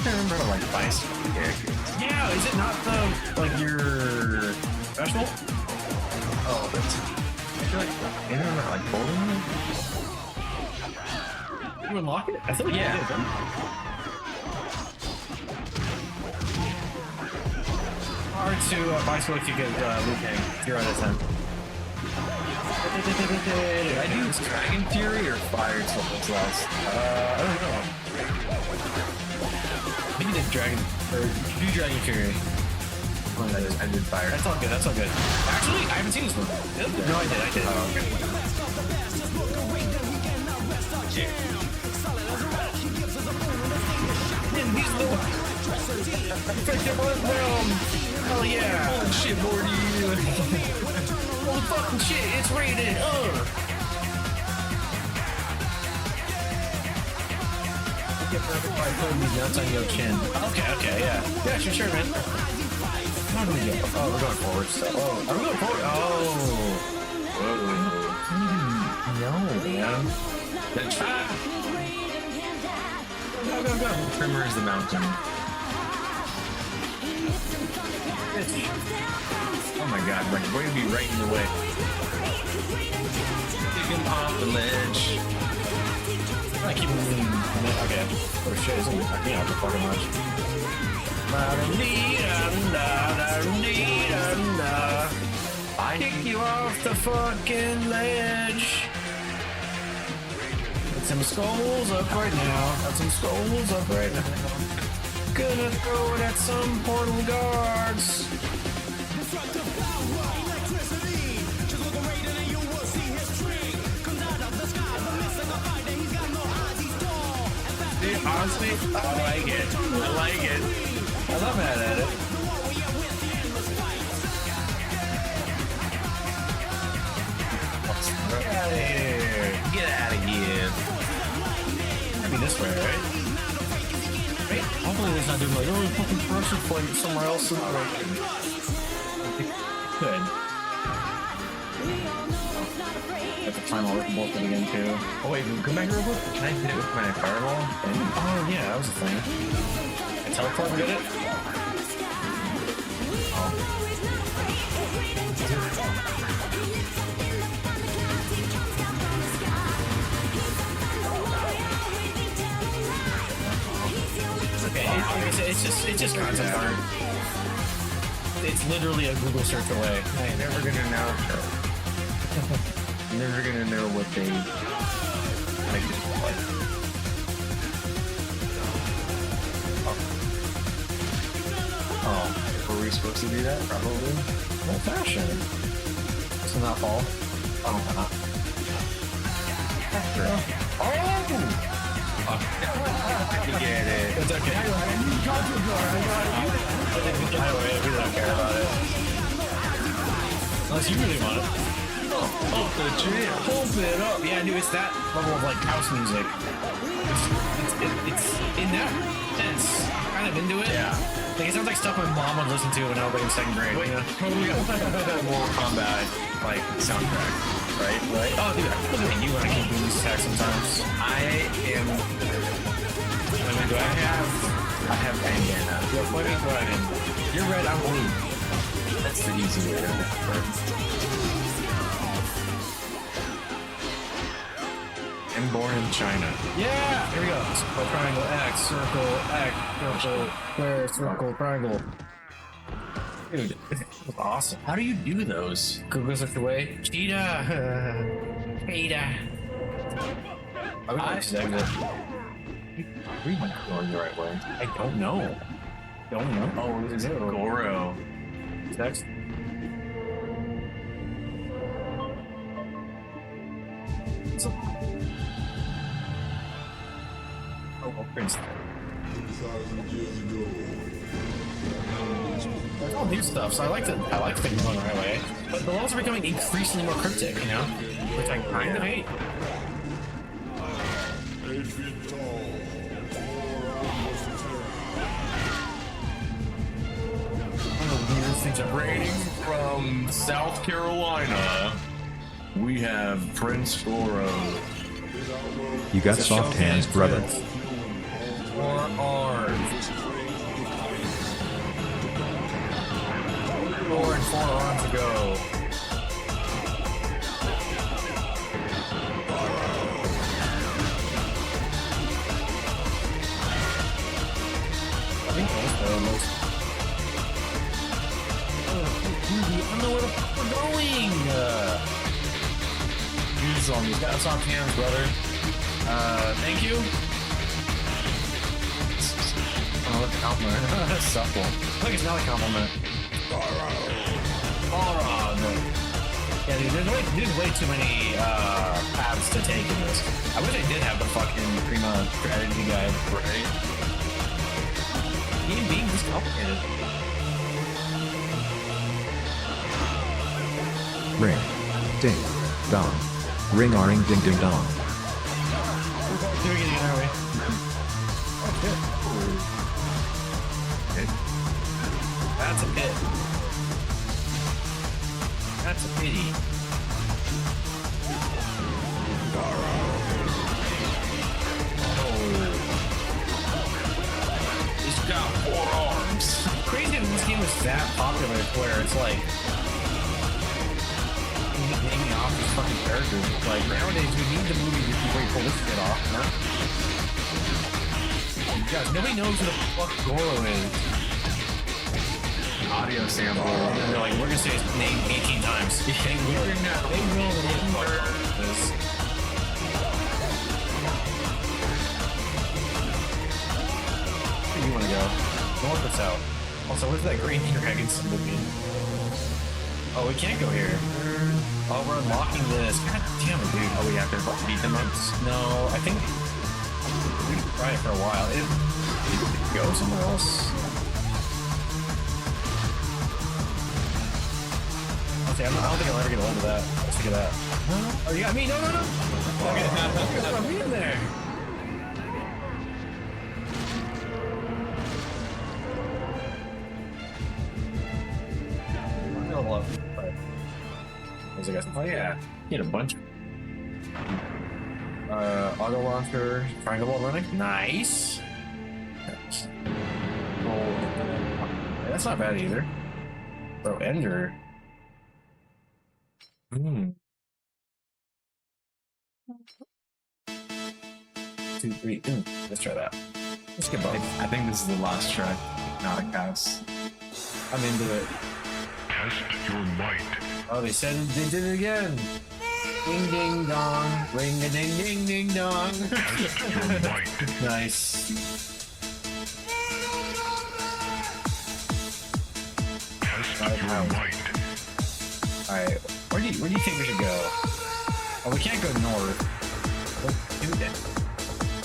I remember to like buy some characters. Yeah, is it not the, like, your special? Oh, that's. I feel like. Maybe I'm not like holding it. You unlock it? I feel like Yeah. you did. Hard to buy so you get Liu Kang. 0 out of 10. Did I do Dragon Fury or Fire Souls last? I don't know. I think you did Dragon, or you do Dragon Fury. I did Fire. That's all good, that's all good. Actually, I haven't seen this one. No, I did. Oh, okay. Man, these little... Effective realm! Hell yeah! Oh shit, Morty! Holy fucking shit, it's rated! Get perfect by putting these nuts on your chin. Okay, yeah. Yeah, sure, man. How do we go? Oh, we're going forward, so... Oh, are we going forward? Oh! Whoa. No, man. Then Go. Trimmer is the mountain. Oh my god, like, we're gonna be right in the way. Kick him off the ledge. I keep moving. Okay. Oh shit, isn't it? I can't fucking much. I kick you off the fucking ledge. Got some skulls up right now. Got some skulls up right now. Gonna throw it at some portal guards. Dude, honestly, I like it. I like it. I'm not mad at it. Get out of here. Get out of here. Maybe this way, right? Right? Hopefully it's not doing like, oh, fucking pressure point somewhere else. It could. I have to climb all the both again too. Oh wait, come back real quick. Can I hit it with my fireball? Oh yeah, that was a thing. I teleport and get it? Okay, it's just concept art. It's literally a Google search away. I'm never gonna know. Never gonna know what they like to play. Oh, were we supposed to do that? Probably. Old fashioned. So not fall. Oh, you get it. It's okay. I don't care about it. Unless you really want it. Oh, the jam. Pump it up. Yeah, dude, it's that level of like house music. It's in that sense. Kind of into it. Yeah. Like it sounds like stuff my mom would listen to when I was like in second grade. Wait, you know? totally Mortal Kombat like soundtrack, right? Right. Oh, dude, I look at you when I keep doing these attacks sometimes. I am. I mean, do I have bandana? Yo, what is what I mean? You're red, I'm blue. That's the easy way to do it. I'm born in China. Yeah! Here we go. Circle, triangle, X, circle, square, circle, triangle. Dude, that's awesome. How do you do those? Google search away. Cheetah! Cheetah! I would like to exit. Read my going the right way. I don't know. Don't know. Oh, is it Goro? Text. Oh, Prince. There's all new stuff, so I like things going the right way. But the levels are becoming increasingly more cryptic, you know? Which I kind of hate. Things are raining from South Carolina. We have Prince Goro. You got soft hands, brother. 4 arms. 4 and 4 arms ago. I think most. I don't know where the fuck we're going. Use zombies. Got soft hands, brother. Thank you. Oh, what a compliment. Supple. Look, it's not a compliment. Yeah, dude, there's way too many paths to take in this. I wish I did have the fucking Prima strategy guide. Right? Game being this complicated. Ring. Ding. Dong. Ring a ring ding ding dong. Doing it the other way. That's a bit. That's a pity. He's got 4 arms. Crazy that this game was that popular where it's like naming off these fucking characters. Like nowadays we need the movie to wait for this shit off, you know? Guys, nobody knows who the fuck Goro is. Audio sample. And then they're like, we're gonna say his name 18 times. They will this. Where do you wanna go? North or south? Also, what's that green dragon symbol mean? Oh, we can't go here. Oh, we're unlocking this. God damn it, dude. Oh, we have to beat them up? No, I think we can try it for a while. It go somewhere else. Okay, I don't think I'll ever get a hold of that. Let's figure that. Oh, you got me? No. Okay, I'm in there. Level up. Oh yeah, he had a bunch. Auto launcher, triangle ball running. Nice. That's not bad either. Bro, Ender. 2, 3. Let's try that. Let's get both. I think this is the last track. Not a house. I'm into it. Test your might. Oh, they said they did it again. Ding ding dong. Ring a ding ding ding dong. Your might. Nice. Test your might. Alright, where do you think we should go? Oh, we can't go north. What do that?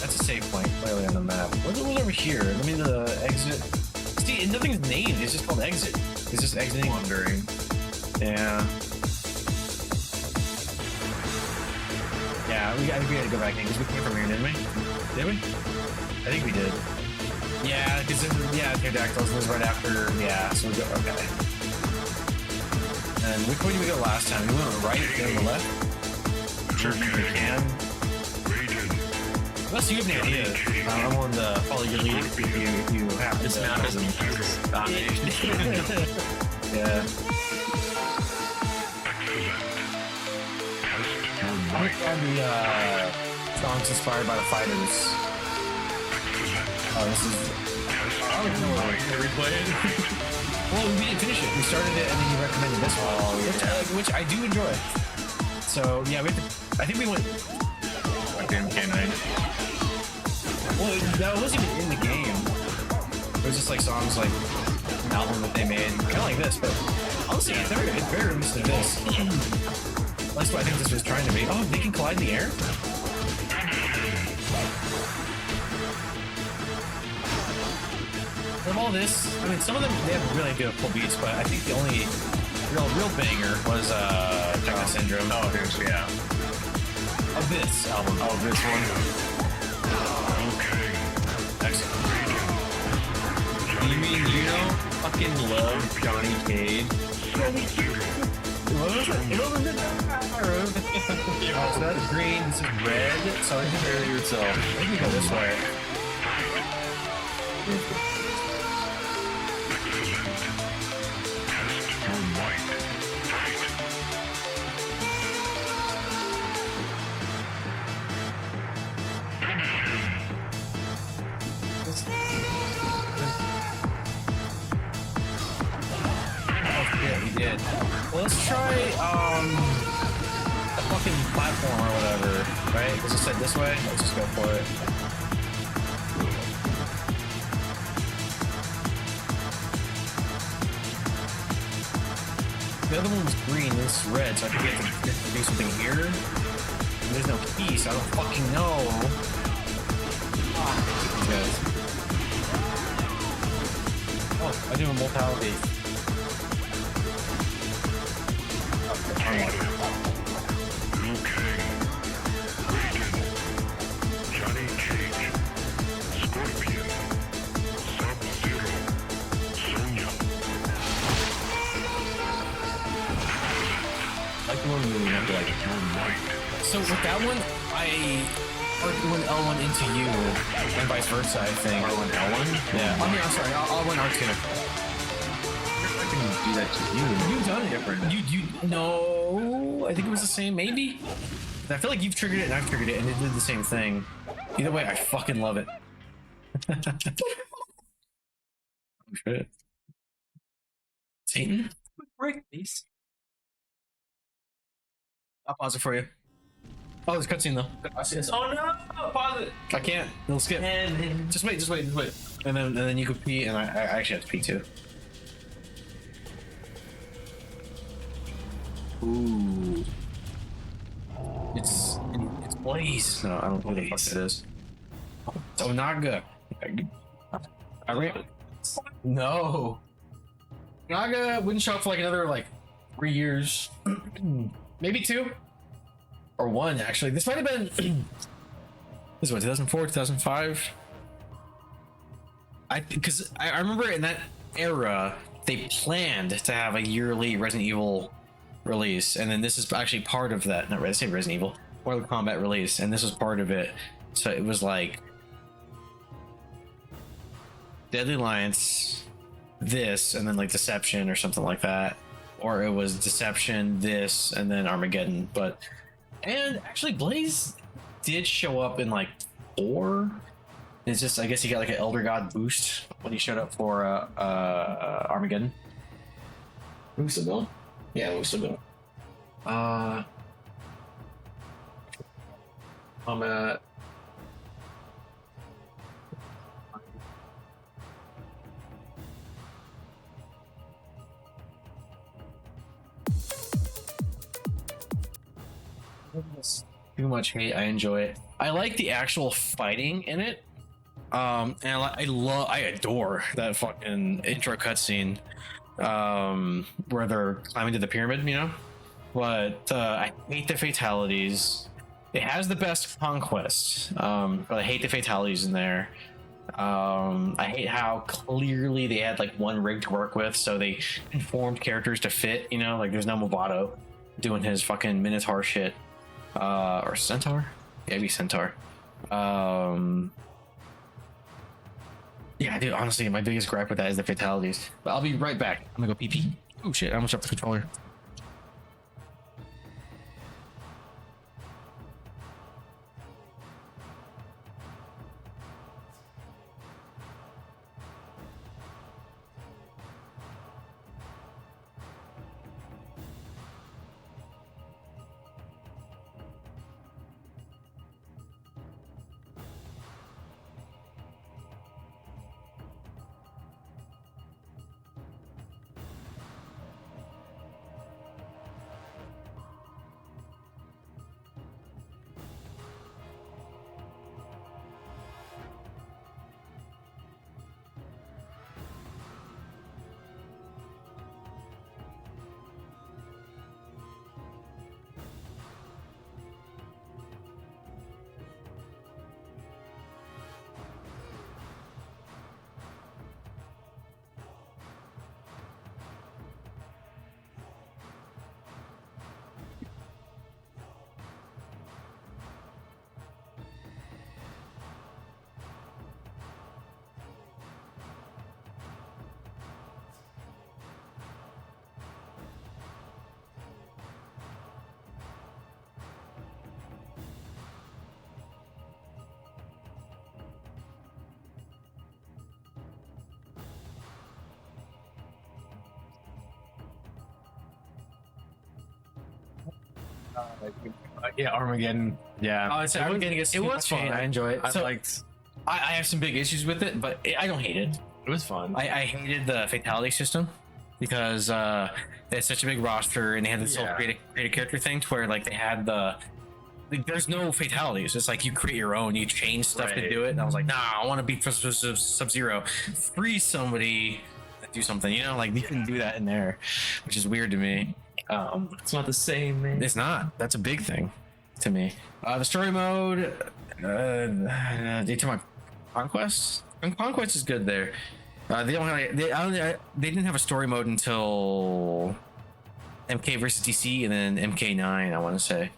That's a save point, clearly on the map. What's over here? Let me the exit. See, nothing's named. It's just called exit. It's just exiting. Wandering. Yeah. Yeah, I think we had to go back in because we came from here, didn't we? Did we? I think we did. Yeah, because Pterodactyls was right after. Yeah, so we go. Okay. And which way did we go last time? We went right, then the left. Sure We can. Unless you have any ideas, I'm willing to follow your lead if you have This map isn't domination. Yeah. I found the songs inspired by the fighters. Oh, this is. I don't know. Can we play it? Well, we didn't finish it. We started it and then you recommended this one, which I do enjoy. So yeah, I think we went. fucking canine. Well, that wasn't even in the game. It was just like songs like an album that they made, kind of like this. But honestly, it's very reminiscent of this. That's what I think this was trying to be. Oh, they can collide in the air. From all this, I mean, some of them they have really good full beats, but I think the only real banger was Techno Syndrome. Oh, there's yeah. Of this album. Oh, this one. Excellent. You mean you don't fucking love Johnny Cage? So that's green, this is red. So compare yourself. Maybe go this way. He did. Well, let's try a fucking platform or whatever, right? Because it said this way. Let's just go for it. The other one was green, this is red, so I think we have to do something here. And there's no key, so I don't fucking know. These guys. Oh, I do a mortality. Johnny Cage, Scorpion, Sub-Zero, Sonya. Like the one where we have to like So with that one, I R1 L1 into you, and vice versa, I think. R1 L1? Yeah. I mean, I'm sorry, R1 R2. I can do that to you. You've done it different. You no, I think it was the same, maybe. I feel like you've triggered it and I've triggered it, and it did the same thing. Either way, I fucking love it. Oh shit. Satan? Break these. I'll pause it for you. Oh, there's cutscene though. Oh no! Pause it. I can't. It'll skip. Just wait. And then you could pee, and I actually have to pee too. Ooh. It's Blaze. No, I don't know what the fuck it is. It's Onaga. I ran. No. Onaga wouldn't show up for like another 3 years. Maybe 2. Or 1 actually. This might have been this is what, 2004, 2005? Because I remember in that era they planned to have a yearly Resident Evil release, and then this is actually part of that. Not Resident Evil, Mortal Kombat release, and this was part of it. So it was like Deadly Alliance, this, and then like Deception or something like that, or it was Deception, this, and then Armageddon. And actually Blaze did show up in 4. It's just, I guess he got like an Elder God boost when he showed up for Armageddon. Who's still going? Yeah, we're still going. I'm at. Too much hate. I enjoy it. I like the actual fighting in it. And I adore that fucking intro cutscene. Where they're climbing to the pyramid, you know? But I hate the fatalities. It has the best conquest, but I hate the fatalities in there. I hate how clearly they had one rig to work with, so they conformed characters to fit, you know? There's no Mobato doing his fucking Minotaur shit. Or Centaur? Yeah, it'd be Centaur. Yeah, dude, honestly, my biggest gripe with that is the fatalities. But I'll be right back. I'm gonna go pee pee. Oh shit, I almost dropped the controller. Yeah, Armageddon. Yeah. Oh, it's Armageddon gets it too was much fun. hate. I enjoy it. So- I liked. I have some big issues with it, but I don't hate it. It was fun. I hated the fatality system because they had such a big roster and they had this whole create a character thing to where like they had there's no fatalities. It's like you create your own, you change stuff to do it. And I was like, nah, I want to beat Sub-Zero, freeze somebody, do something. You know, like you can do that in there, which is weird to me. It's not the same, man. It's not. That's a big thing to me. The story mode. They talk about Conquest. Conquest is good there. They don't have. They didn't have a story mode until MK versus DC and then MK9. I want to say.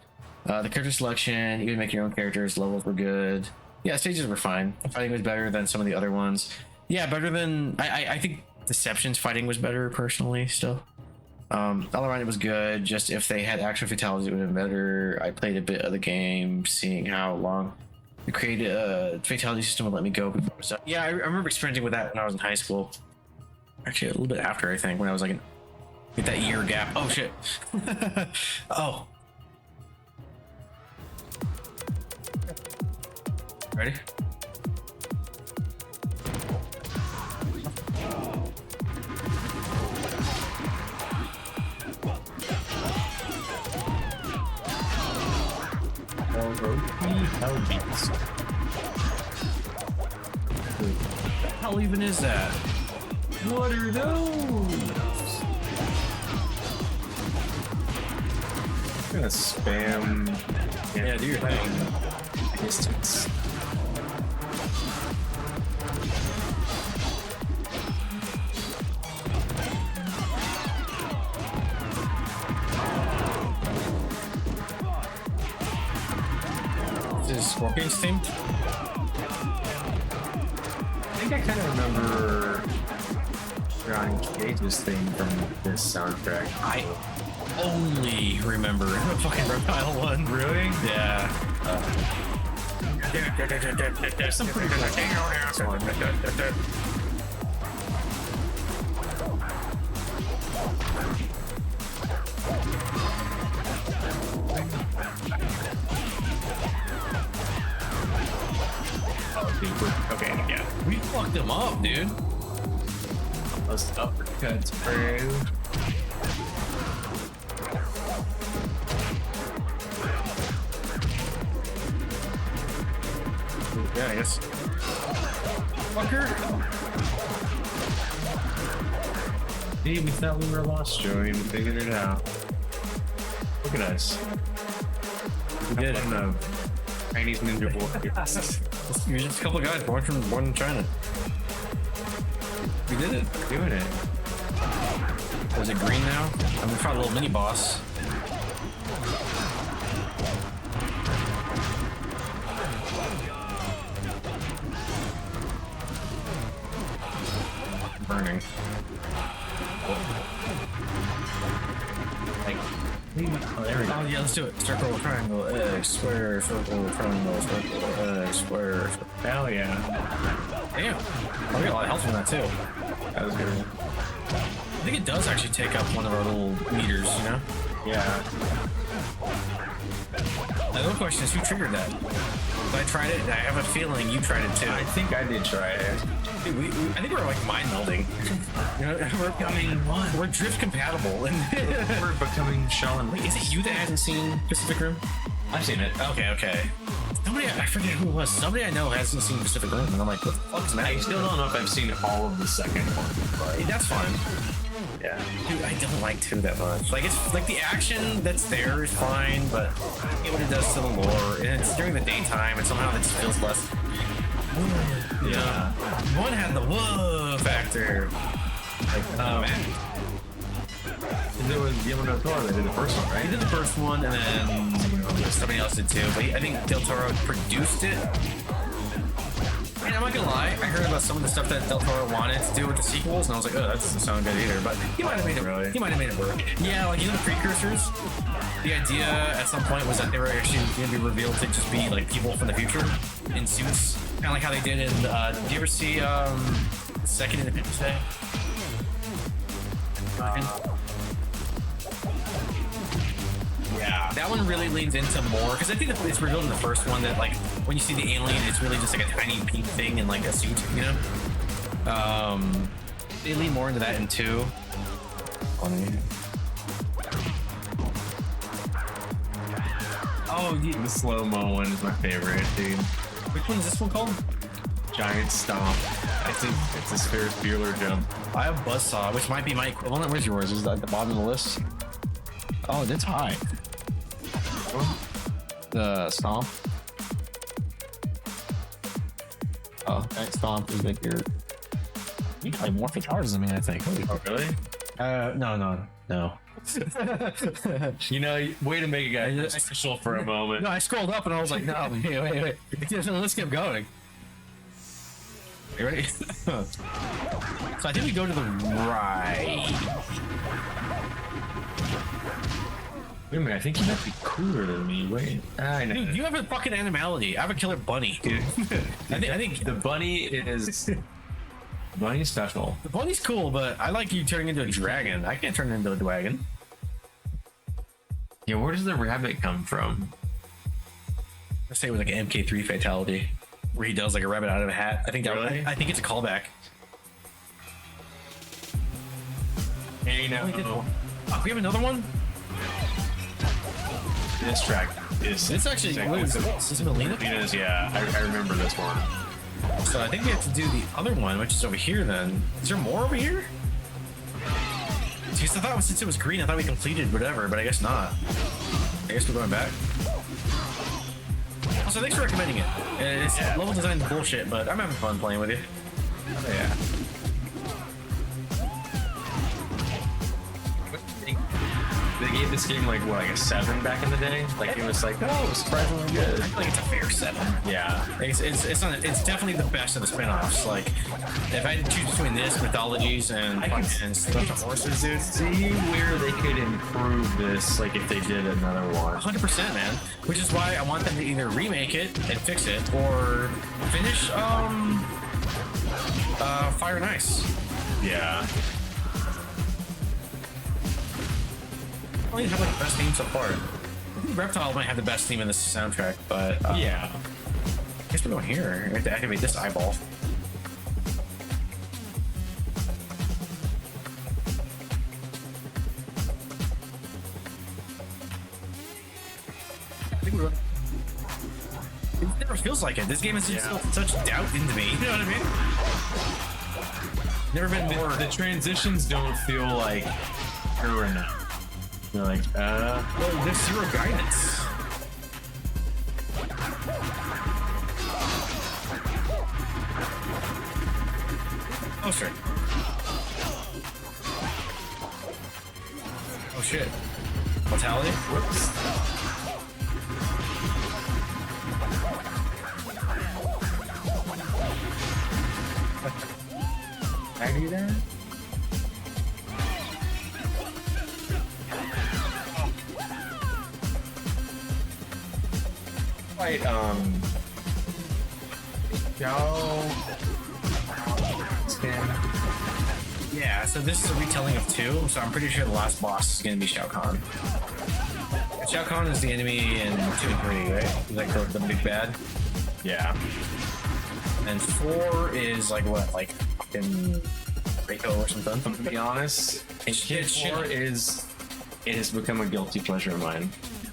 The character selection. You can make your own characters. Levels were good. Yeah, stages were fine. Fighting was better than some of the other ones. Yeah, better than I think Deception's fighting was better personally. Still. All around it was good. Just if they had actual fatalities, it would have been better. I played a bit of the game, seeing how long the created fatality system would let me go before. So yeah, I remember experimenting with that when I was in high school. Actually, a little bit after, I think, when I was like with that year gap. Oh shit. Oh. Ready? What the hell even is that? What are those? I'm gonna spam. Yeah, do your thing. Distance. This is Scorpion's theme. I think I kind of remember Johnny Cage's theme from this soundtrack. I only remember the fucking Reptile one. Really? Yeah. There's some pretty good Okay, yeah. We fucked him up, dude. Those uppercuts, bro. Yeah, I guess. Fucker. See, we thought we were lost, Joey. We figured it out. Look at us. We did it. No. Chinese ninja warrior. You're just a couple of guys born in China. We did it. Doing it. Was it green now? I'm gonna try a little mini boss. Burning. Oh, there we go. Oh yeah, let's do it. Circle, triangle, X, square, circle, triangle, circle, X, square. Hell yeah. Damn. Oh, we got a lot of health from that too. That was good. I think it does actually take up one of our little meters, you know? Yeah. The other question is, who triggered that? I tried it, and I have a feeling you tried it too. I think I did try it. Dude, I think we're like mind melding. You know, we're becoming one. We're drift compatible, and We're becoming Shaolin. wait, is it you that hasn't seen Pacific Rim? I've seen it. Okay. Somebody, I forget who it was. Somebody I know hasn't seen Pacific Rim, and I'm like, what the fuck is that? I still don't know if I've seen all of the second one, but That's fine. yeah. Dude, I don't like 2 that much. Like, it's like the action that's there is fine, but I get what it does to the lore, and it's during the daytime, and somehow it just feels less. Yeah. One had the whoa factor. Like, oh man. And there was Guillermo del Toro that did the first one, He right? did the first one, and then somebody else did too. But I think Del Toro produced it. And I'm not gonna lie, I heard about some of the stuff that Del Toro wanted to do with the sequels, and I was like, oh, that doesn't sound good either. But he might have made it. Really? He might have made it work. Yeah, like, you know, the precursors. The idea at some point was that they were actually going to be revealed to just be like people from the future in suits, kind of like how they did in. Do you ever see Second Independence Day? Yeah, that one really leans into more because I think it's revealed in the first one that like when you see the alien, it's really just like a tiny pink thing in like a suit, you know. They lean more into that in 2. Oh, yeah, the slow-mo one is my favorite, dude. Which one is this one called? Giant stomp. I think it's a Ferris Bueller jump. I have Buzzsaw, which might be my equivalent. Where's yours? Is that at the bottom of the list? Oh, that's high. The stomp. Oh, that stomp is like your. You play more guitars than me, I think. Oh, really? No. You know, way to make a guy official for a moment. No, I scrolled up and I was like, no, wait. Let's keep going. You ready? So I think we go to the right. Wait a minute, I think you might be cooler than me. Wait. I know. Dude, you have a fucking animality. I have a killer bunny, dude. I think The bunny is... Bunny's special. the bunny's cool, but I like you turning into a dragon. I can't turn into a dragon. Yeah, where does the rabbit come from? Let's say it was like an MK3 fatality, where he does like a rabbit out of a hat. I think that. Really? I think it's a callback. Hey, no. Oh, we have another one. This track is... It's actually. What is this? Is it Melina? Melina's, yeah, I remember this one. So I think we have to do the other one, which is over here. Then is there more over here? Because I thought since it was green, I thought we completed whatever, but I guess not. I guess we're going back. Also, thanks for recommending it. It's level design bullshit, but I'm having fun playing with you. Oh, yeah. They gave this game like what, like a 7 back in the day? Like it was like, oh, it was surprisingly good. I feel like it's a fair 7. Yeah. It's definitely the best of the spin-offs. Like, if I had to choose between this, Mythologies, and Special Forces, dude. See where they could improve this, like if they did another one. 100%, man. Which is why I want them to either remake it and fix it, or finish Fire and Ice. Yeah. I only have like the best theme so far. I think Reptile might have the best theme in this soundtrack, but Yeah. I guess we're going here. I have to activate this eyeball. I think we're. It never feels like it. This game has instilled such doubt into me. You know what I mean? Never been more. The transitions don't feel like true enough. You're like, well, there's zero guidance. Oh, shit. Oh, shit. Mortality? Whoops. I do that? Right, Yeah, so this is a retelling of 2, so I'm pretty sure the last boss is gonna be Shao Kahn. Shao Kahn is the enemy in 2 and 3, right? He's like the big bad. yeah. And 4 is like what, like fucking Reiko or something? To be honest, Kid 4 it has become a guilty pleasure of mine.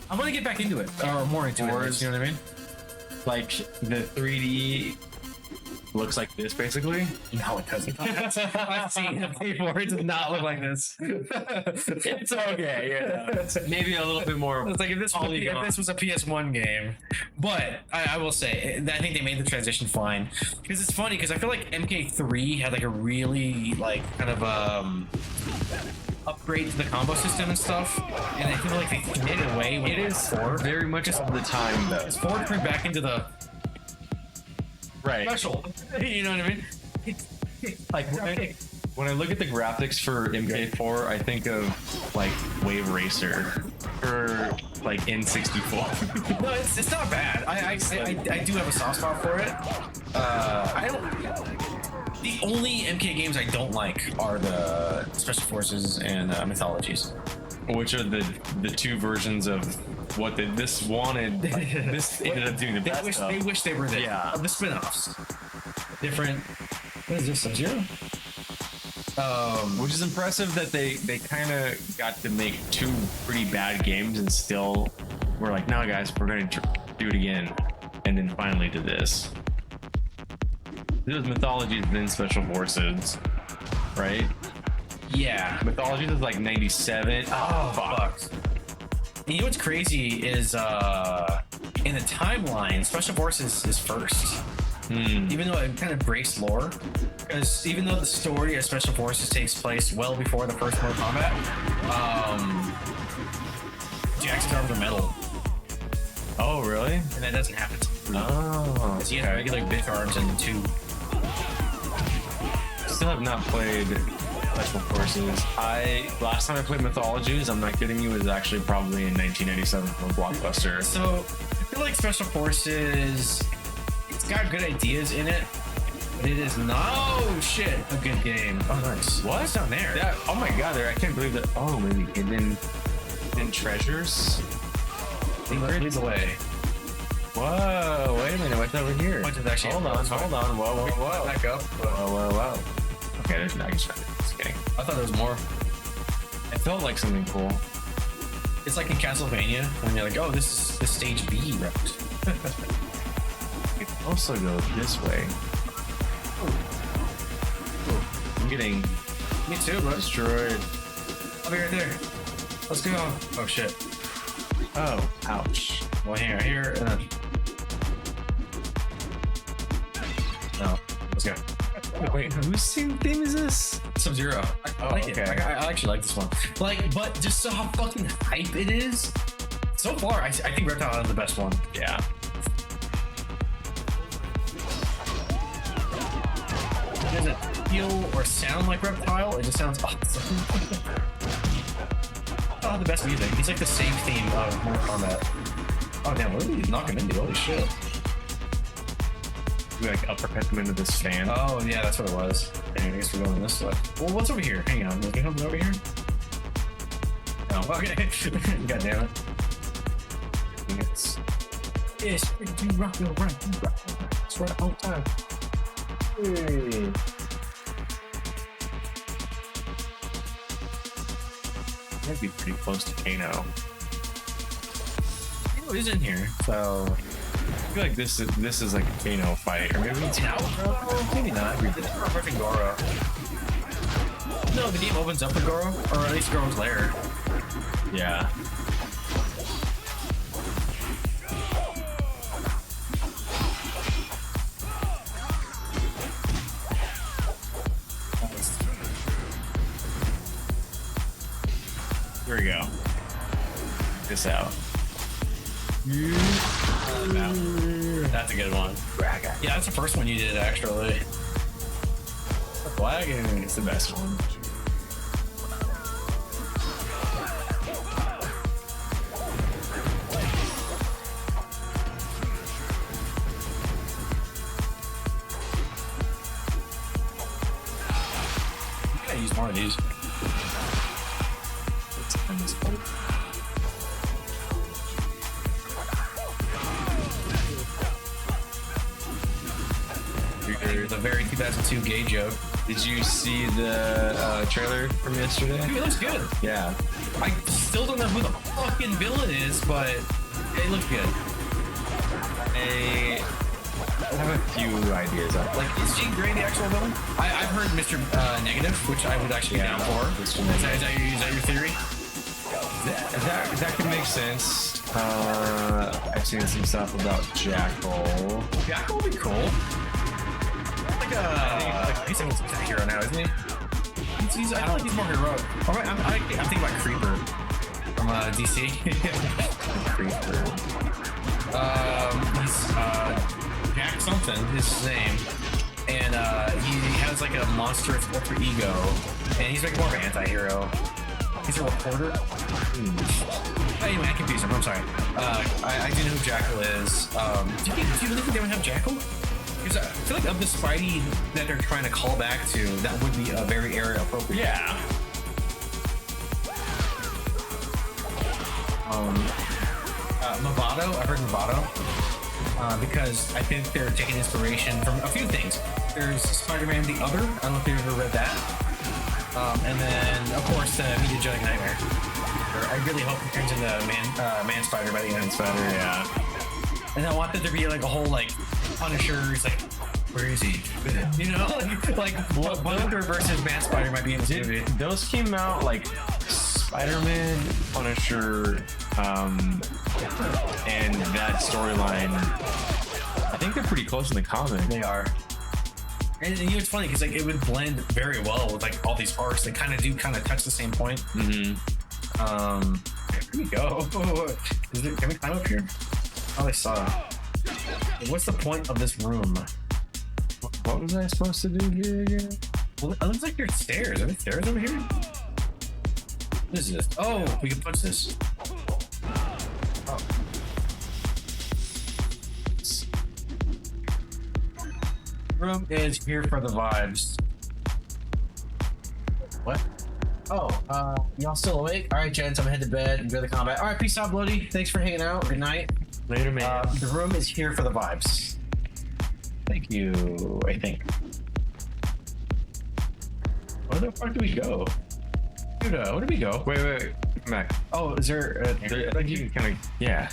I want to get back into it, or more into it. You know what I mean? Like the 3D looks like this basically. No, it doesn't. I've seen it before. It does not look like this. It's okay. Yeah. Maybe a little bit more. It's like if this was a PS1 game, but I will say I think they made the transition fine because it's funny because I feel like MK3 had like a really like kind of upgrade to the combo system and stuff, and I feel like they made it away. When It is very much of the time though. It's forward turned back into the Right. special. You know what I mean? Like when I look at the graphics for MK4, I think of like Wave Racer or like N64. No, it's not bad. I do have a soft spot for it. I don't. The only MK games I don't like are the Special Forces and Mythologies. which are the two versions of what this wanted. Like, this ended up doing the best. They wish they were there. Yeah. The spin-offs. Different. What is this? Sub-Zero? Which is impressive that they kind of got to make two pretty bad games and still were like, no guys, we're gonna do it again, and then finally did this. It was Mythologies, then Special Forces, right? Yeah. Mythologies is like 97. Oh, fuck. And you know what's crazy is in the timeline, Special Forces is first. Even though it kind of breaks lore. Because even though the story of Special Forces takes place well before the first Mortal Kombat, Jackson's arms are metal. Oh, really? And that doesn't happen. Oh. Because he has regular bitch arms and the two. Still have not played Special Forces. Last time I played Mythologies, I'm not kidding you, was actually probably in 1997 from Blockbuster. So I feel like Special Forces, it's got good ideas in it, but it is not. Oh shit, a good game. Oh nice. What? It's down there. Yeah. Oh my god, I can't believe that. Oh, maybe hidden treasures. Lead the way. Whoa, wait a minute, what's over here? What is actually? Hold on, whoa. Back up. Whoa. Okay, there's not. Just kidding. I thought there was more. It felt like something cool. It's like in Castlevania when you're like, oh, this is the stage B route. You can also go this way. I'm getting Me too, bro. destroyed. I'll be right there. Let's go. Oh shit. Oh, ouch. Well, here, and then. No, let's go. Wait, whose theme is this? Sub-Zero. I like it. okay. I actually like this one. Like, but just so how fucking hype it is. So far, I think Reptile is the best one. Yeah. It doesn't feel or sound like Reptile. It just sounds awesome. Oh, the best music. He's like the same theme of Mortal Kombat. Oh damn, what did he knock him into? Holy shit. We like uppercut them into this stand. Oh yeah, that's what it was. Dang, I guess we're going this way. Well, what's over here? Hang on, is there something over here? No, okay. God damn it. Yes, you rock your right. That's right all the time. Hey. That'd be pretty close to Kano. Kano is in here, so I feel like this is like a Kano fight, or maybe it's maybe not. It's not perfect Goro. No, the game opens up with Goro, or at least Goro's lair. Yeah. Here we go. Check this out. That's a good one. Yeah, that's the first one you did, actually. Flagging is the best one. I gotta use more of these. The very 2002 gay joke. Did you see the trailer from yesterday? Dude, it looks good. Yeah. I still don't know who the fucking villain is, but it looks good. I have a few ideas. Like, is Jean Grey the actual villain? I've heard Mr. Negative, which I would actually be down for. Is that your theory? That could make sense. I've seen some stuff about Jackal. Jackal would be cool. He's a hero now, isn't he? I feel like he's more heroic. I'm thinking about Creeper from DC. Creeper. He's Jack something, his name, and he has like a monstrous alter ego, and he's like more of an anti-hero. He's a reporter. Anyway, I confused him. I'm sorry. I do know who Jackal is. Do you really think they would have Jackal? Because I feel like of the Spidey that they're trying to call back to, that would be a very area appropriate. Yeah. Movado. I've heard Movado. Because I think they're taking inspiration from a few things. There's Spider-Man the Other. I don't know if you've ever read that. And then, of course, the Meteorite Nightmare. I really hope it turns into Man Spider by the end. Spider, yeah. And I want there to be like a whole like Punisher. He's like, where is he? You know, like Punisher versus Man Spider might be in this movie. Those came out like Spider-Man, Punisher, and that storyline. I think they're pretty close in the comic. They are. And you know, it's funny because like it would blend very well with like all these arcs. They kind of touch the same point. Mm-hmm. Here we go. Can we climb up here? Oh, I saw. What's the point of this room? What was I supposed to do here again? Well, it looks like there's stairs. Are there stairs over here? What is this? Oh, we can punch this. Oh. Room is here for the vibes. What? Oh, y'all still awake? All right, gents, I'm gonna head to bed and go to combat. All right, peace out, Bloody. Thanks for hanging out. Good night. Later, man. The room is here for the vibes. Thank you, I think. Where the fuck do we go? Dude, where do we go? Wait, come back. Oh, is there... I think you can kind of, yeah.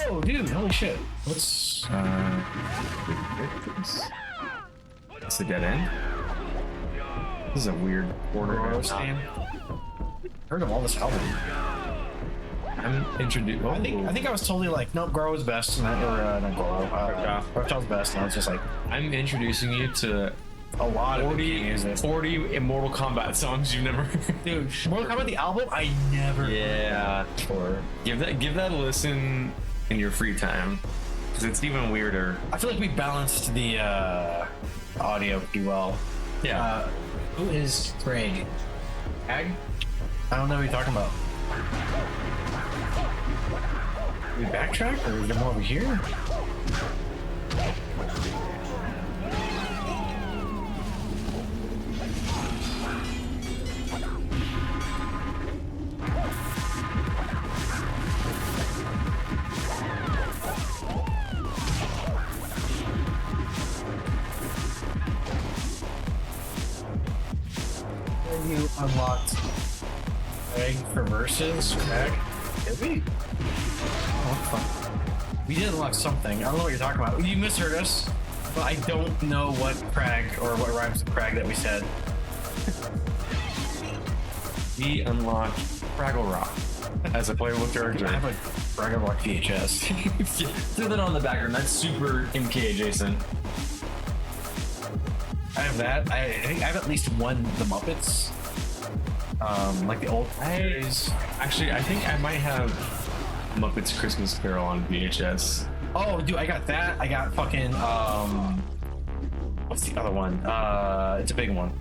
Oh, dude, holy shit. What's... It's the dead end? This is a weird order. Heard of all this album. I'm introduced. Oh. I think I was totally like, nope, Goro is best, and not Goro. Reptile's best, and I was just like, I'm introducing you to a lot of 40 Immortal Kombat songs you've never heard. Dude, Mortal Kombat the album, I never heard before. Give that a listen in your free time, because it's even weirder. I feel like we balanced the audio pretty well. Yeah. Who is Craig? Ag? I don't know what you're talking about. We backtrack, or is there more over here? You unlocked egg for versus Craig? Did we? Oh, fuck. We did unlock something. I don't know what you're talking about. You misheard us, but I don't know what Crag or what rhymes with Crag that we said. We unlocked Fraggle Rock as a playable character. I have a Fraggle Rock VHS. Throw that on the background. That's super MK adjacent. I have that. I think I have at least one The Muppets. Like the old days. Actually, I think I might have Muppets Christmas Carol on VHS. Oh, dude, I got that. I got fucking what's the other one? It's a big one.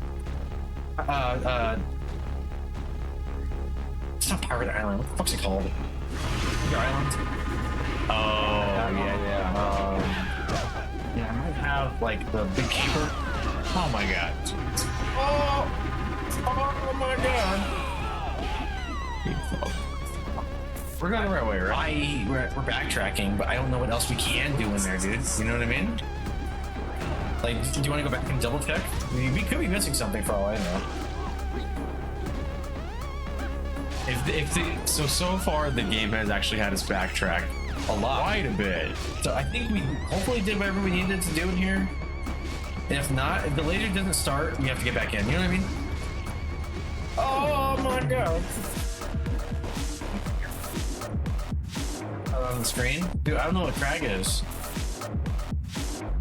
It's not Pirate Island. What the fuck's it called? Your Island? Oh, yeah. Yeah, I might have like the big keeper. Oh my god. Oh my god. We're going the right way, right? We're backtracking, but I don't know what else we can do in there, dude. You know what I mean? Like, do you want to go back and double check? We could be missing something for all I know. So far the game has actually had us backtrack a lot, quite a bit. So I think we hopefully did whatever we needed to do in here. And if not, if the laser doesn't start, we have to get back in. You know what I mean? Oh my god. On the screen? Dude, I don't know what Crag is.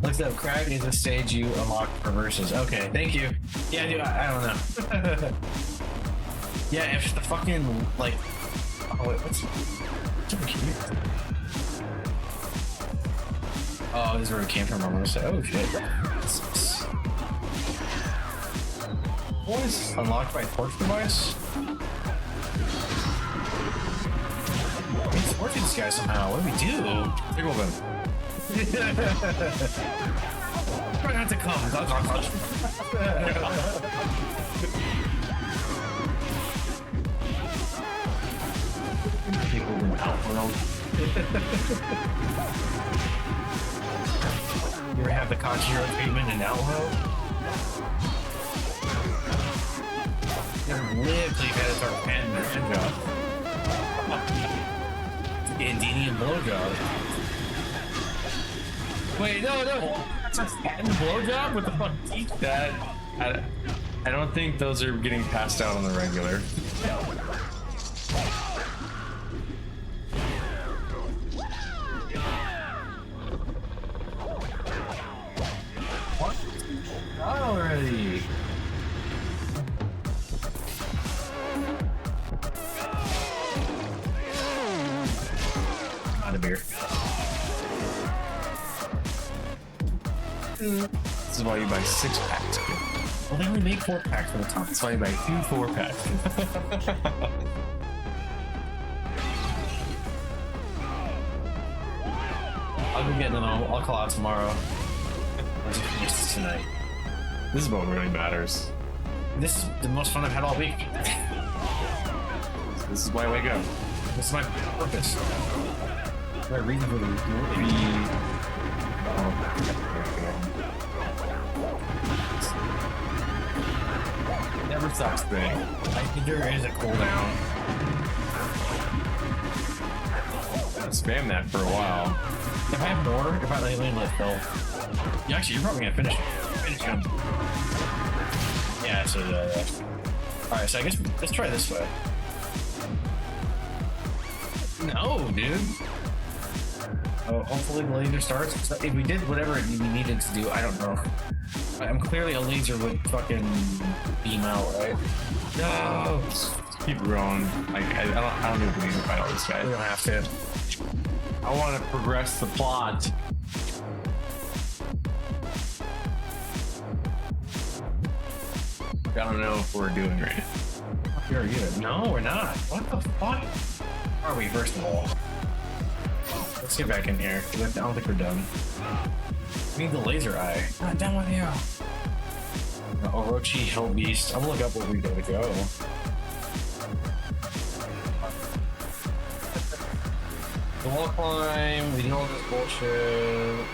Looks up, Crag is a stage you unlock for versus. Okay, thank you. Yeah, dude, I don't know. Yeah, if the fucking, like... Oh, wait, what's over here? Oh, this is where it came from. I'm gonna say, oh shit. What is unlocked by torch device? Let's torch this guy somehow. What do we do? Tickle them. Try not to come. Arnold. You ever have the Kanjiro treatment in Alho? Never lived till you had to start panning your hand job. Indian blowjob. Wait, no. That's a patent blowjob? What the fuck? That I don't think those are getting passed out on the regular. What? Not already. Not a beer. This is why you buy 6 packs. Well, they only make 4 packs for the top. That's why you buy 2 4-packs. I'll go get them. I'll call out tomorrow. I'll just finish this tonight. This is what really matters. This is the most fun I've had all week. This is why I wake up. This is my purpose. My reason for the Never stops thing. I think there is a cooldown. Spam that for a while. If I have more, if I let Phil. Yeah, actually, you're probably gonna finish him. Yeah, so alright, so I guess let's try this way. No, dude. Oh, hopefully the laser starts. If we did whatever we needed to do, I don't know. I'm clearly a laser would fucking beam out, right? No! Keep going. Like I don't even need to fight all this guy. We don't have to. I want to progress the plot. I don't know if we're doing right. You're good. No, we're not. What the fuck? Are we, first of all? Let's get back in here. I don't think we're done. We need the laser eye. Not done with you. Orochi Hill Beast. I'm gonna look up where we gotta go. The wall climb. We know all this bullshit.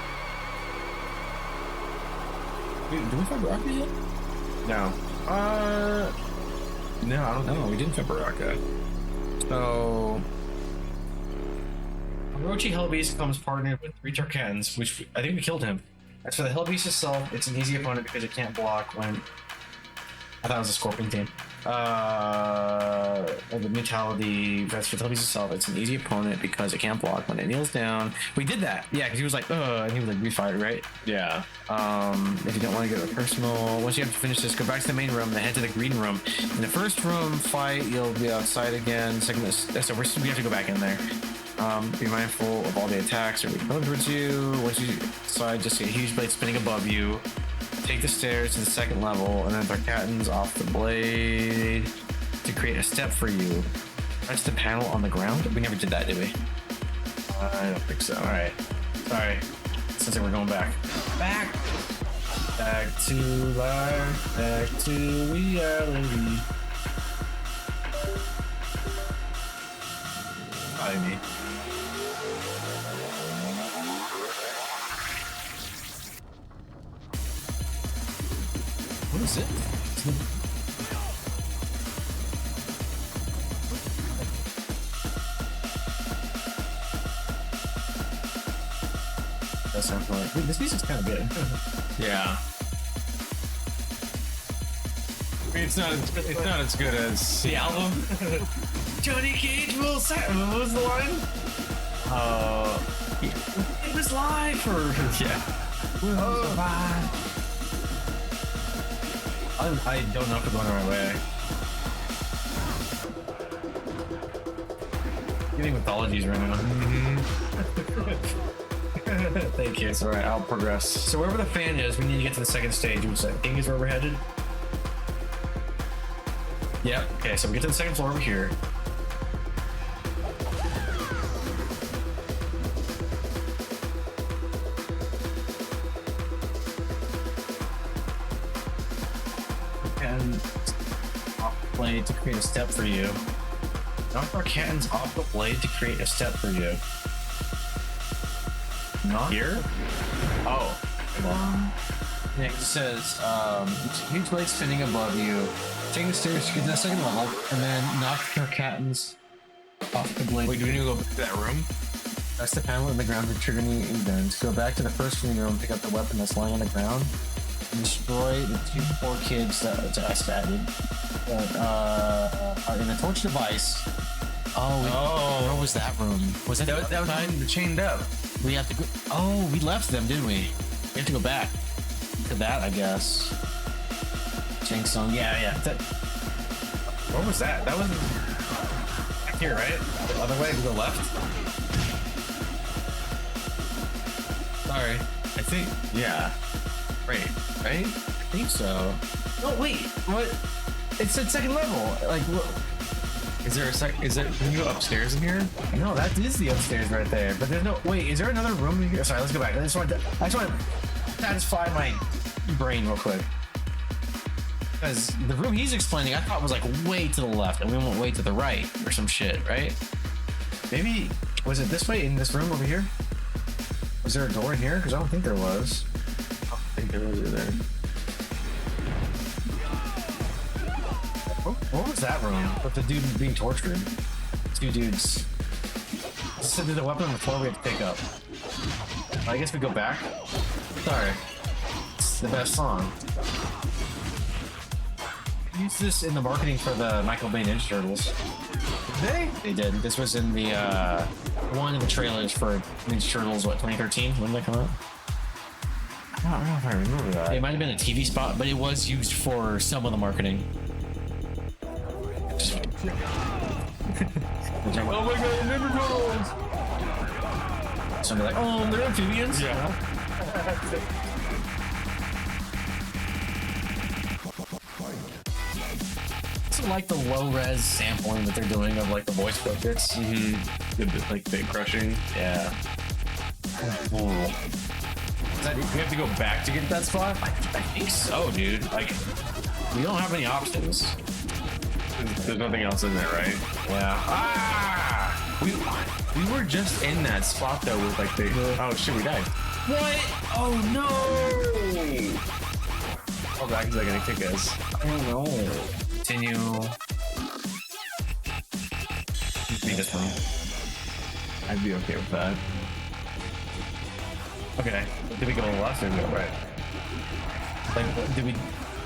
Dude, did we find Baraka yet? No. No, I don't know. We didn't fight Baraka. So, Orochi Hellbeast comes partnered with 3 Tarkans, which I think we killed him. As for the Hellbeast itself, it's an easy opponent because it can't block when... I thought it was a Scorpion team. The mentality, that's for the Hellbeast itself, it's an easy opponent because it can't block when it kneels down. We did that! Yeah, because he was like, and he was like, refired, right? Yeah. If you don't want to get personal, once you have to finish this, go back to the main room, then head to the green room. In the first room fight, you'll be outside again. Second, so we have to go back in there. Be mindful of all the attacks that are coming towards you. Once you decide, just see a huge blade spinning above you. Take the stairs to the 2nd level, and then Tarkatans off the blade to create a step for you. Press the panel on the ground. We never did that, did we? I don't think so. All right. Sorry. Since we're going back. Back to life. Back to reality. I mean. What is it? That sounds like this music's kind of good. Yeah. I mean, it's not as good as The album. Johnny Cage will say. What was the line? It was live or yeah. I don't know if we're going the right way. Getting mythologies right now. Thank you. It's alright, I'll progress. So wherever the fan is, we need to get to the 2nd stage, which I think is where we're headed. Yep. Okay, so we get to the 2nd floor over here. And off the blade to create a step for you. Knock our cannons off the blade to create a step for you. Not here? Oh. Yeah, it says, huge blade spinning above you. Take the stairs to get to the second level, and then knock your cannons off the blade. Wait, do we need to go back to that room? Press the panel in the ground to trigger any events. Go back to the first screen room, pick up the weapon that's lying on the ground, and destroy the two poor kids that I spatted that are in the torch device. Oh, where was that room? Was that That was chained up. we have to go? Oh, we left them, didn't we? We have to go back to that, I guess. Shang Tsung, yeah. What was that? That was back here, right? The other way, we go left. Sorry. I think, yeah. Right? I think so. No, wait. What? It said second level. Like, what? Is there a sec? Is there? Can you go upstairs in here? No, that is the upstairs right there. But there's no. Wait, is there another room in here? Sorry, let's go back. I just want to satisfy my brain real quick. Because the room he's explaining, I thought was like way to the left, and we went way to the right or some shit, right? Maybe was it this way in this room over here? Was there a door in here? Because I don't think there was. I don't think there was either. What was that room? With the dude being tortured. Two dudes. So there's a weapon on the floor we have to pick up. I guess we go back. Sorry. It's the best song. Use this in the marketing for the Michael Bay Ninja Turtles. Did they? They did. This was in the one of the trailers for Ninja Turtles, what, 2013? When did that come out? I don't know if I remember that. It might have been a TV spot, but it was used for some of the marketing. Oh my god, Ninja Turtles! So they're like, oh, they're amphibians? Yeah. It's like the low-res sampling that they're doing of like the voice bits. Mm-hmm. Like bit crushing. Yeah. Cool. We have to go back to get that spot? I think so, dude. Like, we don't have any options. There's nothing else in there, right? Yeah. Ah! We were just in that spot though with like the oh shit, we died. What? Oh no! How back is that gonna kick us? I don't know. Continue. Beat this one. I'd be okay with that. Okay. Did we go left or go right? Like, did we?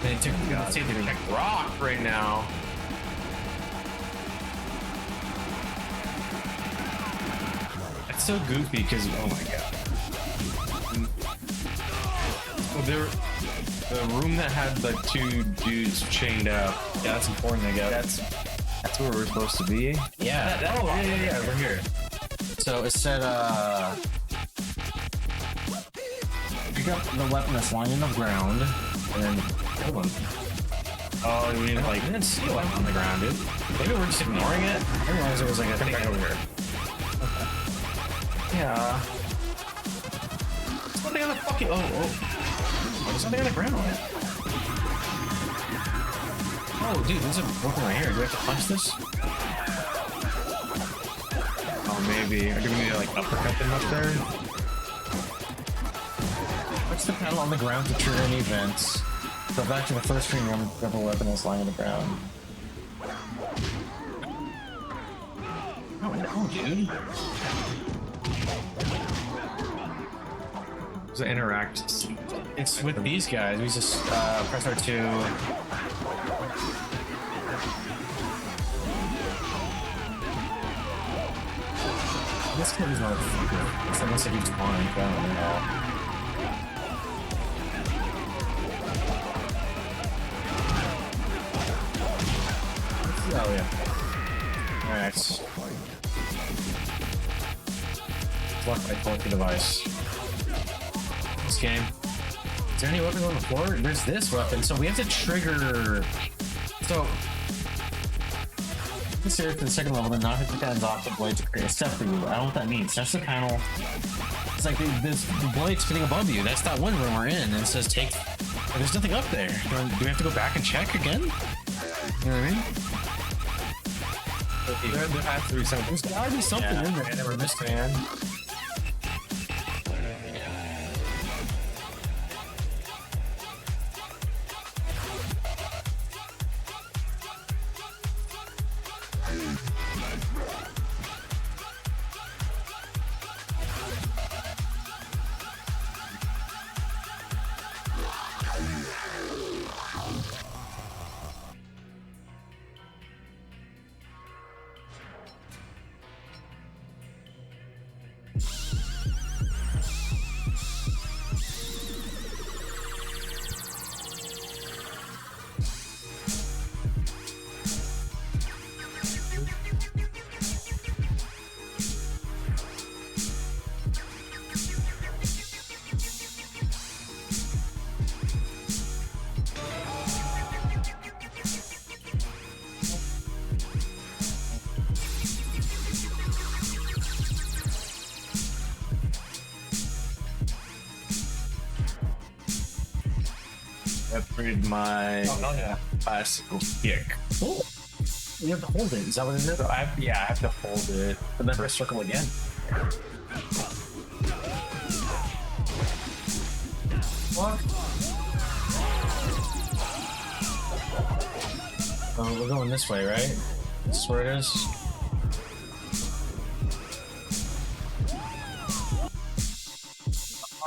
Let's see if they check Rock right now. It's so goofy because oh my god. Well, the room that had the two dudes chained up. Yeah, that's important, I guess. That's where we're supposed to be. Yeah. Yeah. We're here. So it said, pick up the weapon that's lying on the ground, and then kill them. Oh, we didn't like. I didn't see a weapon on the ground, dude. Maybe we're just ignoring it. I realized there was like a thing over here. Yeah. There's something on the fucking. Oh, there's something on the ground. Oh, dude, there's a weapon right here. Do we have to punch this? Oh, maybe. Or do we need to like uppercut them up there? What's the panel on the ground to trigger any events? Go back to the first screen room and grab a weapon that's lying on the ground. Oh, no, dude. Does it interact? It's with these guys. We just press R2. This kid is not a fucker. It's unless it keeps flying. I don't know. Oh yeah. Alright. Blocked by bulky device. This game. Is there any weapons on the floor? There's this weapon, so we have to trigger. So this here to the second level, then knock the cannons off the blade to create a step for you. I don't know what that means. That's the panel. It's like the blade spinning above you. That's that one room we're in, and it says take. There's nothing up there. Do we have to go back and check again? You know what I mean? There has to be something. There's gotta be something in there I never missed, man. Upgrade my bicycle kick. Cool. You have to hold it. Is that what it is? So I have to hold it. And then press circle again. What? Oh, we're going this way, right? This is where it is.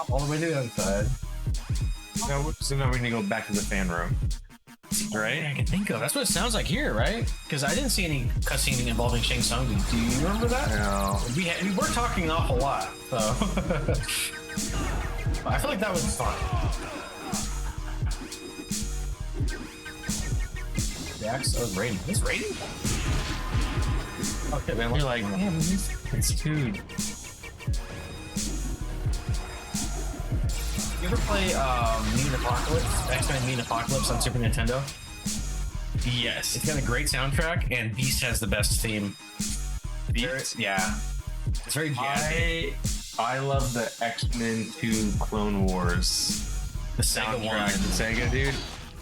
All the way to the other side. So now we need to go back to the fan room. Right? I can think of. That's what it sounds like here, right? Because I didn't see any cutscene involving Shang Tsung. Do you remember that? No. We were talking an awful lot, so I feel like that was fun. The axe of rating. It's rating? Okay, man. You're like, man, it's food. You ever play Mutant Apocalypse? X-Men Mutant Apocalypse on Super Nintendo? Yes. It's got a great soundtrack, and Beast has the best theme. Beast? Yeah. It's very jazzy. I love the X-Men 2 Clone Wars. The Sega one. The Sega, dude.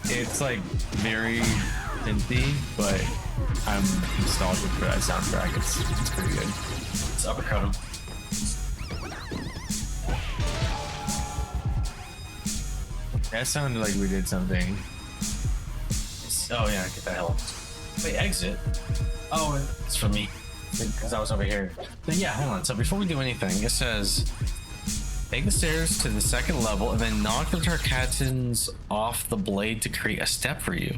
It's like very synthy, but I'm nostalgic for that soundtrack. It's pretty good. Let's uppercut him. That sounded like we did something. Oh yeah, get the hell. Wait, exit. Oh, it's for me because I was over here. But yeah, hold on. So before we do anything, it says take the stairs to the second level and then knock the Tarkatans off the blade to create a step for you.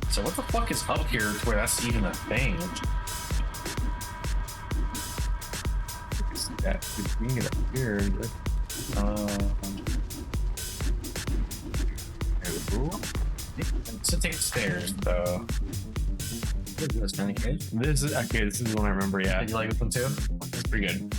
So what the fuck is up here to where that's even a thing? That we can get up here. So take the stairs though. This is okay. This is the one I remember. Yeah. Did you like this one too? It's pretty good.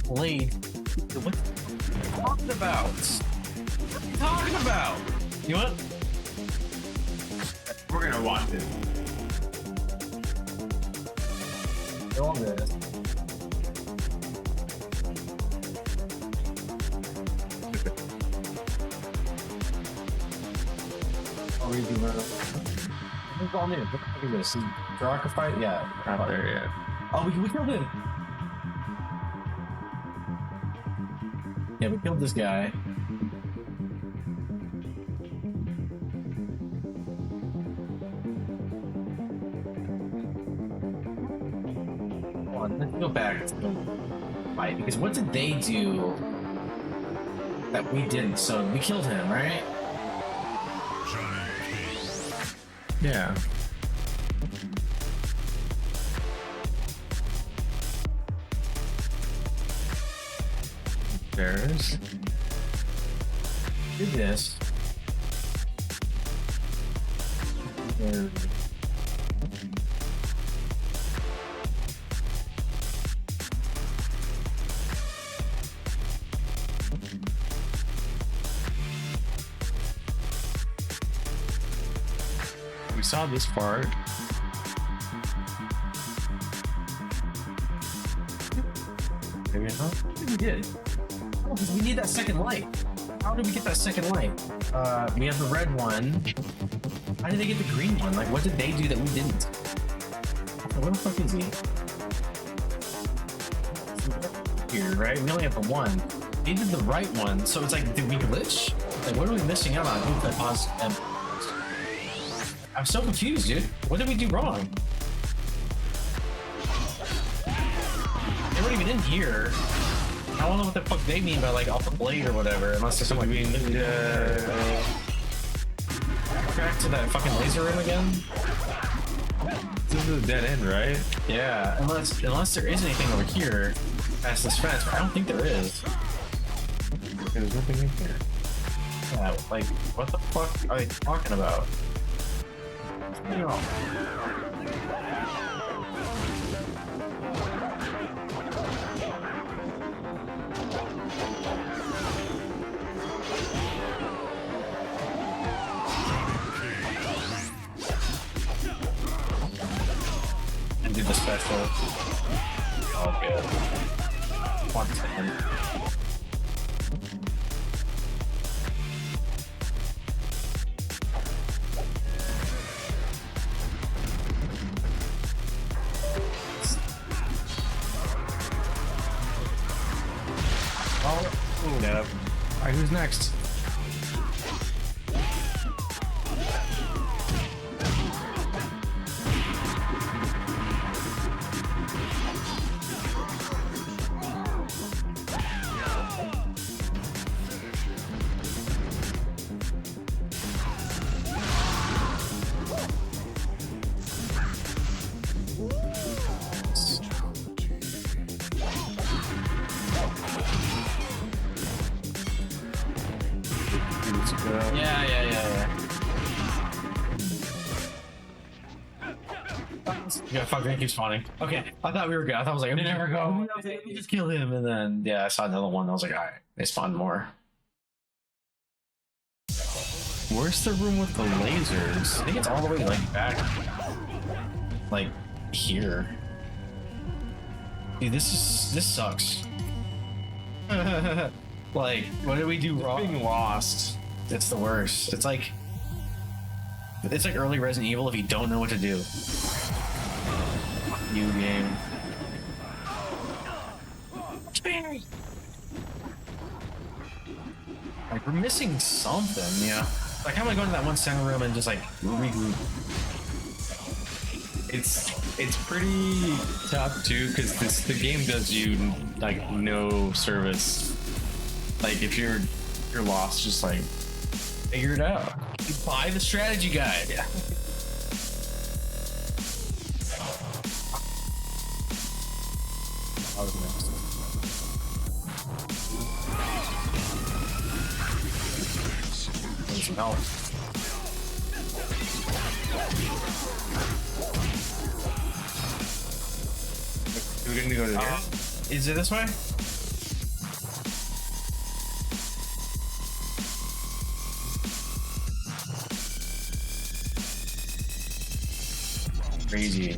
Blade. What are you talking about? What are you talking about? You know what? We're gonna watch it. Go on this. Oh, we do that. What's all new? What the fuck is this? Baraka fight? Yeah. Out there, yeah. Oh, we killed him. Yeah, we killed this guy. Let's go back to the fight because what did they do that we didn't? So we killed him, right? Yeah. There's. Did this. There. We saw this part. Maybe not. I think we did. Oh, because we need that second light. How did we get that second light? We have the red one. How did they get the green one? Like, what did they do that we didn't? Where the fuck is he? Here, right? We only have the one. They did the right one, so it's like, did we glitch? Like, what are we missing out on? Oops, I paused. I'm so confused, dude. What did we do wrong? They weren't even in here. I don't know what the fuck they mean by like off the blade or whatever, unless there's something like back to that fucking laser room again. This is a dead end, right? Yeah, unless there is anything over here past this fence, but I don't think there is. There's nothing in here. Yeah, like what the fuck are they talking about? And do the special. Oh, good. 110. Yep. Alright, who's next? Yeah, fuck, they keep spawning. Okay, I thought we were good. I thought I was like, we never go. We just kill him, and then yeah, I saw another one. I was like, all right, they spawned more. Where's the room with the lasers? I think it's all the way like back, like here. Dude, this sucks. Like, what did we do wrong? Being lost. It's the worst. It's like early Resident Evil if you don't know what to do. New game. Like we're missing something, yeah. Like how am I going to that one center room and just like regroup? It's pretty tough too because the game does you like no service. Like if you're lost, just like Figure it out. You buy the strategy guide. Yeah. Need some help. we're gonna go to there. Is it this way? Crazy.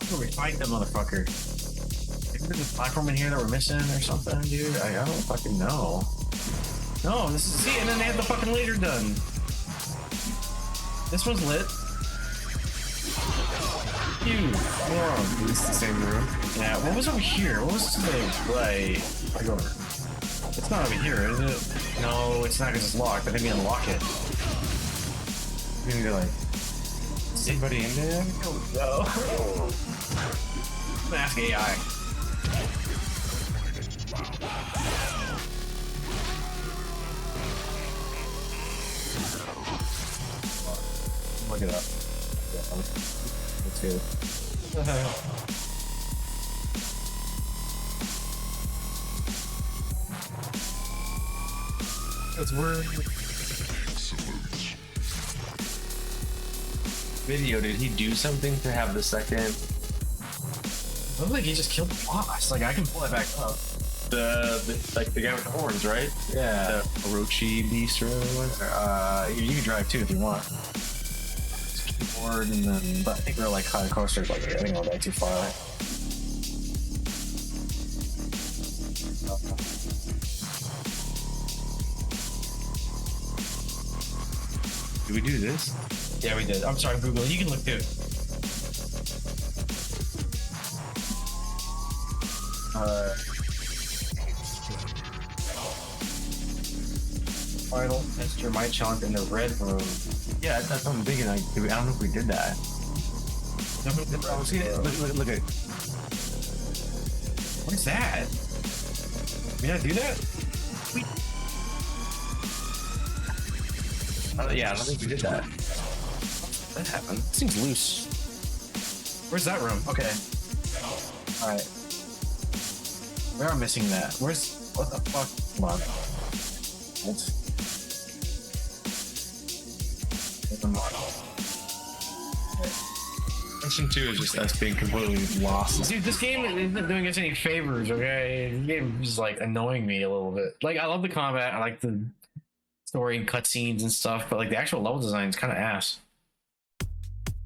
Where we fight that motherfucker? Maybe there's a platform in here that we're missing or something, dude. I don't fucking know. No, this is see, and then they have the fucking laser done. This one's lit. Dude, Is this the same room? yeah. What was over here? What was the right? I go over. It's not over here, is it? No, it's not because it's locked. I think we unlock it. We need to like somebody in there. No. I'm gonna ask AI. Look it up. Let's do it. Because we're video. Did he do something to have the second? Looks like he just killed the boss. Like I can pull it back up. The like the guy with the horns, right? Yeah. The Orochi beast or whatever. You can drive too if you want. forward, and then, but I think we're like high coasters, like I think we're way too far. Did we do this? Yeah, we did. I'm sorry, Google. You can look too. Final test your mic challenge in the red room. Yeah, that's what I'm thinking. Like, I don't know if we did that. Oh, see it? Look at it. What is that? Did we not do that? Yeah, I don't think we did that. That happened. This thing's loose. Where's that room? Okay. Alright. We are missing that. Where's... What the fuck? Come on. What? Section 2 is just us being completely lost. Dude, this game isn't doing us any favors, okay? This game is like annoying me a little bit. Like, I love the combat, I like the story and cutscenes and stuff, but like the actual level design is kind of ass.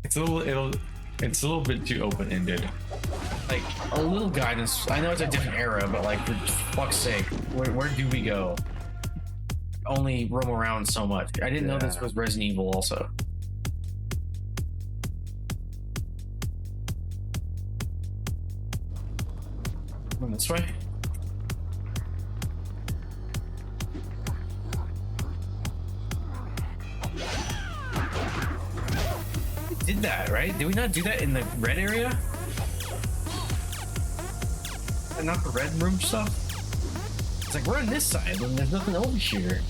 It's a little bit too open-ended. Like a little guidance. I know it's a different era, but like for fuck's sake, where do we go? Only roam around so much. I didn't know this was Resident Evil also. Going this way. We did that, right? Did we not do that in the red area? And not the red room stuff? It's like we're on this side and there's nothing over here.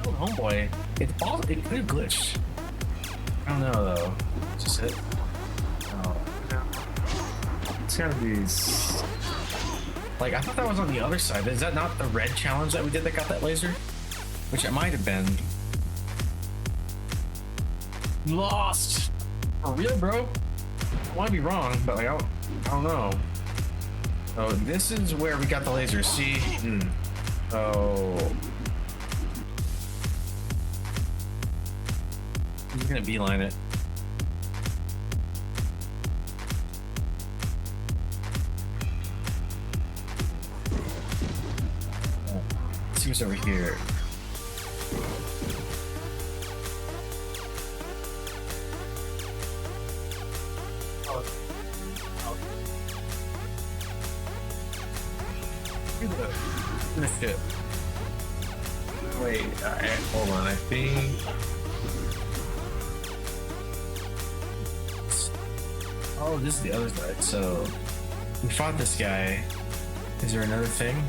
Oh, homeboy. It could have glitched. I don't know though. It's just it. Oh. It's gotta be... Like, I thought that was on the other side. Is that not the red challenge that we did that got that laser? Which it might have been. Lost! For real, bro? I want to be wrong, but like, I don't know. Oh, this is where we got the laser. See? Oh. He's gonna beeline it. Let's see what's over here. Shit. Wait, hold on, I think... Oh, this is the other side. So, we fought this guy. Is there another thing?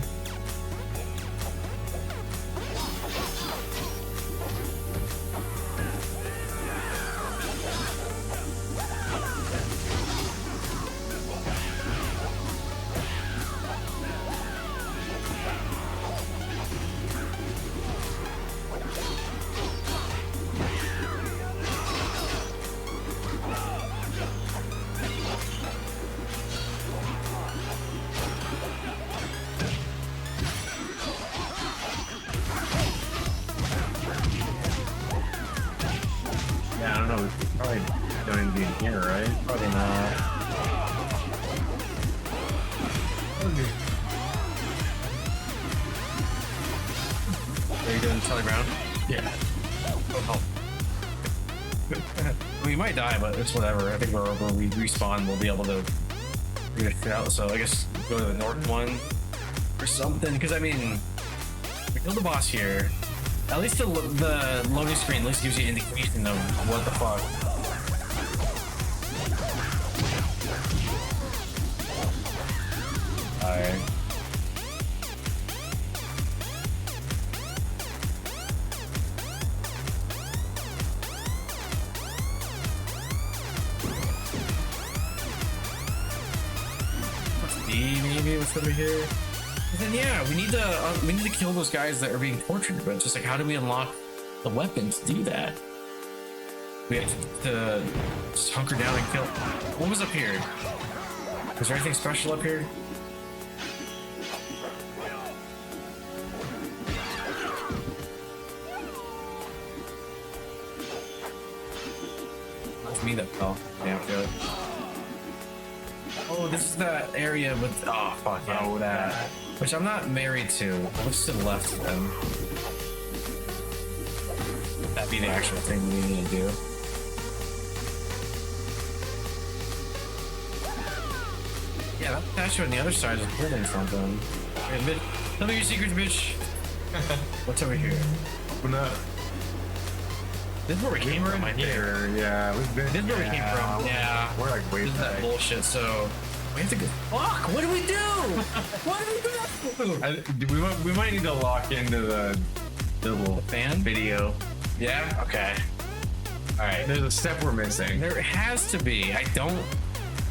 Yeah, I don't know. We probably don't even be in here, right? Probably not. Are you doing Charlie Brown? Yeah. Oh. We might die, but it's whatever. I think when we respawn, we'll be able to figure it out. So I guess go to the north one or something. Because I mean, we killed the boss here. At least the loading screen at least gives you an indication of what the fuck. Alright. Maybe what's over here? And then yeah, we need to kill those guys that are being tortured. But just like, how do we unlock the weapon to do that? We have to just hunker down and kill. What was up here? Is there anything special up here? Me that fell. Damn good. Oh, this is the area with. Oh, fuck yeah. Oh, that. Which I'm not married to. What's to the left of them? That'd be the actual thing we need to do. Yeah, that statue on the other side is holding something. Hey, bitch. Tell me your secrets, bitch. What's over here? Open up. This is where we came from, I think. Yeah, we've been. This is where we came from. Yeah. We're like way This is that back. bullshit, so we have to go. Fuck! What do we do? What do we do? We might need to lock into the little Fan? video. Yeah? Okay. Alright. There's a step we're missing. There has to be. I don't.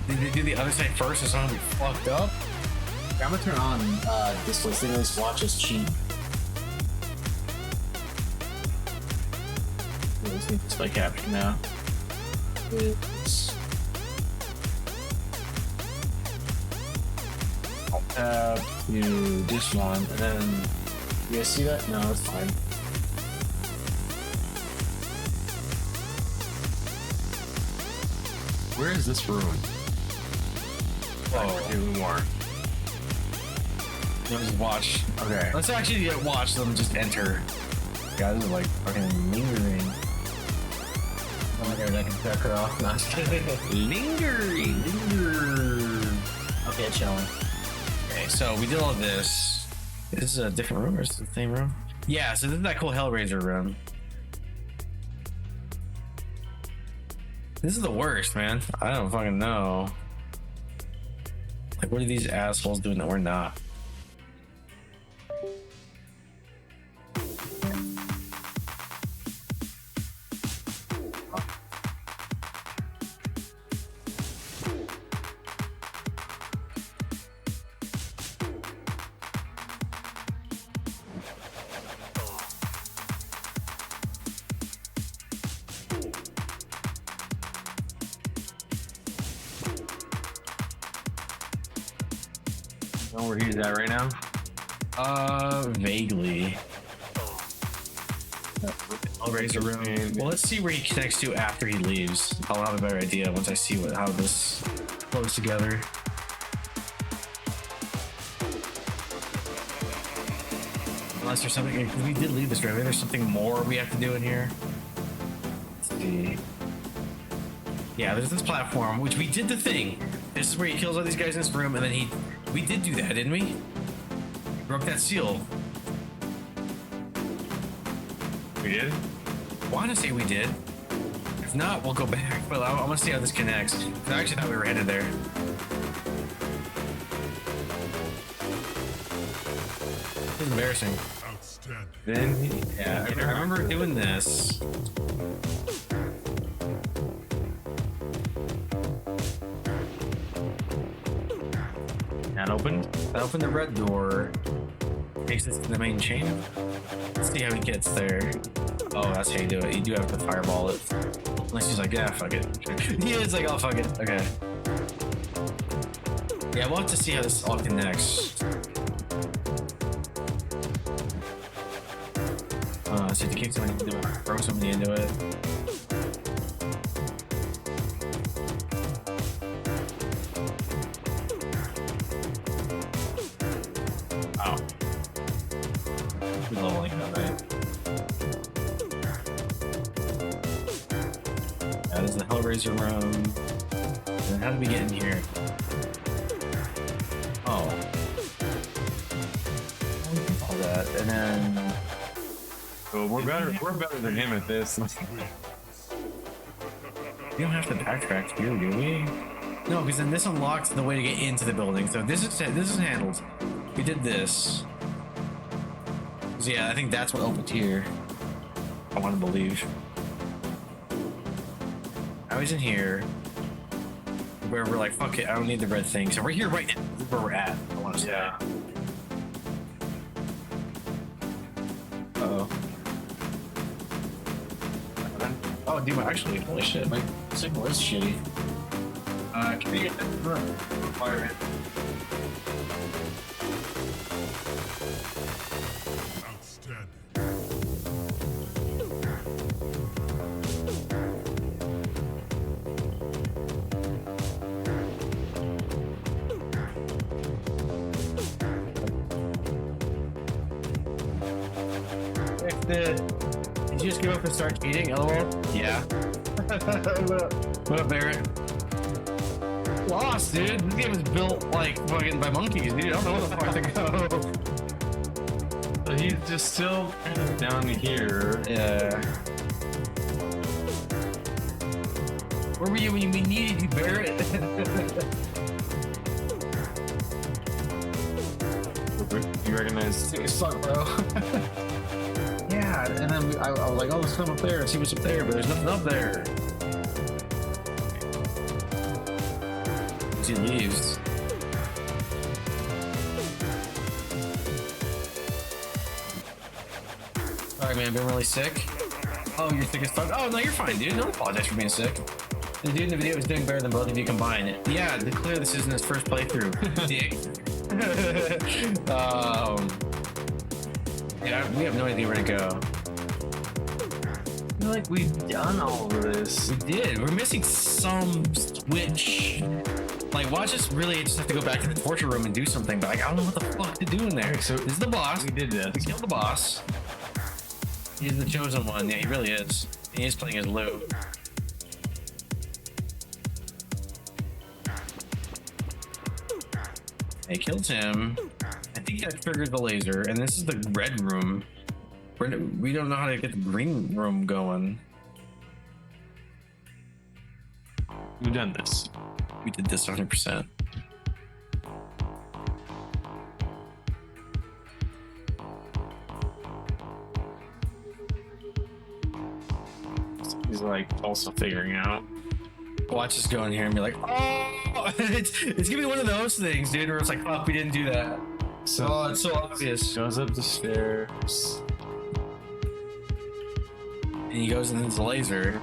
Did they do the other side first or something? We fucked up? I'm gonna turn on this listing. This watch is cheap. Let's need display capture now. It's you this one, and then you guys see that? No, it's fine. Where is this room? Oh, Do more. let's watch. Okay. Let's actually watch them just enter. Guys are like fucking lingering. Oh my god, I can back her off. No, I'm just kidding. Lingering. Linger. Okay, chilling. Okay, so we did all this. This is a different room or is it the same room? Yeah, so this is that cool Hellraiser room. This is the worst, man. I don't fucking know. Like, what are these assholes doing that we're not? Know where he's at right now? Vaguely. Hellraiser room. Well, let's see where he connects to after he leaves. I'll have a better idea once I see how this flows together. Unless there's something, because we did leave this room. Maybe there's something more we have to do in here. Let's see. Yeah, there's this platform, which we did the thing. This is where he kills all these guys in this room, and then we did do that, didn't we? We broke that seal. We did? I want to say we did. If not, we'll go back. But I want to see how this connects. 'Cause I actually thought we were headed there. This is embarrassing. Then Yeah, I remember doing this. that opened. I opened the red door. Takes us to the main chamber. Let's see how he gets there. Oh, that's how you do it. You do have to fireball it. Unless he's like, yeah, fuck it. He is like, oh, fuck it. Okay. Yeah, we'll have to see how this all connects. So to kick somebody into it, throw somebody into it. Oh. Good leveling up, right? Yeah, this is the Hellraiser room. And then how did we get in here? Oh. All that, and then. So we're better than him at this. We don't have to backtrack here, do we? No, because then this unlocks the way to get into the building. So this is handled. We did this. So yeah, I think that's what opened here. I want to believe. Now he's in here. Where we're like, fuck it, I don't need the red thing. So we're here right now. This is where we're at. I want to say. Yeah. Uh-oh. Oh, dude, actually, holy shit. My signal is shitty. Can you get that room? Fire it. Did you just give up and start cheating? LOL. Yeah. What up, Barrett? Lost, dude. This game is built like fucking by monkeys, dude. I don't know where the fuck to go. But he's just still kind of down here. Yeah. Where were you when we needed you, Barrett? You recognize? It sucked, bro. Yeah, and then I was like, oh, let's come up there and see what's up there, but there's nothing up there. He leaves. Sorry, man, been really sick. Oh, you're sick as fuck. Oh, no, you're fine, dude. Don't apologize for being sick. The dude in the video is doing better than both of you combined. Yeah, clearly this isn't his first playthrough. Dick. Yeah, we have no idea where to go. I feel like we've done all of this. We did. We're missing some switch. Like, watch us really just have to go back to the torture room and do something, but like, I don't know what the fuck to do in there. So this is the boss. We did this. We killed the boss. He's the chosen one. Yeah, he really is. He is playing as Lou. He killed him. I think that triggered the laser, and this is the red room. We don't know how to get the green room going. We've done this. We did this 100%. He's like also figuring out. Watch us go in here and be like, oh, it's gonna be one of those things, dude, where it's like, fuck, we didn't do that. So Oh, it's so obvious. goes up the stairs. And he goes into the laser.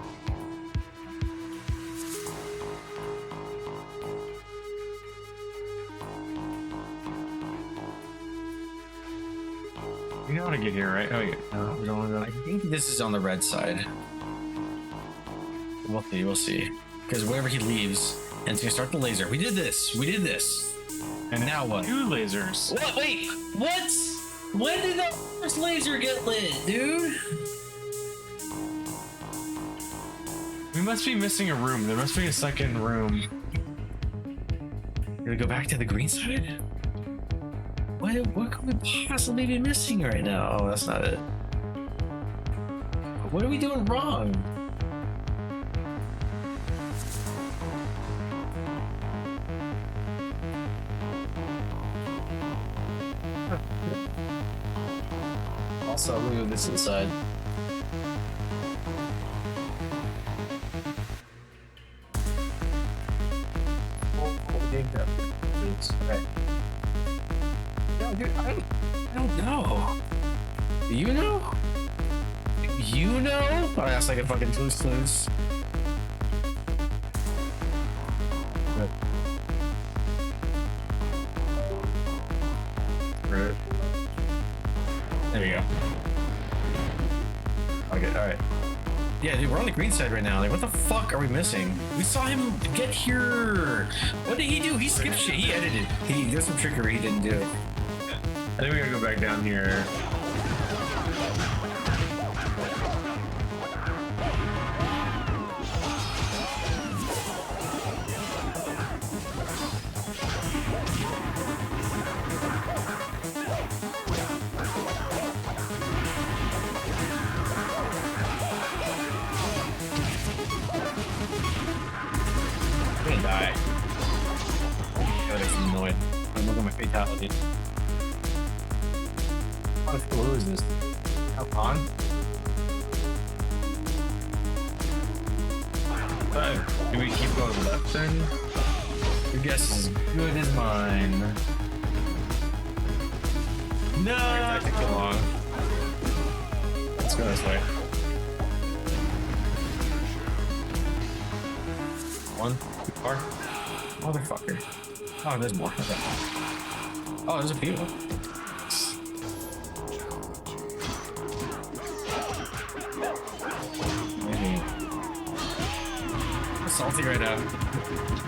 You know how to get here, right? Oh yeah. No, we don't want I think this is on the red side. We'll see. Because wherever he leaves, and it's gonna start the laser. We did this. And now what? 2 lasers. What? Wait, what? When did the first laser get lit, dude? We must be missing a room. There must be a second room. We're gonna go back to the green side? What could we possibly be missing right now? Oh, that's not it. What are we doing wrong? Also, I'll move this inside. Okay. No, dude, I don't know. Do you know? You know? Oh, that's like a fucking loose. Right. There you go. Okay, alright. Yeah, dude, we're on the green side right now. Like, what the fuck are we missing? We saw him get here. What did he do? He skipped shit. He edited. There's some trickery he didn't do. I think we gotta go back down here. I'm gonna die. God, I'm annoyed. I'm looking at my fatality. What blue is this? Alcon? Do we keep going left then? Your guess is as good as mine. No! That took too long. Let's go this way. One, too far. Motherfucker. Oh, there's more. Okay. Oh, there's a few. Salty right now.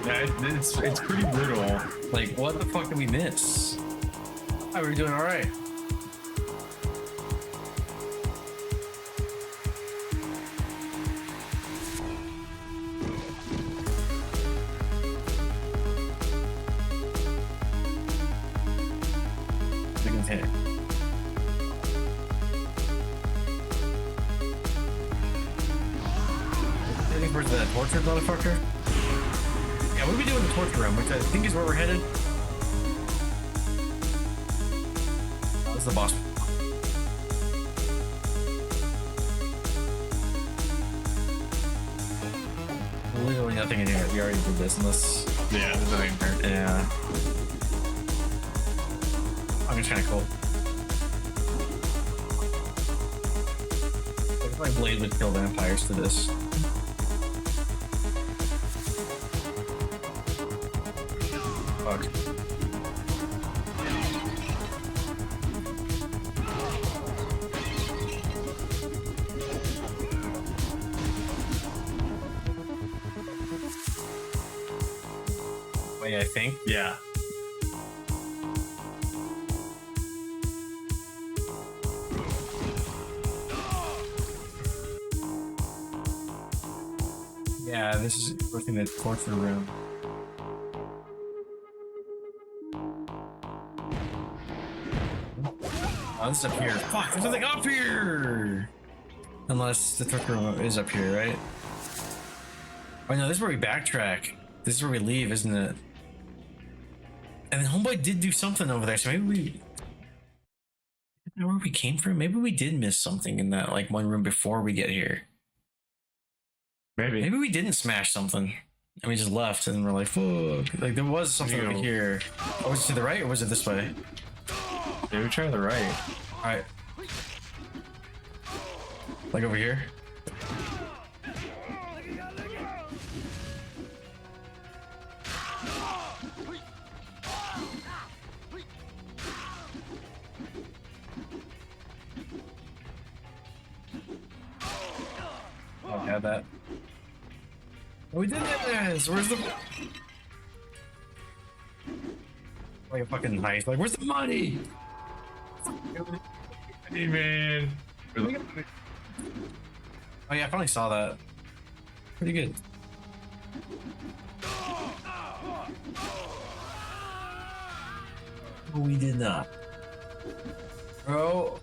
Yeah, it's pretty brutal. Like, what the fuck did we miss? Oh, we were doing all right. Okay. Heading towards the torture motherfucker. Yeah, what do we do in the torture room? Which I think is where we're headed. Oh, this is the boss. Literally nothing in here. We already did this unless. Yeah, there's nothing there. Yeah. I'm just kind of cool. Like if my blade would kill vampires to this. Fuck. Wait, I think? Yeah. Yeah, this is within the torture room. Oh, this is up here. Fuck, there's nothing up here! Unless the torture room is up here, right? Oh no, this is where we backtrack. This is where we leave, isn't it? And then Homeboy did do something over there, so maybe we... I don't know where we came from? Maybe we did miss something in that, like, one room before we get here. Maybe. Maybe we didn't smash something. And we just left, and we're like, fuck. Like, there was something over here. Oh, was it to the right, or was it this way? Maybe try the right. Alright. Like over here? Oh, had that. Oh, we did this! Where's the... Like a fucking heist. Like, where's the money? Hey, man. Oh yeah, I finally saw that. Pretty good. We did not. Bro,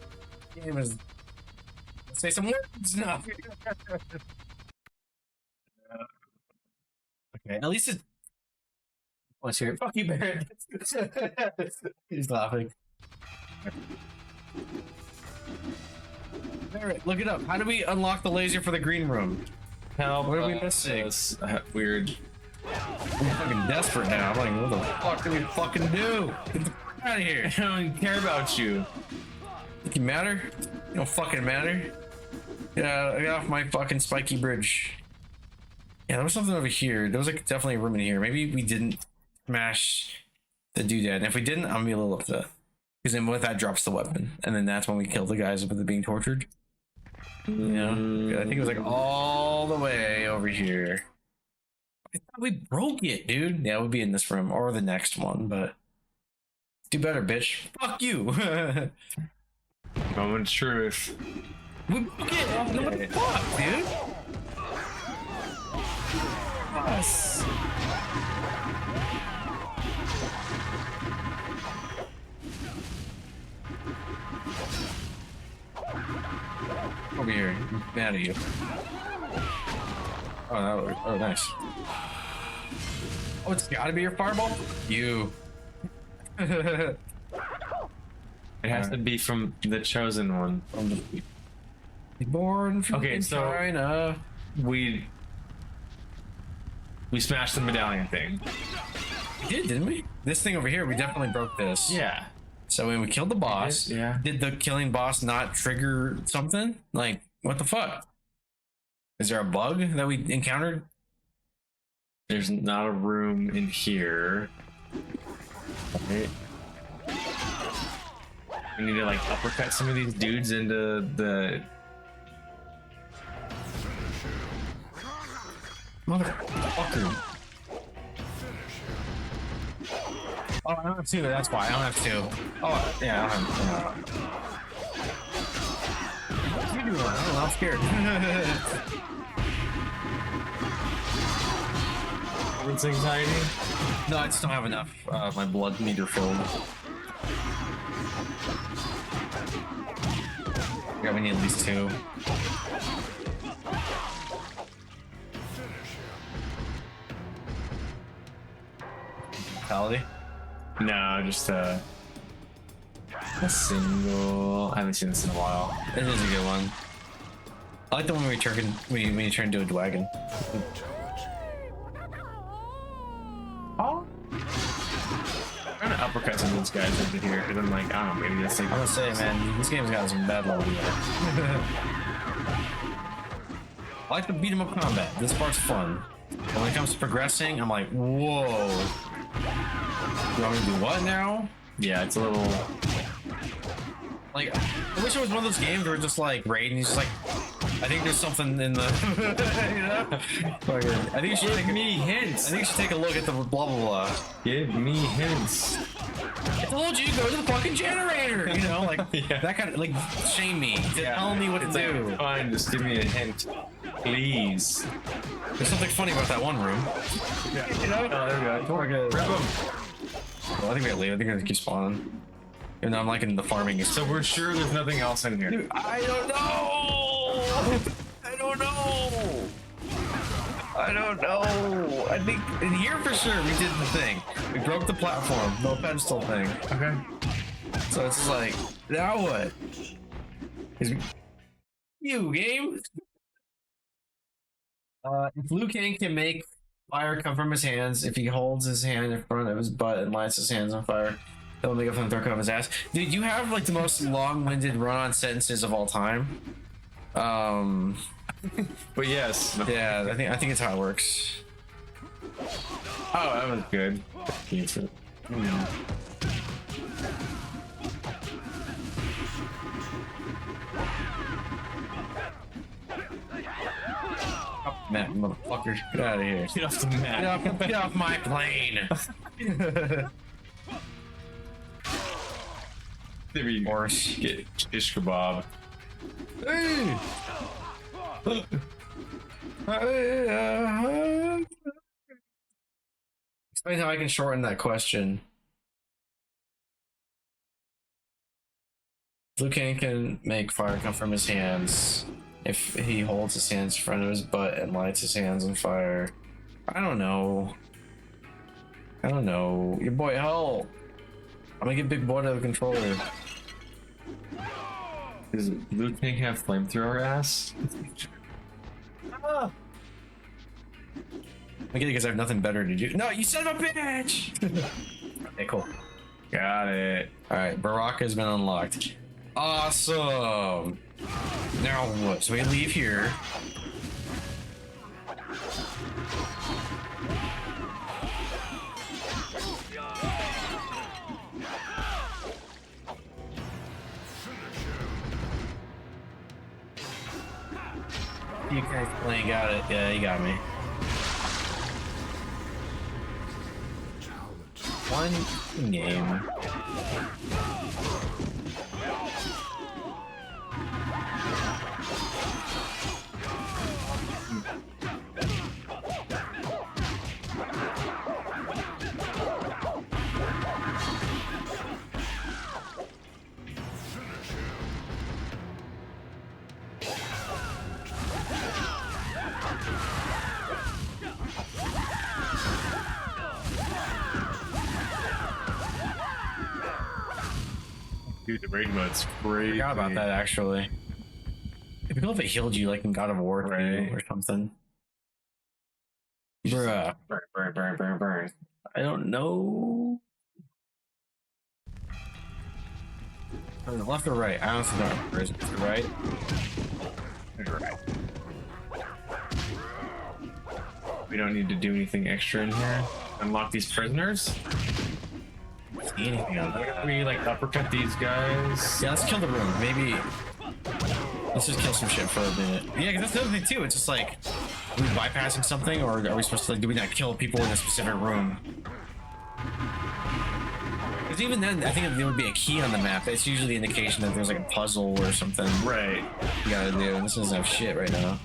it was... Let's say some words now. Okay, at least it... Let's hear it. Fuck you, Barrett. He's laughing. Barrett, look it up. How do we unlock the laser for the green room? Help. What are we missing? Weird. I'm fucking desperate now. I'm like, what the fuck do we fucking do? Get the fuck out of here. I don't even care about you. Think you matter? You don't fucking matter. Get off my fucking spiky bridge. Yeah, there was something over here. There was like definitely a room in here. Maybe we didn't smash the doodad. And if we didn't, I'm gonna be a little upset. Because then with that drops the weapon. And then that's when we kill the guys with it being tortured. Yeah. I think it was like all the way over here. I thought we broke it, dude. Yeah, it would be in this room or the next one, but do better, bitch. Fuck you. Moment of truth. We broke it. No, what the fuck, dude? Us. Over here. I'm mad at you. Oh, nice. Oh, it's gotta be your fireball? You. It has to be from the chosen one. From the born from China. We smashed the medallion thing. We did, didn't we? This thing over here, we definitely broke this. Yeah. So when we killed the boss, did the killing boss not trigger something? Like, what the fuck? Is there a bug that we encountered? There's not a room in here. Okay. We need to like uppercut some of these dudes into the... Motherfucker. Oh, I don't have two, that's why. I don't have two. Oh, yeah, I don't have What are you doing? I don't know, I'm scared. It's anxiety? No, I just don't have enough. My blood meter filled. Yeah, we need at least 2. Fatality? No, just a single. I haven't seen this in a while. It is a good one. I like the one when you turn into a dragon. Oh. I'm trying to uppercut some of these guys over here because I'm like, oh, maybe that's like. I'm gonna say, man, this game's got some bad level here. I like the beat 'em up combat. This part's fun. But when it comes to progressing, I'm like, whoa. You want me to do what now? Yeah, it's a little. Like, I wish it was one of those games where it's just like raid and he's just like, I think there's something in the, you know? I think you should Give me hints. I think you should take a look at the blah blah blah. Give me hints. I told you, go to the fucking generator. You know, like that kind of like shame me. Tell me what to do. Fine, just give me a hint, please. There's something funny about that one room. Yeah. You know? Oh, there we go. Grab him. Well, I think we gotta leave. I think we're gonna keep spawning. Even though I'm liking the farming. So we're sure there's nothing else in here. Dude, I don't know. I don't know. I don't know. I think in here for sure we did the thing. We broke the platform, no pedestal thing. Okay. So it's just like, now what? Is you game? If Liu Kang can make fire come from his hands, if he holds his hand in front of his butt and lights his hands on fire, he'll make a flamethrower come off his ass. Dude, you have like the most long-winded run-on sentences of all time. But yes. Yeah, I think it's how it works. Oh, that was good. Matt, motherfucker, get out of here. Get off the map. Get off my plane. There you go. Get shish kebab. Hey! Explain how I can shorten that question. Liu Kang can make fire come from his hands if he holds his hands in front of his butt and lights his hands on fire. I don't know. Your boy, help! I'm gonna get big boy to the controller. Does Liu Kang have flamethrower ass? I get it because I have nothing better to do. No, you son of a bitch! Okay, cool. Got it. Alright, Baraka has been unlocked. Awesome! Now what? So we leave here. You guys playing got it. Yeah, you got me. One game. Dude, the raid mode's crazy. I forgot about that actually. It'd be cool if it healed you like in God of War 2 or something. Bruh. Burn. I don't know. Left or right? I honestly don't remember. Is it the right? Right. We don't need to do anything extra in here. Unlock these prisoners. See anything on that? We like uppercut these guys. Yeah, let's kill the room. Maybe. Let's just kill some shit for a minute. Yeah, because that's the other thing too. It's just like, are we bypassing something, or are we supposed to like, do we not kill people in a specific room? Because even then, I think there would be a key on the map. That's usually the indication that there's like a puzzle or something. Right. You gotta do. This doesn't have shit right now.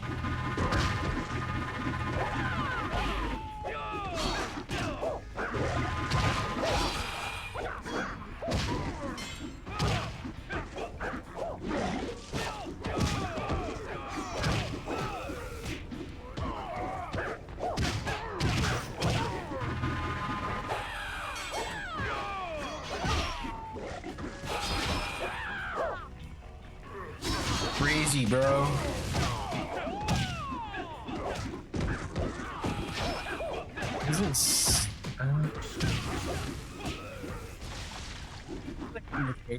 easy, bro.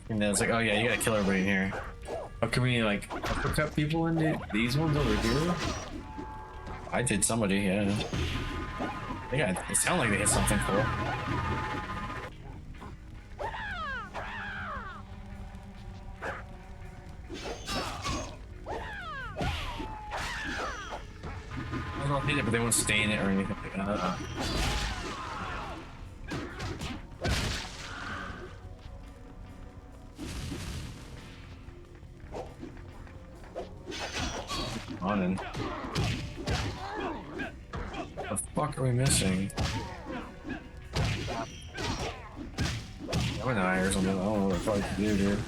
And it's like, oh yeah, you gotta kill everybody in here. Oh, can we like uppercut people into these ones over here? I did somebody, yeah. It sounded like they hit something cool. I don't hit it, but they won't stay in it or anything like that. On in. What the fuck are we missing? I'm an eye or something. I don't know what the fuck to do, dude.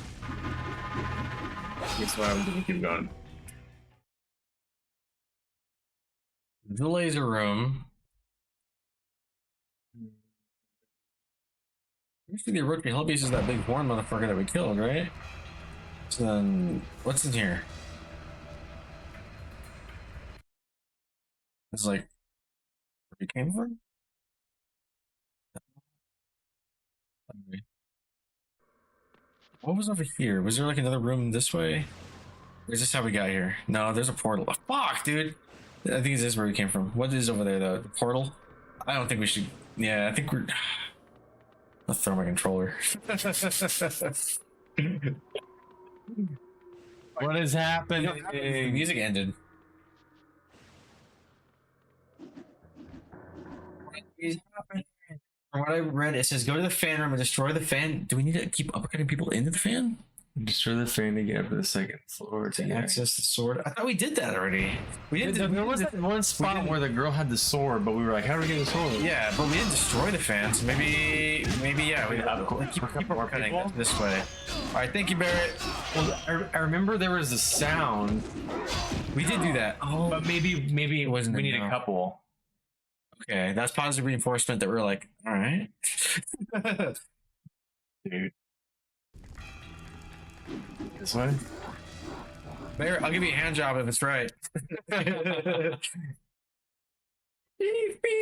That's why I'm gonna keep going. The laser room. Usually the original hell beast is that big horn motherfucker that we killed, right? So then, what's in here? It's like where we came from? What was over here? Was there like another room this way? Or is this how we got here? No, there's a portal. Oh, fuck, dude! I think this is where we came from. What is over there, though? The portal? I don't think we should... Yeah, I think we're... Let's throw my controller. What is happening? The music ended. What is happening? From what I read, it says go to the fan room and destroy the fan. Do we need to keep uppercutting people into the fan? Destroy the fan to get up to the second floor To access the sword. I thought we did that already. We didn't. There was that one spot where the girl had the sword, but we were like, "How do we get the sword?" Yeah, but we didn't destroy the fan. So maybe yeah. We keep uppercutting this way. All right, thank you, Barrett. Well, I remember there was a sound. We did do that. Oh, but maybe it wasn't. We need a couple. Okay, that's positive reinforcement that we're like, all right, dude. This way? Barrett, I'll give you a hand job if it's right. The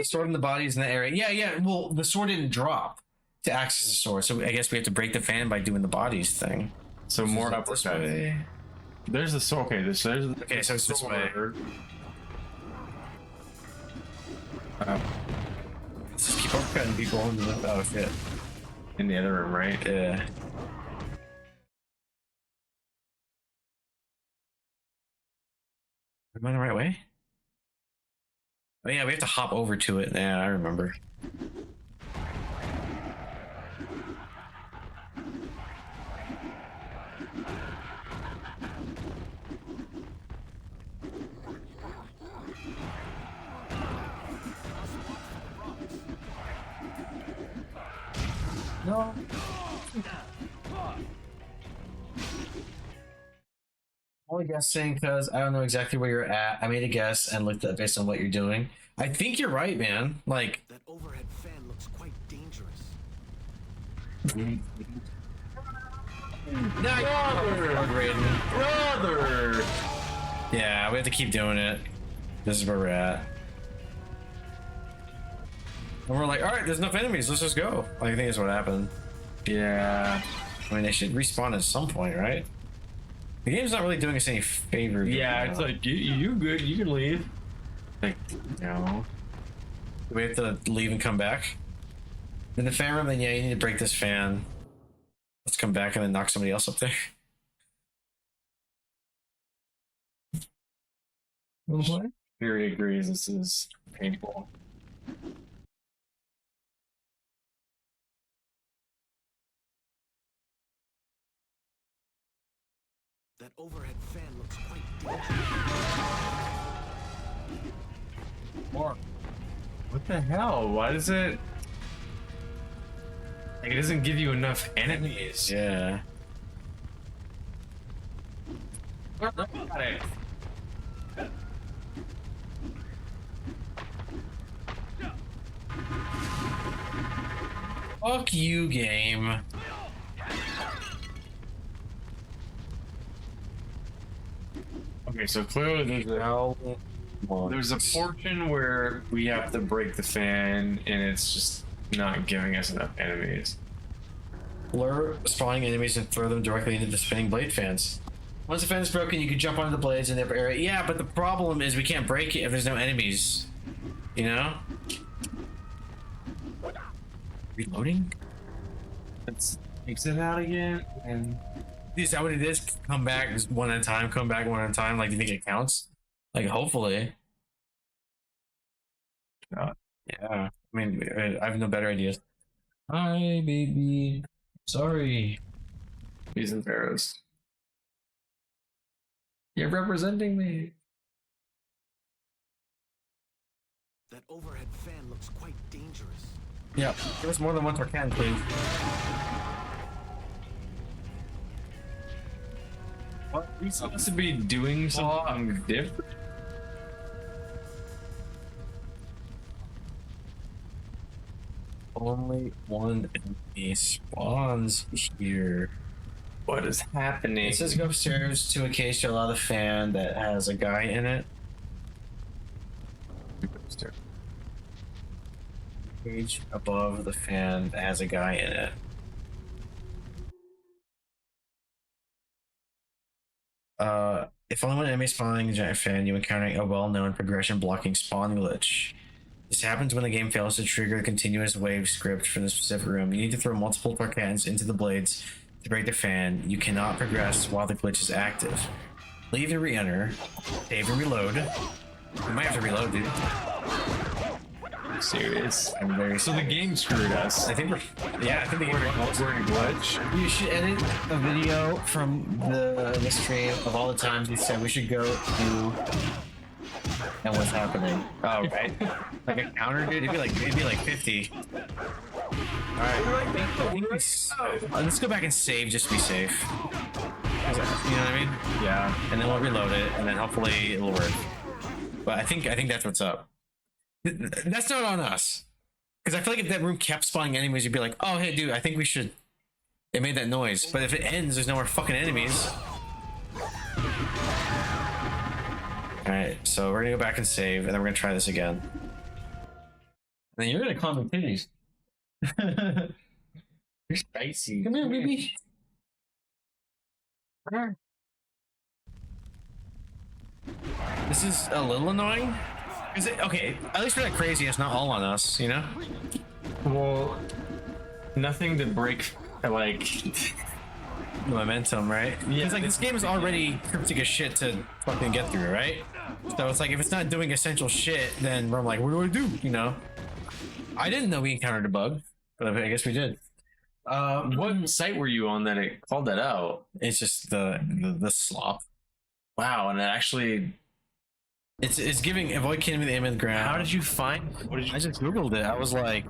sword in the body is in the area. Yeah. Well, the sword didn't drop to access the sword, so I guess we have to break the fan by doing the bodies thing. So more uppercut. There's the sword. Okay, there's okay, so it's this way. Let's just keep uppercutting people. Oh shit! In the other room, right? Yeah. Am I the right way? Oh yeah, we have to hop over to it. Yeah, I remember. No. Only guessing because I don't know exactly where you're at. I made a guess and looked at based on what you're doing. I think you're right, man. Like that overhead fan looks quite dangerous. Brother! Yeah, we have to keep doing it. This is where we're at. And we're like, all right, there's enough enemies. Let's just go. Like, I think that's what happened. Yeah. I mean, they should respawn at some point, right? The game's not really doing us any favor. Yeah, it's like, you good, you can leave. Like, no. Do we have to leave and come back? In the fan room, then yeah, you need to break this fan. Let's come back and then knock somebody else up there. What? Fury agrees this is painful. That overhead fan looks quite dangerous. Mark. What the hell? Why does it... Like, it doesn't give you enough enemies. Yeah. Got it. Fuck you, game. Okay, so clearly there's a portion where we have to break the fan, and it's just not giving us enough enemies. Lure spawning enemies and throw them directly into the spinning blade fans. Once the fan is broken, you can jump onto the blades in the upper area. Yeah, but the problem is we can't break it if there's no enemies. You know? Reloading? Let's exit out again, and Is that what it is? Come back one at a time, come back one at a time? Like, do you think it counts? Like, hopefully. Yeah. I mean, I have no better ideas. Hi, baby. Sorry. these and pharaohs. You're representing me. That overhead fan looks quite dangerous. Yeah, give us more than one Torcan, please. What? We're supposed to be doing something different? Only one enemy spawns here. What is happening? It says go upstairs to a case to allow the fan that has a guy in it. Page above the fan that has a guy in it. If only one enemy spawning a giant fan, you encounter a well-known progression blocking spawn glitch. This happens when the game fails to trigger the continuous wave script for the specific room. You need to throw multiple Torcans into the blades to break the fan. You cannot progress while the glitch is active. Leave and re-enter. Save and reload. We might have to reload, dude. Serious? I'm very So the game screwed us. I think we're I think We're in glitch. you should edit a video from the stream of all the times you said we should go to and what's happening. Oh, right. Like a counter, dude. It'd be like 50. All right. Let's go back and save just to be safe. You know what I mean? Yeah. And then we'll reload it, and then hopefully it'll work. But I think that's what's up. That's not on us. Because I feel like if that room kept spawning enemies, you'd be like, oh, hey, dude, I think we should. It made that noise. But if it ends, there's no more fucking enemies. Alright, so we're gonna go back and save, and then we're gonna try this again. And then you're gonna call me titties. You're spicy. Come here, baby. This is a little annoying. Is it okay? At least for that crazy, it's not all on us, you know? Well, nothing to break, like... Momentum, right? Yeah. Because like this game is already cryptic as shit to fucking get through, right? So it's like if it's not doing essential shit, then we're like, what do I do? You know? I didn't know we encountered a bug, but I guess we did. What site were you on that it called that out? It's just the slop. Wow, and it actually... It's giving avoid killing me the aim of the ground. How did you find... What did you... I just googled it. I was like,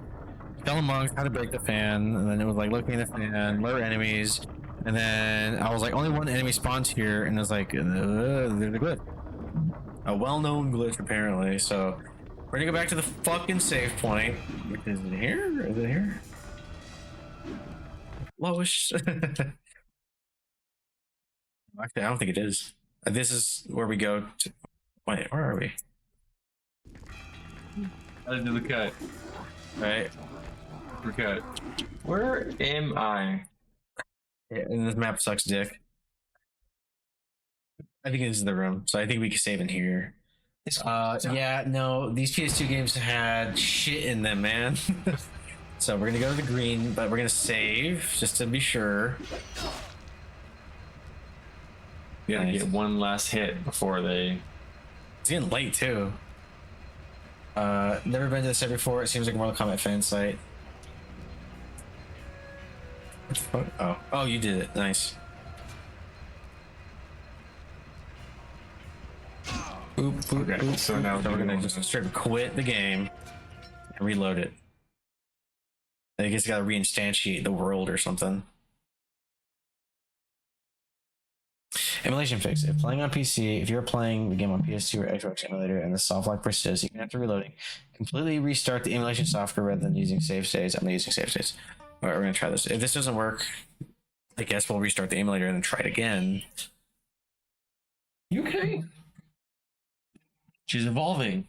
Fellow Monks, how to break the fan, and then it was like looking at the fan, lure enemies, and then I was like, only one enemy spawns here, and it was like, there's a glitch. A well-known glitch, apparently, so we're gonna go back to the fucking save point. Is it here? Is it here? Lowish. Actually, I don't think it is. This is where we go to... Wait, where are we? I did the cut. Right? We're cut. Where am I? Yeah, and this map sucks dick. I think this is the room, so I think we can save in here. Yeah, no, these PS2 games had shit in them, man. So we're gonna go to the green, but we're gonna save just to be sure. You gotta get one last hit before they... It's getting late too. Never been to this site before. It seems like a Mortal Kombat fan site. What the fuck? Oh, you did it. Nice. Boop, boop, Okay, boop, so now we're gonna just straight quit the game and reload it. I guess you gotta reinstantiate the world or something. Emulation fix. If playing on PC, if you're playing the game on PS2 or Xbox emulator and the soft lock persists, you can after reloading, completely restart the emulation software rather than using save states. I'm using save states. All right, we're gonna try this. If this doesn't work, I guess we'll restart the emulator and then try it again. You okay? She's evolving.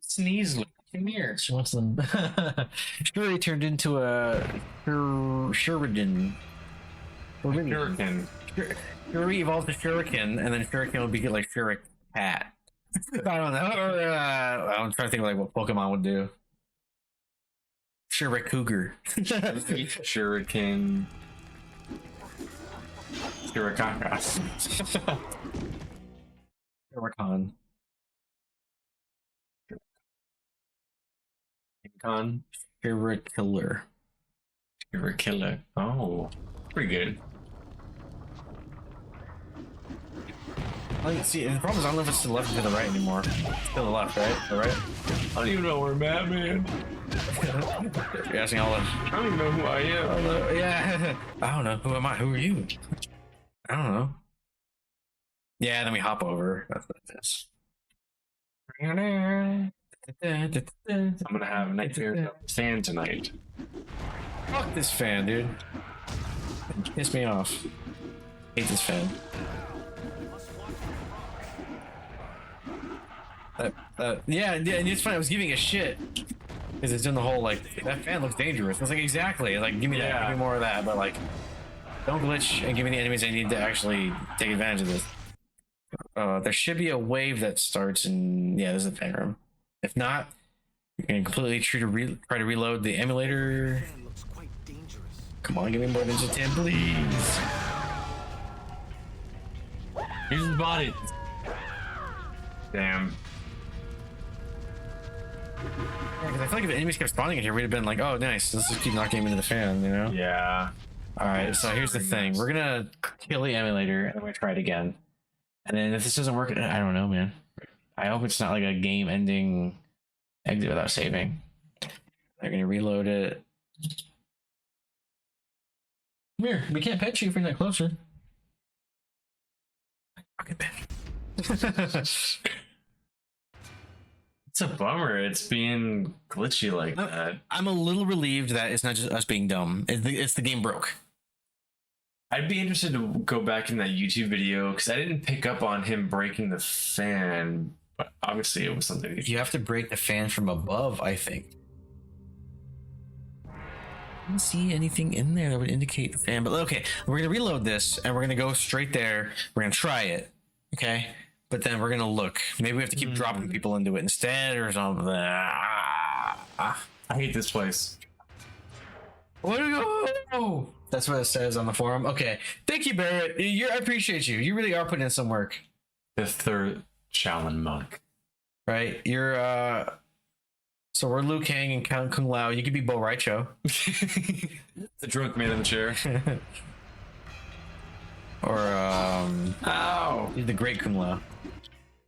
Sneeze. Come here. She wants them. Shuri turned into a Shuriken. Shuriken. Shuri evolved to Shuriken, and then Shuriken would be like Shuriken Cat. I don't know. I'm trying to think of like what Pokemon would do. Shurikougar. Shuriken. Shurikaka. Shuriken. Con. Shurikiller. Shurikiller. Oh, pretty good. Like, see, the problem is I don't know if it's to the left or to the right anymore. It's to the left, right? The right? I don't even know where I'm at, man. You're asking all the... I don't even know who I am. Yeah. I don't know. Who am I? Who are you? I don't know. Yeah, then we hop over. That's what it is. I'm gonna have nightmares of the fan tonight. Fuck this fan, dude. Piss me off. Hate this fan. Yeah, and it's funny. I was giving a shit because it's doing the whole like that fan looks dangerous. I was like, exactly. Like, give me that. Give me more of that. But like, don't glitch and give me the enemies I need to actually take advantage of this. There should be a wave that starts, and yeah, there's a fan room. If not, you can completely try to reload the emulator. Come on, give me more Ninja 10, please. Here's the body. Damn. Yeah, because I feel like if the enemies kept spawning in here, we'd have been like, oh, nice. Let's just keep knocking him into the fan, you know? Yeah. Alright, so here's the thing. We're gonna kill the emulator, and then we're gonna try it again. And then if this doesn't work, I don't know, man. I hope it's not like a game-ending exit without saving. They're gonna reload it. Come here. We can't pet you if you're not closer. Fucking bitch. It's a bummer. It's being glitchy like that. I'm a little relieved that it's not just us being dumb. It's the game broke. I'd be interested to go back in that YouTube video because I didn't pick up on him breaking the fan, but obviously it was something. You have to break the fan from above, I think. I don't see anything in there that would indicate the fan, but okay, we're gonna reload this and we're gonna go straight there. We're gonna try it, okay? But then we're gonna look. Maybe we have to keep dropping people into it instead or something. I hate this place. Where to go? That's what it says on the forum. Okay, thank you, Barrett. I appreciate you. You really are putting in some work. The third Shaolin monk. Right? You're so we're Liu Kang and Count Kung Lao. You could be Bo Raicho. The drunk man in the chair. Or ow. You're the great Kung Lao.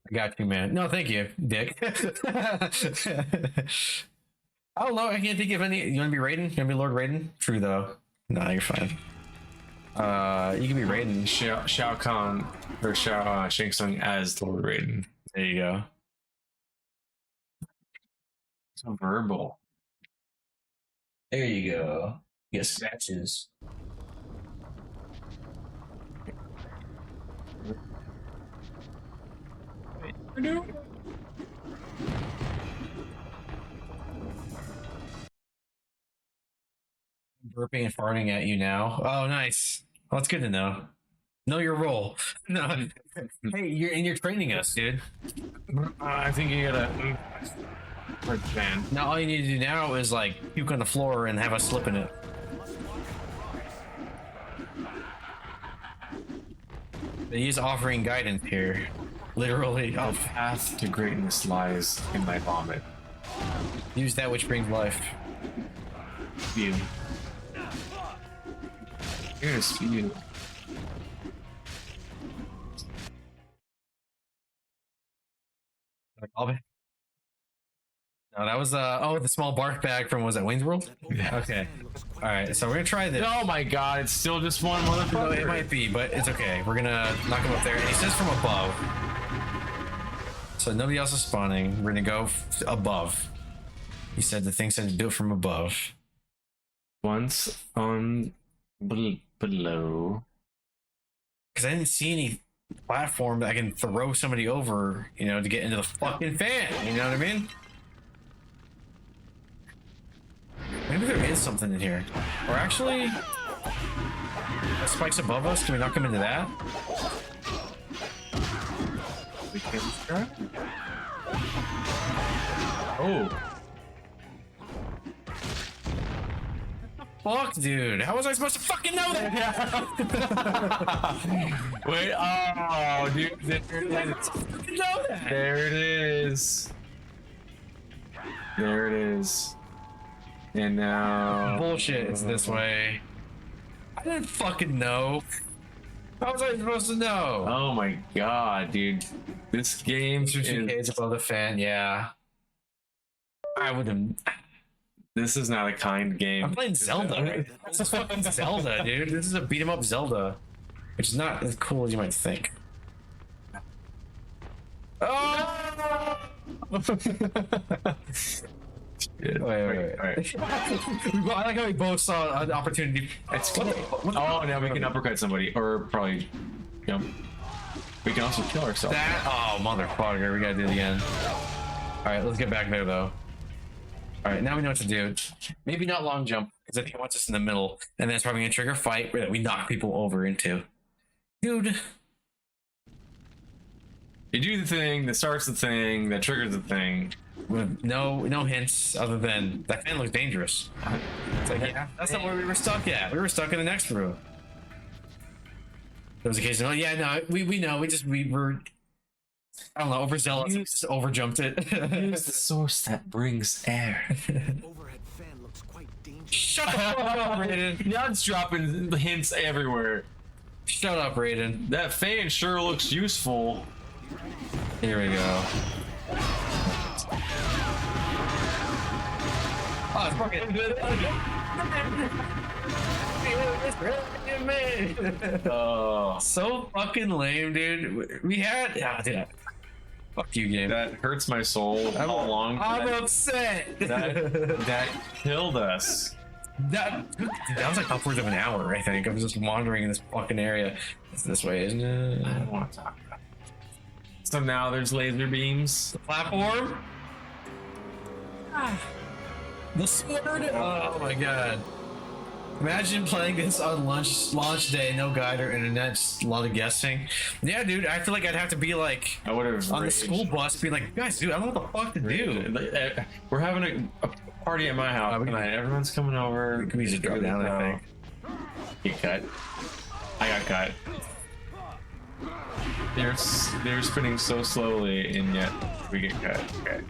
I got you, man. No, thank you, Dick. I don't know. I can't think of any. You want to be Raiden? You want to be Lord Raiden? True though. No, you're fine. You can be Raiden. Shao Kahn or Shang Tsung as Lord Raiden. There you go. So verbal. There you go. Get scratches. Burping and farting at you now. Oh, nice. Well, that's good to know. Know your role. No, hey, you're training us, dude. I think you gotta. Man. Now all you need to do now is like puke on the floor and have us slip in it. He's offering guidance here. Literally. The path to greatness lies in my vomit. Use that which brings life. Spew. You're gonna spew. No, that was the small bark bag from, was that Wayne's World? Yeah. Okay. All right, so we're gonna try this. Oh my god, it's still just one No, motherfucker. it might be, but it's okay. We're gonna knock him up there. And he says from above. So nobody else is spawning. We're gonna go above. He said the thing said to do it from above. Once on below. Because I didn't see any platform that I can throw somebody over, you know, to get into the fucking fan. You know what I mean? Maybe there is something in here. Or actually, the spikes above us. Can we knock him into that? We can try. Oh. Fuck, dude. How was I supposed to fucking know that? Wait, oh, dude, there it is. Fucking know that. There it is. There it is. And now... Bullshit, it's this way. I didn't fucking know. How was I supposed to know? Oh my god, dude. This game Two kids above the fan, yeah. I would have... This is not a kind game. I'm playing Zelda. This is fucking Zelda, dude. This is a beat 'em up Zelda. Which is not as cool as you might think. Oh! Wait. Alright. I like how we both saw an opportunity. It's oh, now we can uppercut somebody. Or probably, you know, we can also kill ourselves. Oh, motherfucker. We gotta do it again. Alright, let's get back there, though. Alright, now we know what to do. Maybe not long jump, because I think it wants us in the middle. And then it's probably gonna trigger a fight that we knock people over into. Dude. You do the thing that starts the thing that triggers the thing. With no hints other than that fan looks dangerous. It's like, yeah, that's not where we were stuck at. We were stuck in the next room. There was a case of, oh yeah, no, we know, we were, I don't know, overzealous, just overjumped it. Use the source that brings air. Overhead fan looks quite dangerous. Shut up, Raiden. Now it's dropping hints everywhere. Shut up, Raiden. That fan sure looks useful. Here we go. Oh, it's fucking Oh, so fucking lame, dude. We had, dude. Fuck you, game. that hurts my soul. How long? I'm upset. That killed us. That was like upwards of an hour, I think. I was just wandering in this fucking area. It's this way, isn't it? I don't want to talk about it. So now there's laser beams. The platform. The sword. Oh my god. Imagine playing this on launch day, no guide or internet, just a lot of guessing. Yeah, dude, I feel like I'd have to be like I would have on the school bus, be like, guys, dude, I don't know what the fuck to do. We're having a party at my house tonight. Everyone's coming over. We can easily drop down, I think. Get cut. I got cut. They're spinning so slowly, and yet we get cut. Okay.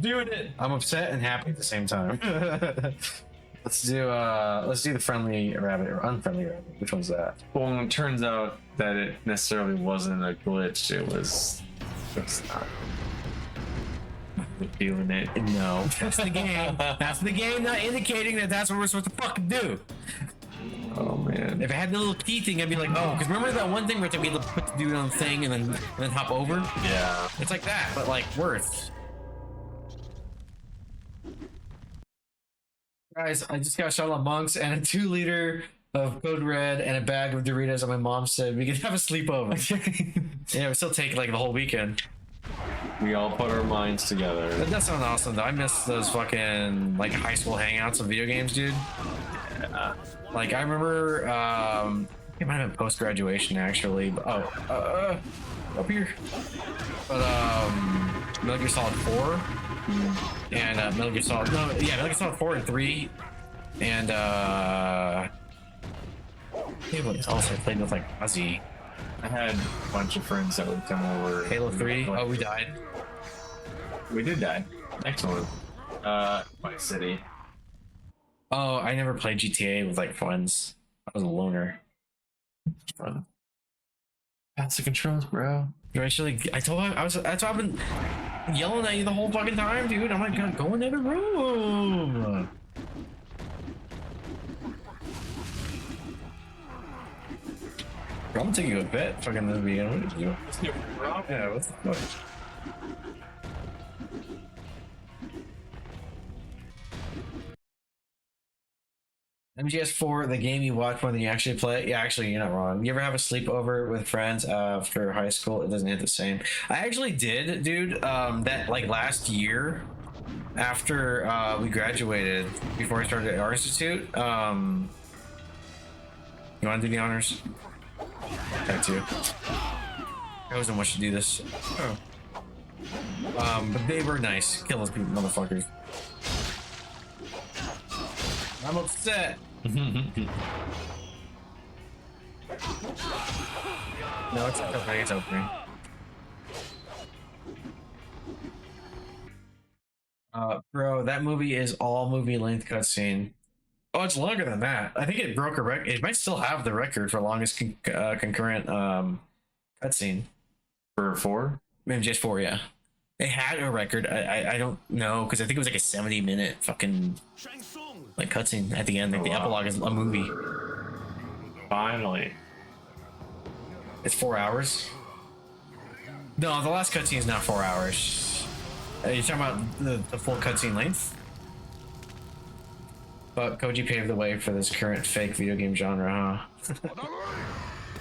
Doing it. I'm upset and happy at the same time. Let's do the friendly rabbit or unfriendly rabbit. Which one's that? Well, it turns out that it necessarily wasn't a glitch. It's not. Feeling it. No, that's the game. That's the game not indicating that that's what we're supposed to fucking do. Oh man. If it had the little key thing, I'd be like, oh, because remember that one thing where we had to put the dude on the thing and then hop over? Yeah. It's like that, but like worse. Guys, I just got Shaolin monks and a 2-liter of Code Red and a bag of Doritos, and my mom said we could have a sleepover. Yeah, we still take like the whole weekend. We all put our minds together. That sounds awesome though. I miss those fucking like high school hangouts of video games, dude. Yeah. Like I remember, it might have been post graduation actually. But, up here. But Metal Gear Solid 4 and Metal Gear Solid Metal Gear Solid 4 and 3 and what else I played with like Ozzy. I had a bunch of friends that would come over. Halo 3. Oh, we died. We did die. Excellent. My city. Oh, I never played GTA with like friends. I was a loner. Fun. Pass the controls, bro. You actually, I told him, that's why I've been yelling at you the whole fucking time, dude. I'm like, God, go in the other room. I'm gonna take you a bet fucking this beginning. What did you do? Yeah, what's the fuck? MGS4, the game you watch more than you actually play. Yeah, actually, you're not wrong. You ever have a sleepover with friends after high school? It doesn't hit the same. I actually did, dude. That like last year, after we graduated, before I started at our institute. You want to do the honors? That too. I wasn't much to do this. Oh. But they were nice. Kill those people, motherfuckers. I'm upset. No, it's okay. It's opening. Bro, that movie is all movie length cutscene. Oh, it's longer than that. I think it broke a record. It might still have the record for longest concurrent cutscene. For 4? Maybe just 4, yeah. They had a record. I don't know, because I think it was like a 70-minute fucking like cutscene at the end. Like the epilogue is a movie. Finally. It's 4 hours. No, the last cutscene is not 4 hours. You're talking about the full cutscene length? But Koji paved the way for this current fake video game genre, huh?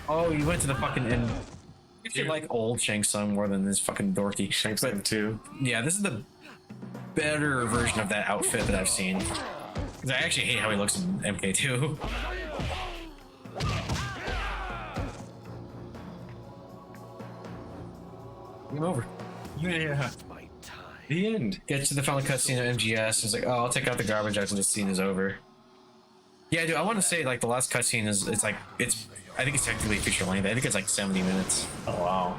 Oh, you went to the fucking end. You should like old Shang Tsung more than this fucking dorky. Shang Tsung 2. Yeah, this is the better version of that outfit that I've seen. Because I actually hate how he looks in MK2. Game over. Yeah. The end. Get to the final cutscene of MGS. It's like, oh, I'll take out the garbage after this scene is over. Yeah, dude, I want to say like the last cutscene is I think it's technically feature length. I think it's like 70 minutes. Oh wow.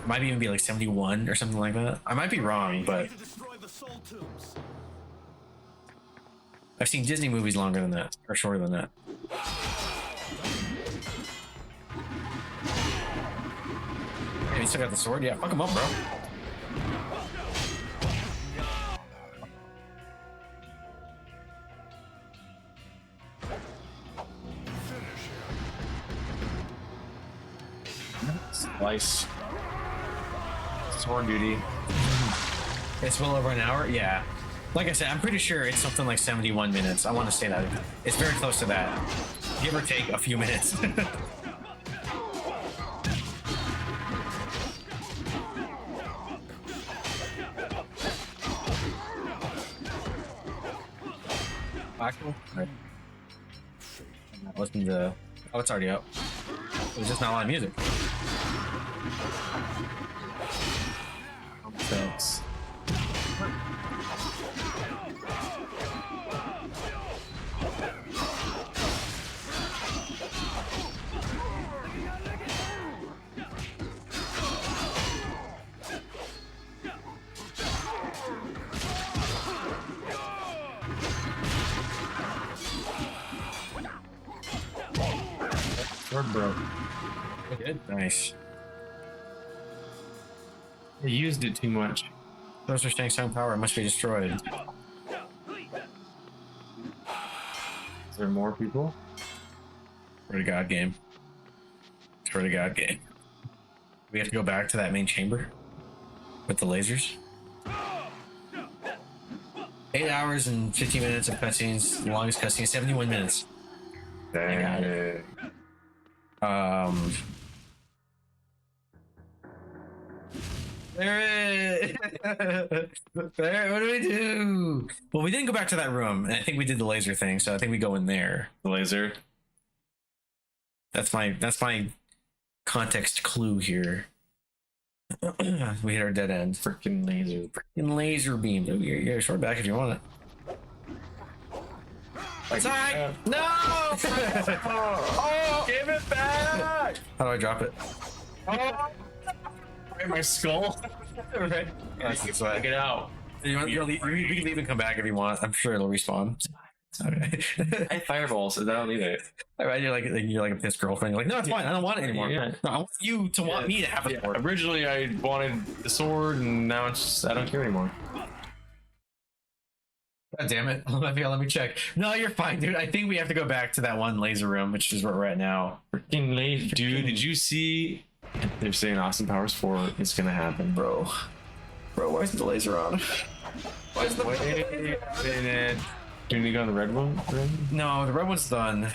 Might even be like 71 or something like that. I might be wrong, but I've seen Disney movies longer than that, or shorter than that. Yeah, you still got the sword? Yeah, fuck him up, bro. Slice. Sword duty. It's well over an hour? Yeah. Like I said, I'm pretty sure it's something like 71 minutes. I want to say that. It's very close to that. Give or take a few minutes. Actual? Right. Listen to... Oh, it's already up. There's just not a lot of music. Thanks. Sword broke. It did? Nice. They used it too much. Those are Shang Tsung power. It must be destroyed. Is there more people? Swear to God game. Swear to God game. We have to go back to that main chamber with the lasers. 8 hours and 15 minutes of cutscenes. The longest cutscene, 71 minutes. Dang. There. What do we do? Well, we didn't go back to that room, and I think we did the laser thing, so I think we go in there. The laser. That's my context clue here. We hit our dead end. Freaking laser. Freaking laser beam. Oh, you're short back if you want it. Sorry! No! Oh, give it back! How do I drop it? Oh, my skull. Right. That's this way. Get out. We can leave and come back if you want. I'm sure it'll respawn. Okay. I have fireballs, so I don't need it. Alright, you're like a pissed girlfriend. You're like, no, it's fine. I don't want it anymore. Yeah. No, I want you to want me to have a sword. Originally, I wanted the sword, and now it's just, I don't care anymore. God damn it. Let me check. No, you're fine, dude. I think we have to go back to that one laser room, which is where we're at now. Freaking late, dude. Did you see? They're saying Austin Powers 4 is gonna happen, bro. Bro, why isn't the laser on? Why is the Wait a minute. Do you need to go on the red one? No, the red one's done.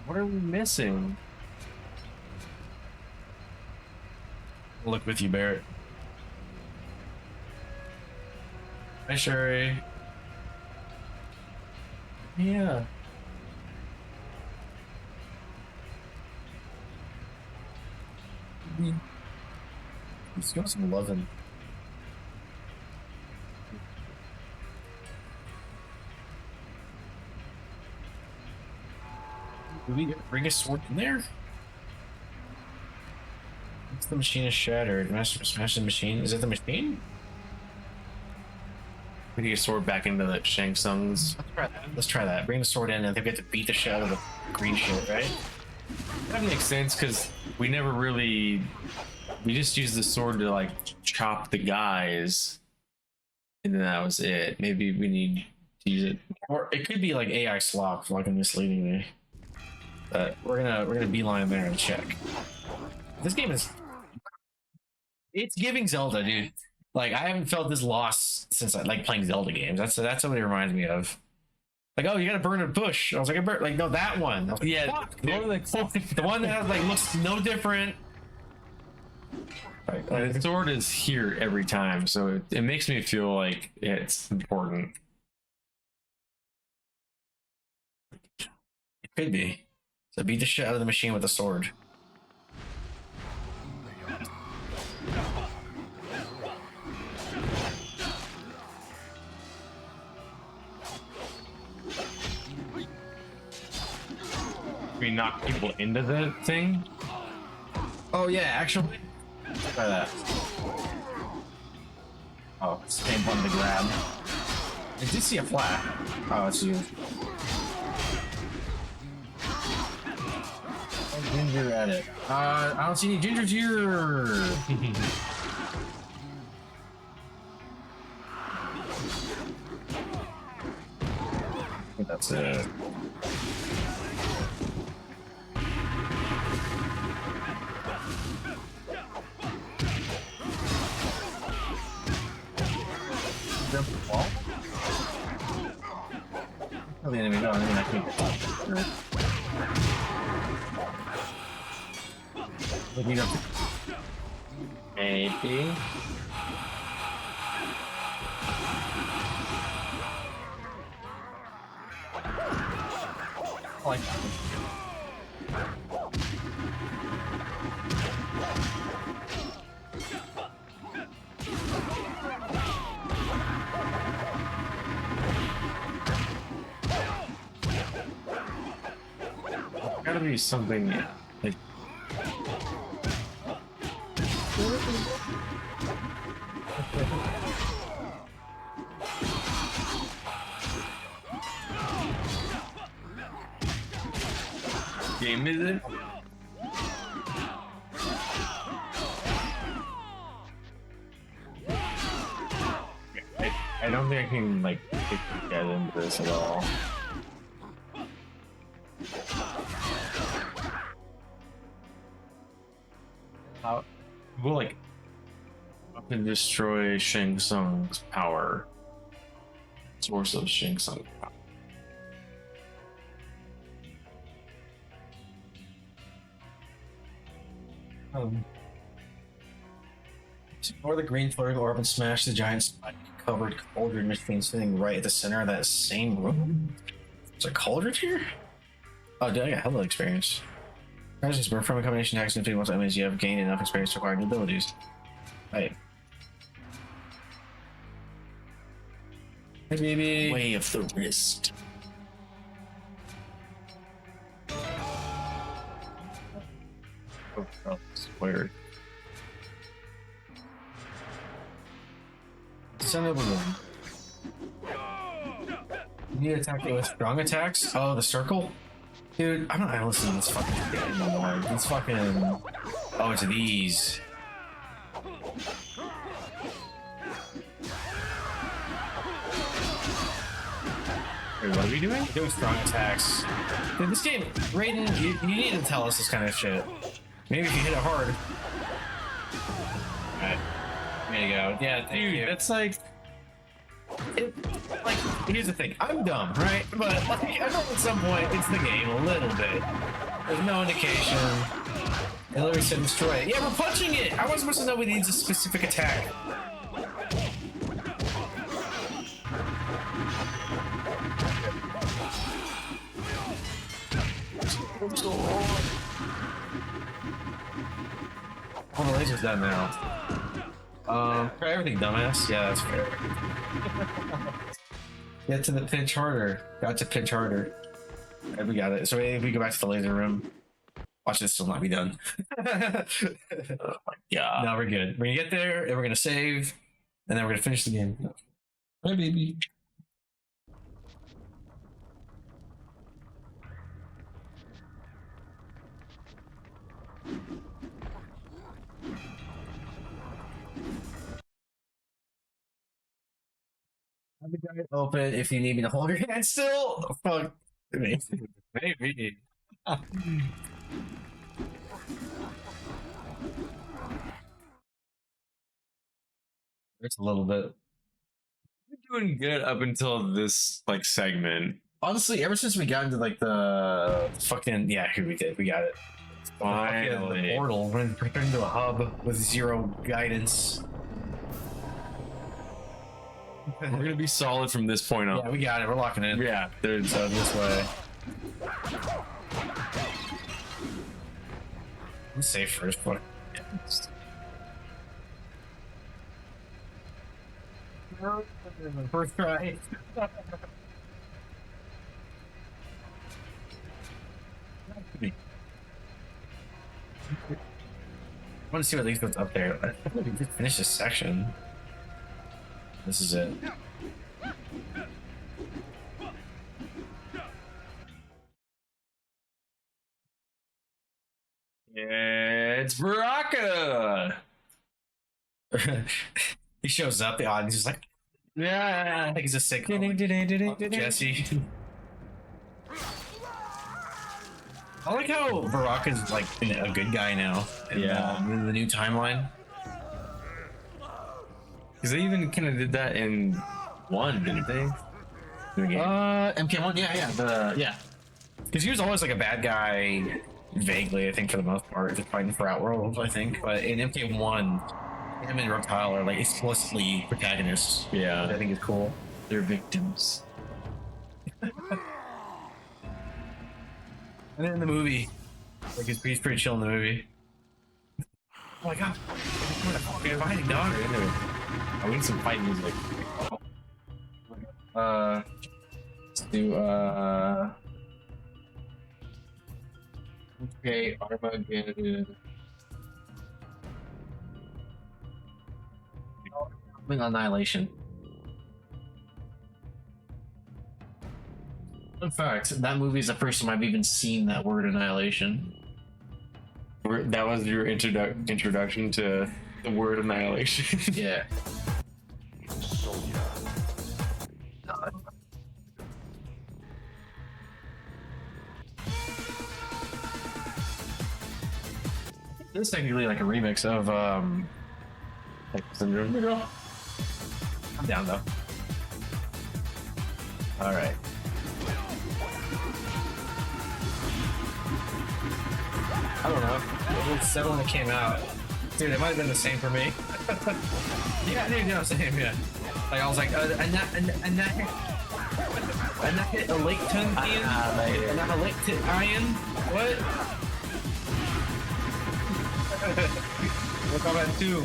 What are we missing? I'll look with you, Barrett. Hi, Sherry. Yeah. Let's go some loving. Do we bring a sword in there? Once the machine is shattered, master smash the machine. Is it the machine? We need a sword back into the Shang Tsung's. Let's try that. Let's try that. Bring the sword in and then we have to beat the shit out of the green shit, right? That makes sense because we never really. We just used the sword to like chop the guys, and then that was it. Maybe we need to use it. Or it could be like AI slop, like misleading me. But we're gonna beeline there and check. This game is. It's giving Zelda, dude. Like I haven't felt this loss since I like playing Zelda games. That's what it reminds me of. Like, oh, you gotta burn a bush. I was like, like, no, that one. Like, Yeah, fuck, the one the one that has, like looks no different. Like, the sword is here every time, so it makes me feel like it's important. It could be. So beat the shit out of the machine with a sword. We knock people into the thing. Oh yeah, actually. Try that. Oh, same one to grab. I did see a flag. Oh, it's you. Oh, Ginger at it. I don't see any gingers here. I think that's it. Jump the wall? Oh, the enemy. No, I mean, I can't. Looking up. Maybe. Like. Gotta be something like. Game is it? I don't think I can like get into this at all. We'll like up and destroy Shang Tsung's power. Source of Shang Tsung power. Ignore the green floating orb and smash the giant spike-covered cauldron machine sitting right at the center of that same room. There's a cauldron here? Oh, dude, I got hella experience. Presence burn from a combination attack and once enemies you have gained enough experience to acquire new abilities. Right. Hey, baby. Way of the wrist. Oh, squared. Send over them. You need to attack it with strong attacks? Oh, the circle? Dude, I'm not gonna listen to this fucking shit anymore. It's fucking... Oh, it's these. Wait, what are we doing? Doing strong attacks. Dude, this game, Raiden, you need to tell us this kind of shit. Maybe if you hit it hard. Alright. There you go. Yeah, thank you. It's like... Like, here's the thing. I'm dumb, right? But like, I know at some point it's the game a little bit. There's no indication. It literally said destroy it. Yeah, we're punching it! I wasn't supposed to know it needs a specific attack. Oh, the laser's done now. Try everything, dumbass. Yeah, that's fair. Get to the pitch harder. Got to pitch harder. Right, we got it. So if we go back to the laser room, watch this still not be done. Oh my god. No, we're good. We're gonna get there, and we're gonna save, and then we're gonna finish the game. Bye, baby. Have the guide open if you need me to hold your hand still. Fuck. Maybe. Maybe. It's a little bit. We're doing good up until this like segment. Honestly, ever since we got into like the fucking here we did. We got it. Finally. The portal. We're turned into a hub with zero guidance. We're gonna be solid from this point on. Yeah, we got it. We're locking in. Yeah, there's this way. I'm safe first, but first try. I want to see what leads what's up there. I think we just finished this section. This is it. It's Baraka. He shows up, the audience is like, Yeah. I think he's a sick Jesse. I like how Baraka's like a good guy now. In the new timeline. Because they even kind of did that in 1, didn't they? MK1, yeah. Because he was always like a bad guy, vaguely, I think, for the most part, just fighting for Outworld, I think. But in MK1, him and Reptile are like explicitly protagonists. Yeah. I think it's cool. They're victims. And then in the movie, like he's pretty chill in the movie. Oh my god! We're fighting dog. I need some fight music. Let's do okay, Armageddon. Annihilation. In fact, that movie is the first time I've even seen that word annihilation. That was your introduction to the word annihilation. Yeah. This is technically like a remix of Syndrome. I'm down though. Alright. I don't know. It was 7 when it came out. Dude, it might have been the same for me. Yeah, dude, no, same, yeah. Like, I was like, and that hit a lake ton iron? And that a lake to iron? What? What about 2?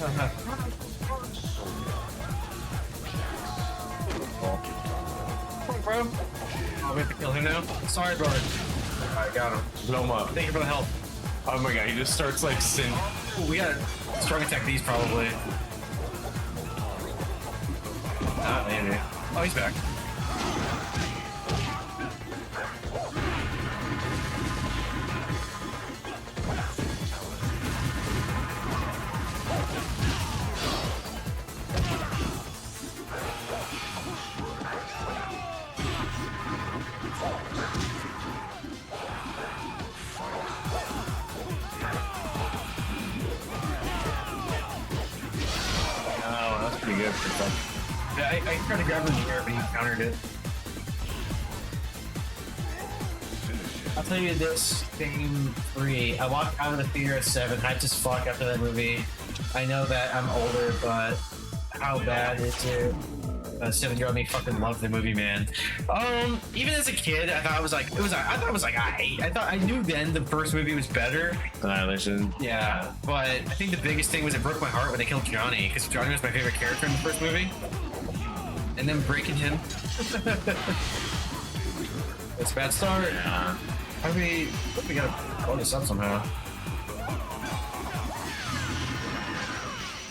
Bro. Oh, we have to kill him now? Sorry, brother. I got him. Blow him up. Thank you for the help. Oh my god, he just starts like sin. Ooh, we gotta strong attack these probably. Ah, landed. Oh, he's back. Pretty good for some. Yeah, I tried to grab him in the air, but he countered it. I'll tell you this, Game 3. I walked out of the theater at 7, hyped as fuck after that movie. I know that I'm older, but how bad is it? 7-year-old me fucking loved the movie, man. Even as a kid, I thought it was like, I thought it was like, I knew then the first movie was better. Annihilation. Yeah, but I think the biggest thing was it broke my heart when they killed Johnny, because Johnny was my favorite character in the first movie. And then breaking him. It's a bad start. Yeah. How do we gotta blow this up somehow?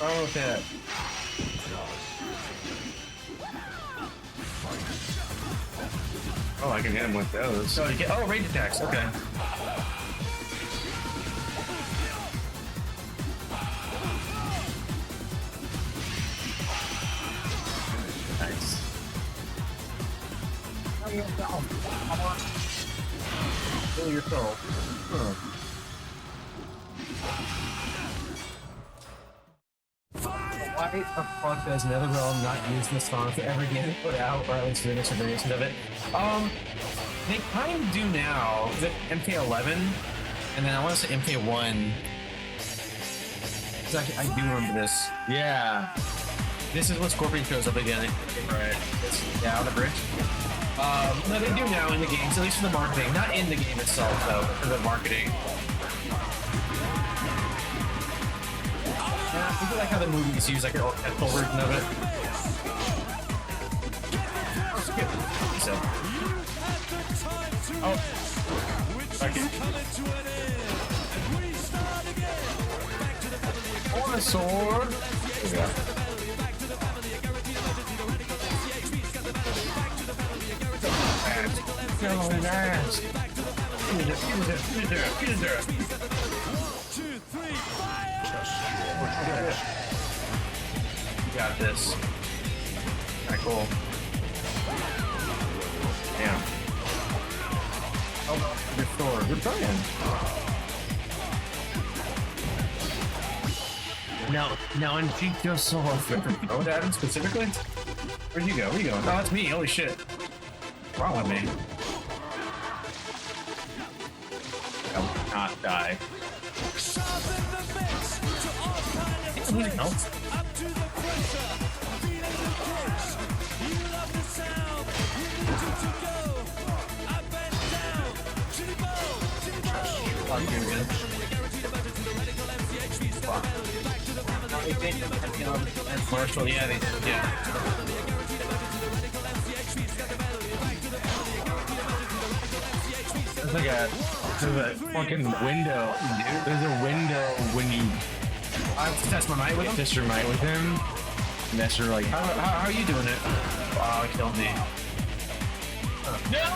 Oh, that. Oh, I can hit him with those. So you get range attacks. Okay. Nice. Kill your soul. Huh. Why the fuck does NetherRealm not use this song to ever get it put out, or at least do this variation of it? They kind of do now. Is it MK11? And then I want to say MK1. Because I do remember this. Yeah. This is when Scorpion shows up again. Right. Yeah, on the bridge. No, they do now in the games, at least for the marketing. Not in the game itself, though, but for the marketing. Yeah, I feel like how the movies use like an orchestral version of it. Oh, skip. So. Oh. Okay. On a sword. Yeah. You got this. Alright, cool. Damn. Oh, restore. Good trying. Now uncheat your soul. Oh, that him specifically? Where'd you go? Where you going? Oh, that's me. Holy shit. What's wrong with me? I will not die. Music helps. Marshall, yeah, they did, yeah. There's like a fucking window, dude. There's a window when you I have to test my might with him. test your might with him. And that's your like. How are you doing it? Oh, it killed me. No!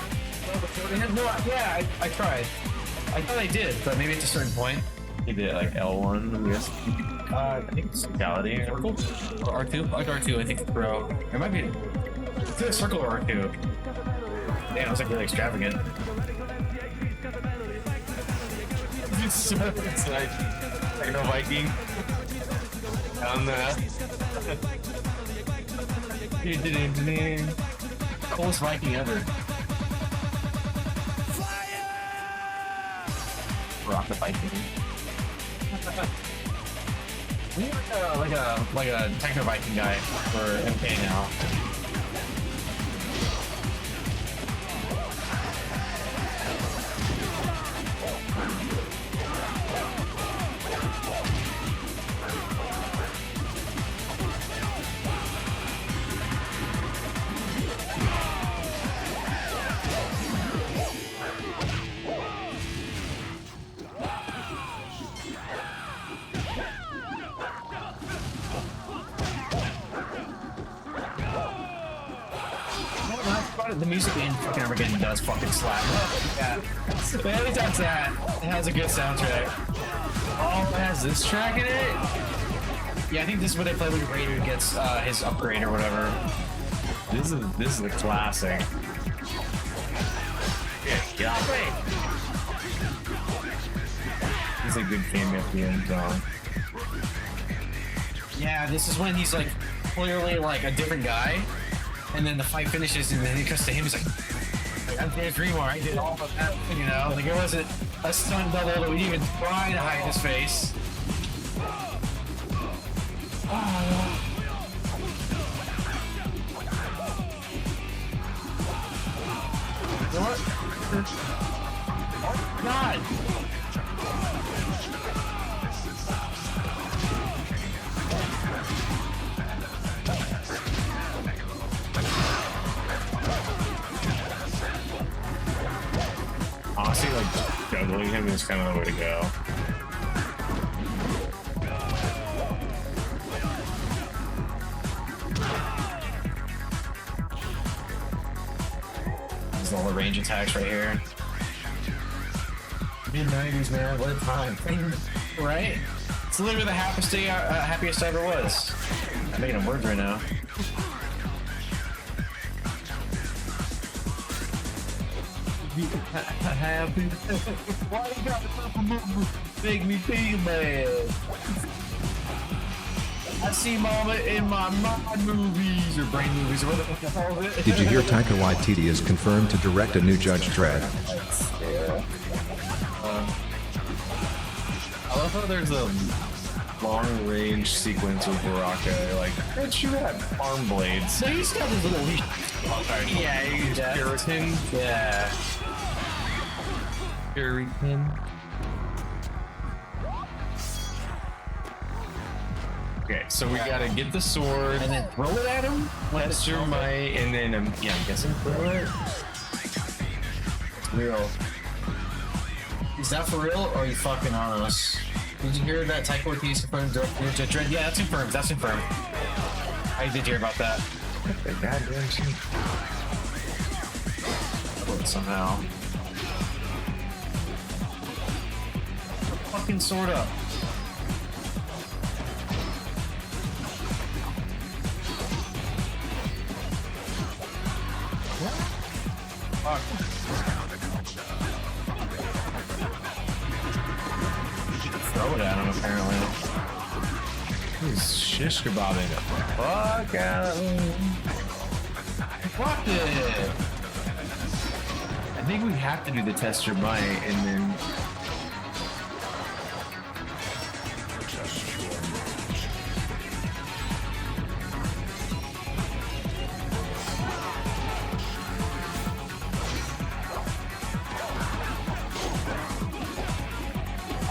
No, yeah, I tried. I thought I did, but maybe at a certain point. You did like L1, I guess. I think it's Circality. circle or R2. I like R2. I think it's throw. It might be. It's a circle or R2. Damn, it's like really extravagant. It's like no Viking. On the. Coolest Viking ever. Rock the Viking. We need like a techno Viking guy for MK now. the music in fucking Armageddon does fucking slap. Yeah. Every time that, it has a good soundtrack. Oh, it has this track in it? Yeah, I think this is what they play when Raider gets his upgrade or whatever. This is a classic. Yeah, get off me! It's a good theme at the end song. Yeah, this is when he's like clearly like a different guy, and then the fight finishes, and then it cuts to him. He's like, "I'm Dave Greenmore. I did all of that." You know, like it wasn't a stunt double that would even try to hide his face. What? Oh God! Honestly, like, juggling him is kind of the way to go. There's all the range attacks right here. Mid-90s, man. What a time. Right? It's literally the happiest I ever was. I'm making up words right now. Happy. Why you got to make me feel bad? I see mama in my mind movies or brain movies or whatever the hell is it. Did you hear Taika Waititi is confirmed to direct a new Judge Dredd? I love how there's a long-range sequence with Baraka. Like, let's shoot at arm blades. So he's got his little leash. Yeah, he's Puritan. Yeah. Puritan. Okay, so we gotta get the sword And then throw it at him? test your might, and then yeah, I'm guessing throw it. Real. Is that for real or are you fucking on us? Did you hear that Taika Waititi is confirmed Judge Dredd? Yeah, that's confirmed. That's confirmed. I did hear about that. Goddamn shit. Somehow. Fucking sword up. Fuck. Throw it at him, apparently. He's shish kebabbing the fuck out of him. Fuck it! I think we have to do the test your might, and then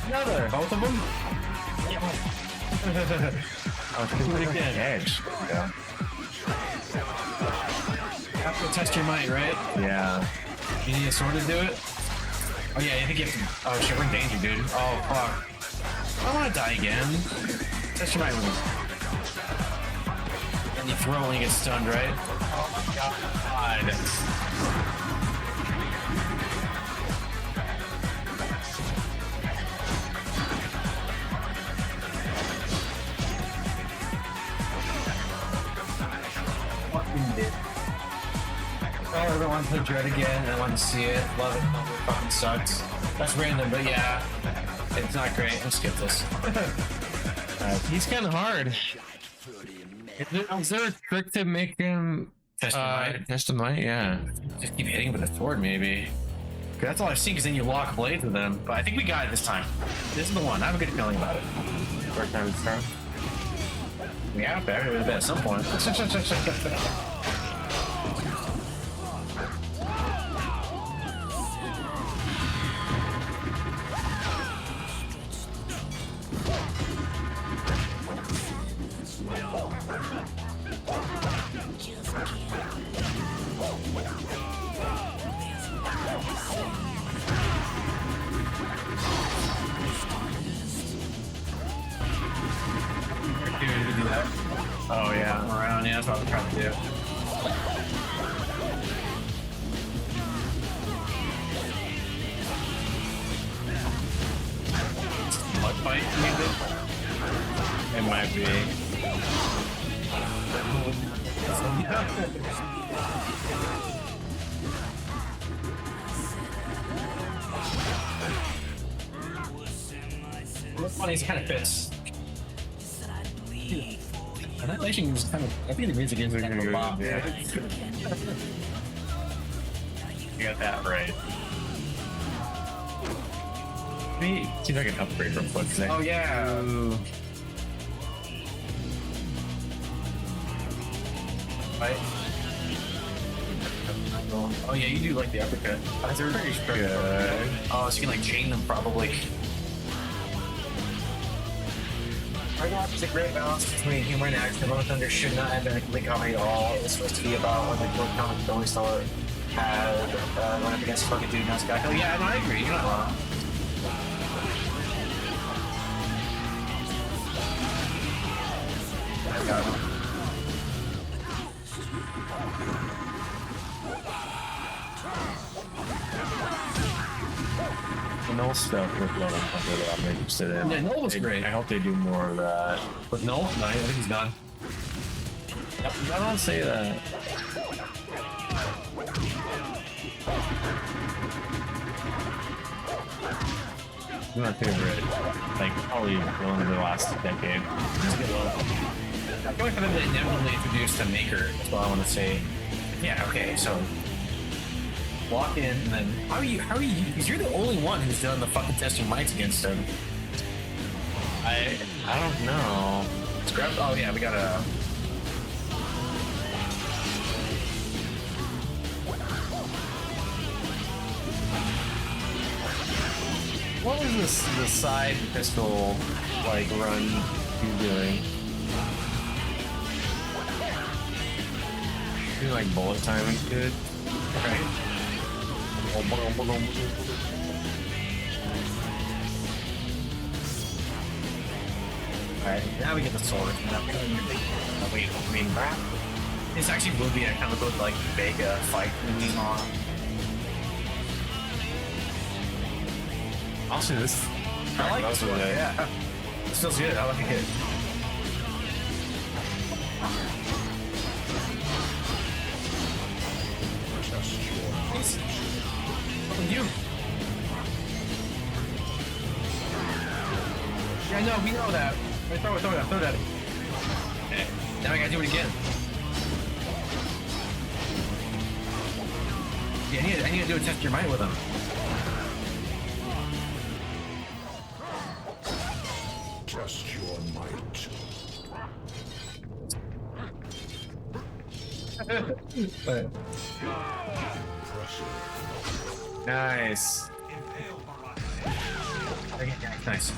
Another. Both of them? I'll do it again. Edge. Yeah. Have to test your might, right? Yeah. You need a sword to do it? Oh yeah, I think you have to. Oh shit, we're in danger, dude. Oh fuck. I don't want to die again. Test your might with him. And you throw when you get stunned, right? Oh my god. Fucking did. Oh, I don't want to play Dread again. I want to see it. Love it. Love it. Fucking sucks. That's random, but yeah. It's not great. Let's skip this. He's kind of hard. Is there a trick to make him Test your might. test the might? Yeah. Just keep hitting with a sword, maybe. 'Cause that's all I've seen, because then you lock blades with them. But I think we got it this time. This is the one. I have a good feeling about it. First time it's thrown. Yeah, better at some point. Oh yeah. Around, yeah, that's what I'm trying to do. fight music? It might be. What's funny is it kind of fits. Annihilation is kind of. I think the music is kind of a bomb. Yeah. You got that right. Maybe see if I can upgrade real quick. Oh yeah. Right. Oh yeah, you do like the uppercut. That's pretty good. Oh, so you can like chain them probably. Ragnarok is a great balance between humor and action. Love and Thunder should not have been a complete comedy at all. It's supposed to be about when the Guild Comic Tony Star had went up against a fucking dude in Sky. Oh yeah, no, I agree. You're not wrong. I got him. The Null stuff with Love and Thunder that I'm interested in. Yeah, Null was great. I hope they do more of that. But no, I think he's done. Yep, I don't say that. He's my favorite, like probably one of the last decade. He's a good one. I feel like I've been inevitably introduced to Maker. That's what I want to say. Yeah, okay, so walk in and then how are you because you're the only one who's done the fucking testing mics against him. I don't know. Let's grab oh yeah, we gotta What was this the side pistol like run you doing? Doing like bullet time and shit. right. Alright, now we get the sword. Wait, I mean, this actually would be a kind of good, like, Vega fight moving on. Also, this I like this one, yeah. This feels good, I like it. What are you? Yeah, no, we know that. Throw it at him. Okay. Now I gotta do it again. Yeah, I need to do a test your mind with him. Test your might. nice. Okay, nice.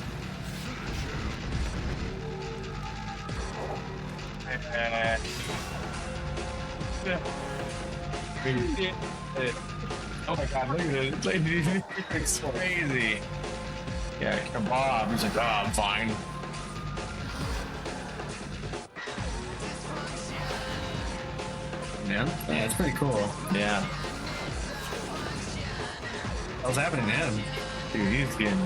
Oh my god, look at it. It's crazy. Yeah, Bob. He's like, oh, I'm fine. Yeah, it's pretty cool. Yeah. What's happening to him? Dude, he's getting.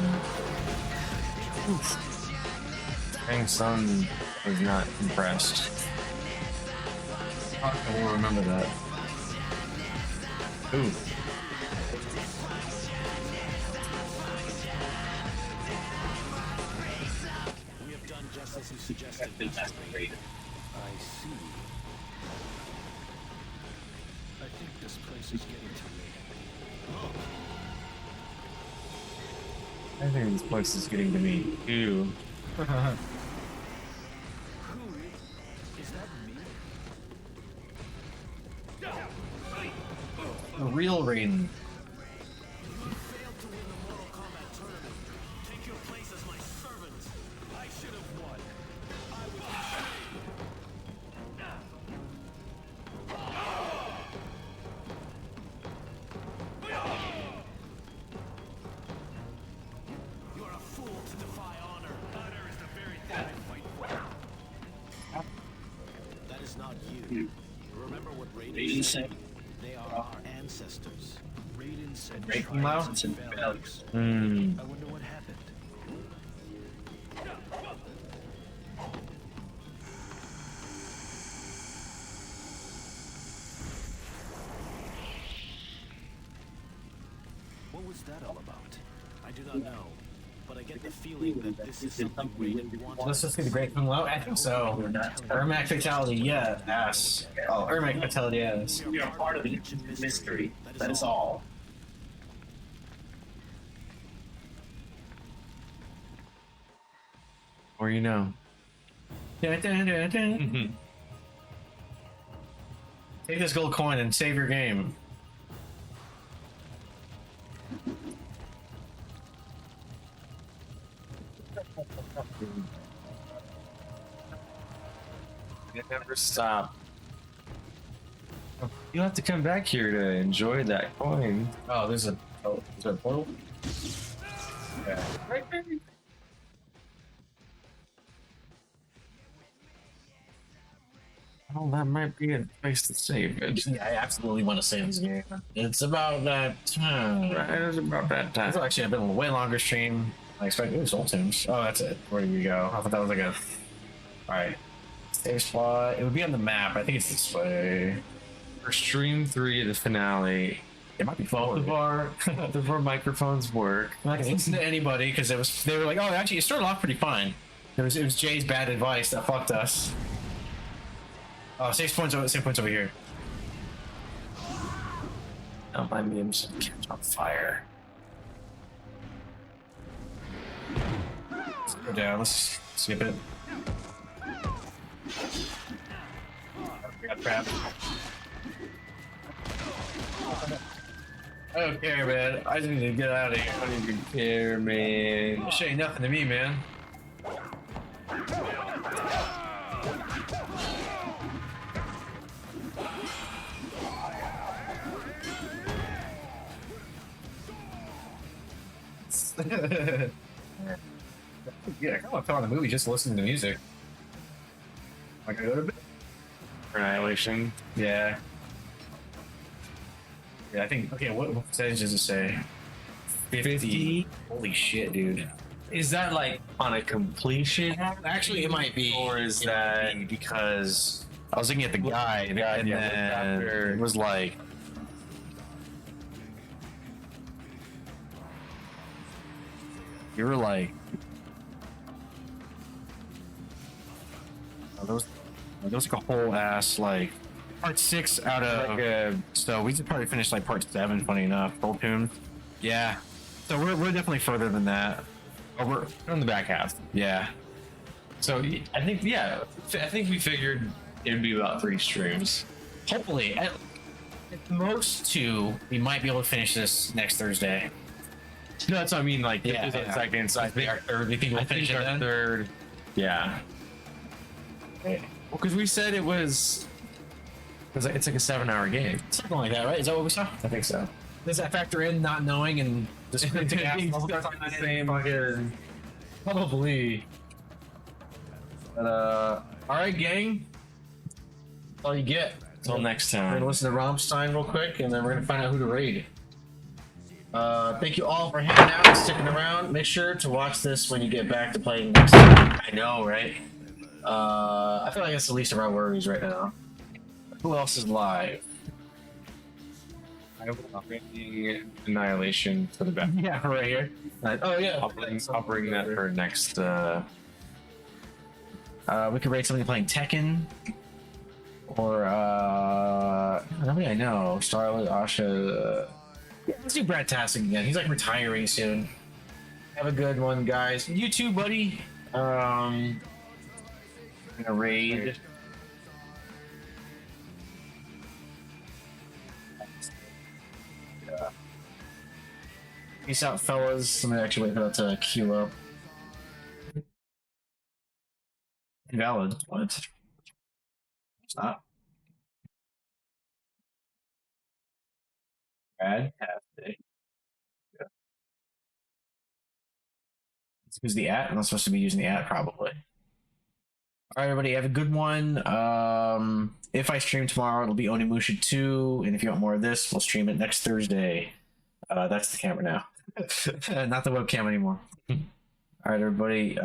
Hang Sun was not impressed. I will remember that. Ooh. We have done just as you suggested. I see. I think this place is getting to me. I think this place is getting to me too. Is that me? The real Raiden. You failed to win the Mortal Kombat tournament. Take your place as my servant. I should have won. I was You're a fool to defy honor. Honor is the very thing I fight for. That is not you. Remember what Raiden said? They are our ancestors. Raiden said triumphs and failures. I wonder what happened. that all about? I do not know, but I get the feeling that this is something Raiden wanted. Well, let's just get the Great Kung Lao. I think so. Ermac Fatality, yeah. Ass. Oh, Ermac Fatality, yes. We are part of the mystery. That is all. Or you know. Take this gold coin and save your game. It never stop. You'll have to come back here to enjoy that coin. Oh, there's a portal? Yeah. Right there. Oh, that might be a place to save it. Yeah, I absolutely want to save this game. It's about that time. Right, it's about that time. It's actually been a way longer stream. I expected. Ooh, Soul Tunes. Oh, that's it. Where do we go? I thought that was like a. Alright. Save spot. It would be on the map. I think it's this way. For stream 3 of the finale, It might be both forward. of our microphones work. I'm not gonna listen to anybody because they were like, oh, actually, it started off pretty fine. It was Jay's bad advice that fucked us. Oh, save points over here. Oh, my memes catch on fire. Let's go down. Let's skip it. Got trapped. I don't care, man. I just need to get out of here. I don't even care, man. This ain't nothing to me, man. Yeah, I kind of fell on the movie just listening to music. Like I go to bed. Annihilation. Yeah. Yeah, I think. Okay, what percentage does it say? 50. Holy shit, dude. Is that like on a completion? Actually, it might be. Or is that because I was looking at the guide and yeah, then it was like. You were like. Oh, those like a whole ass like part 6 out of like so we should probably finish like part 7. Funny enough, full tune. Yeah, so we're definitely further than that. Oh, we're on the back half? Yeah. So I think I think we figured it'd be about 3 streams. Hopefully, at most 2. We might be able to finish this next Thursday. No, that's what I mean. Like 50 seconds. I think our third. We think we'll finish it our then? third. Yeah. Okay. Well, because we said it was. It's like a 7-hour game. Something like that, right? Is that what we saw? I think so. Does that factor in not knowing and just the same fucking. Probably. But all right, gang. That's all you get. Until next We're time. gonna listen to Rammstein real quick, and then we're gonna find out who to raid. Thank you all for hanging out and sticking around. Make sure to watch this when you get back to playing next time. I know, right? I feel like that's the least of our worries right now. Who else is live? I will bring the Annihilation for the back. Yeah, right here. Oh yeah. I'll bring that for next. We could raid somebody playing Tekken. Or nobody I know. Starlet, Asha. Yeah, let's do Brad Tassick again. He's like retiring soon. Have a good one, guys. You too, buddy. I'm gonna raid. Peace out, fellas. I'm gonna actually wait for that to queue up. Invalid. What? It's not. Fantastic. Yeah. Use the at. I'm not supposed to be using the at, probably. All right, everybody, have a good one. If I stream tomorrow, it'll be Onimusha 2, and if you want more of this, we'll stream it next Thursday. That's the camera now, not the webcam anymore. All right, everybody.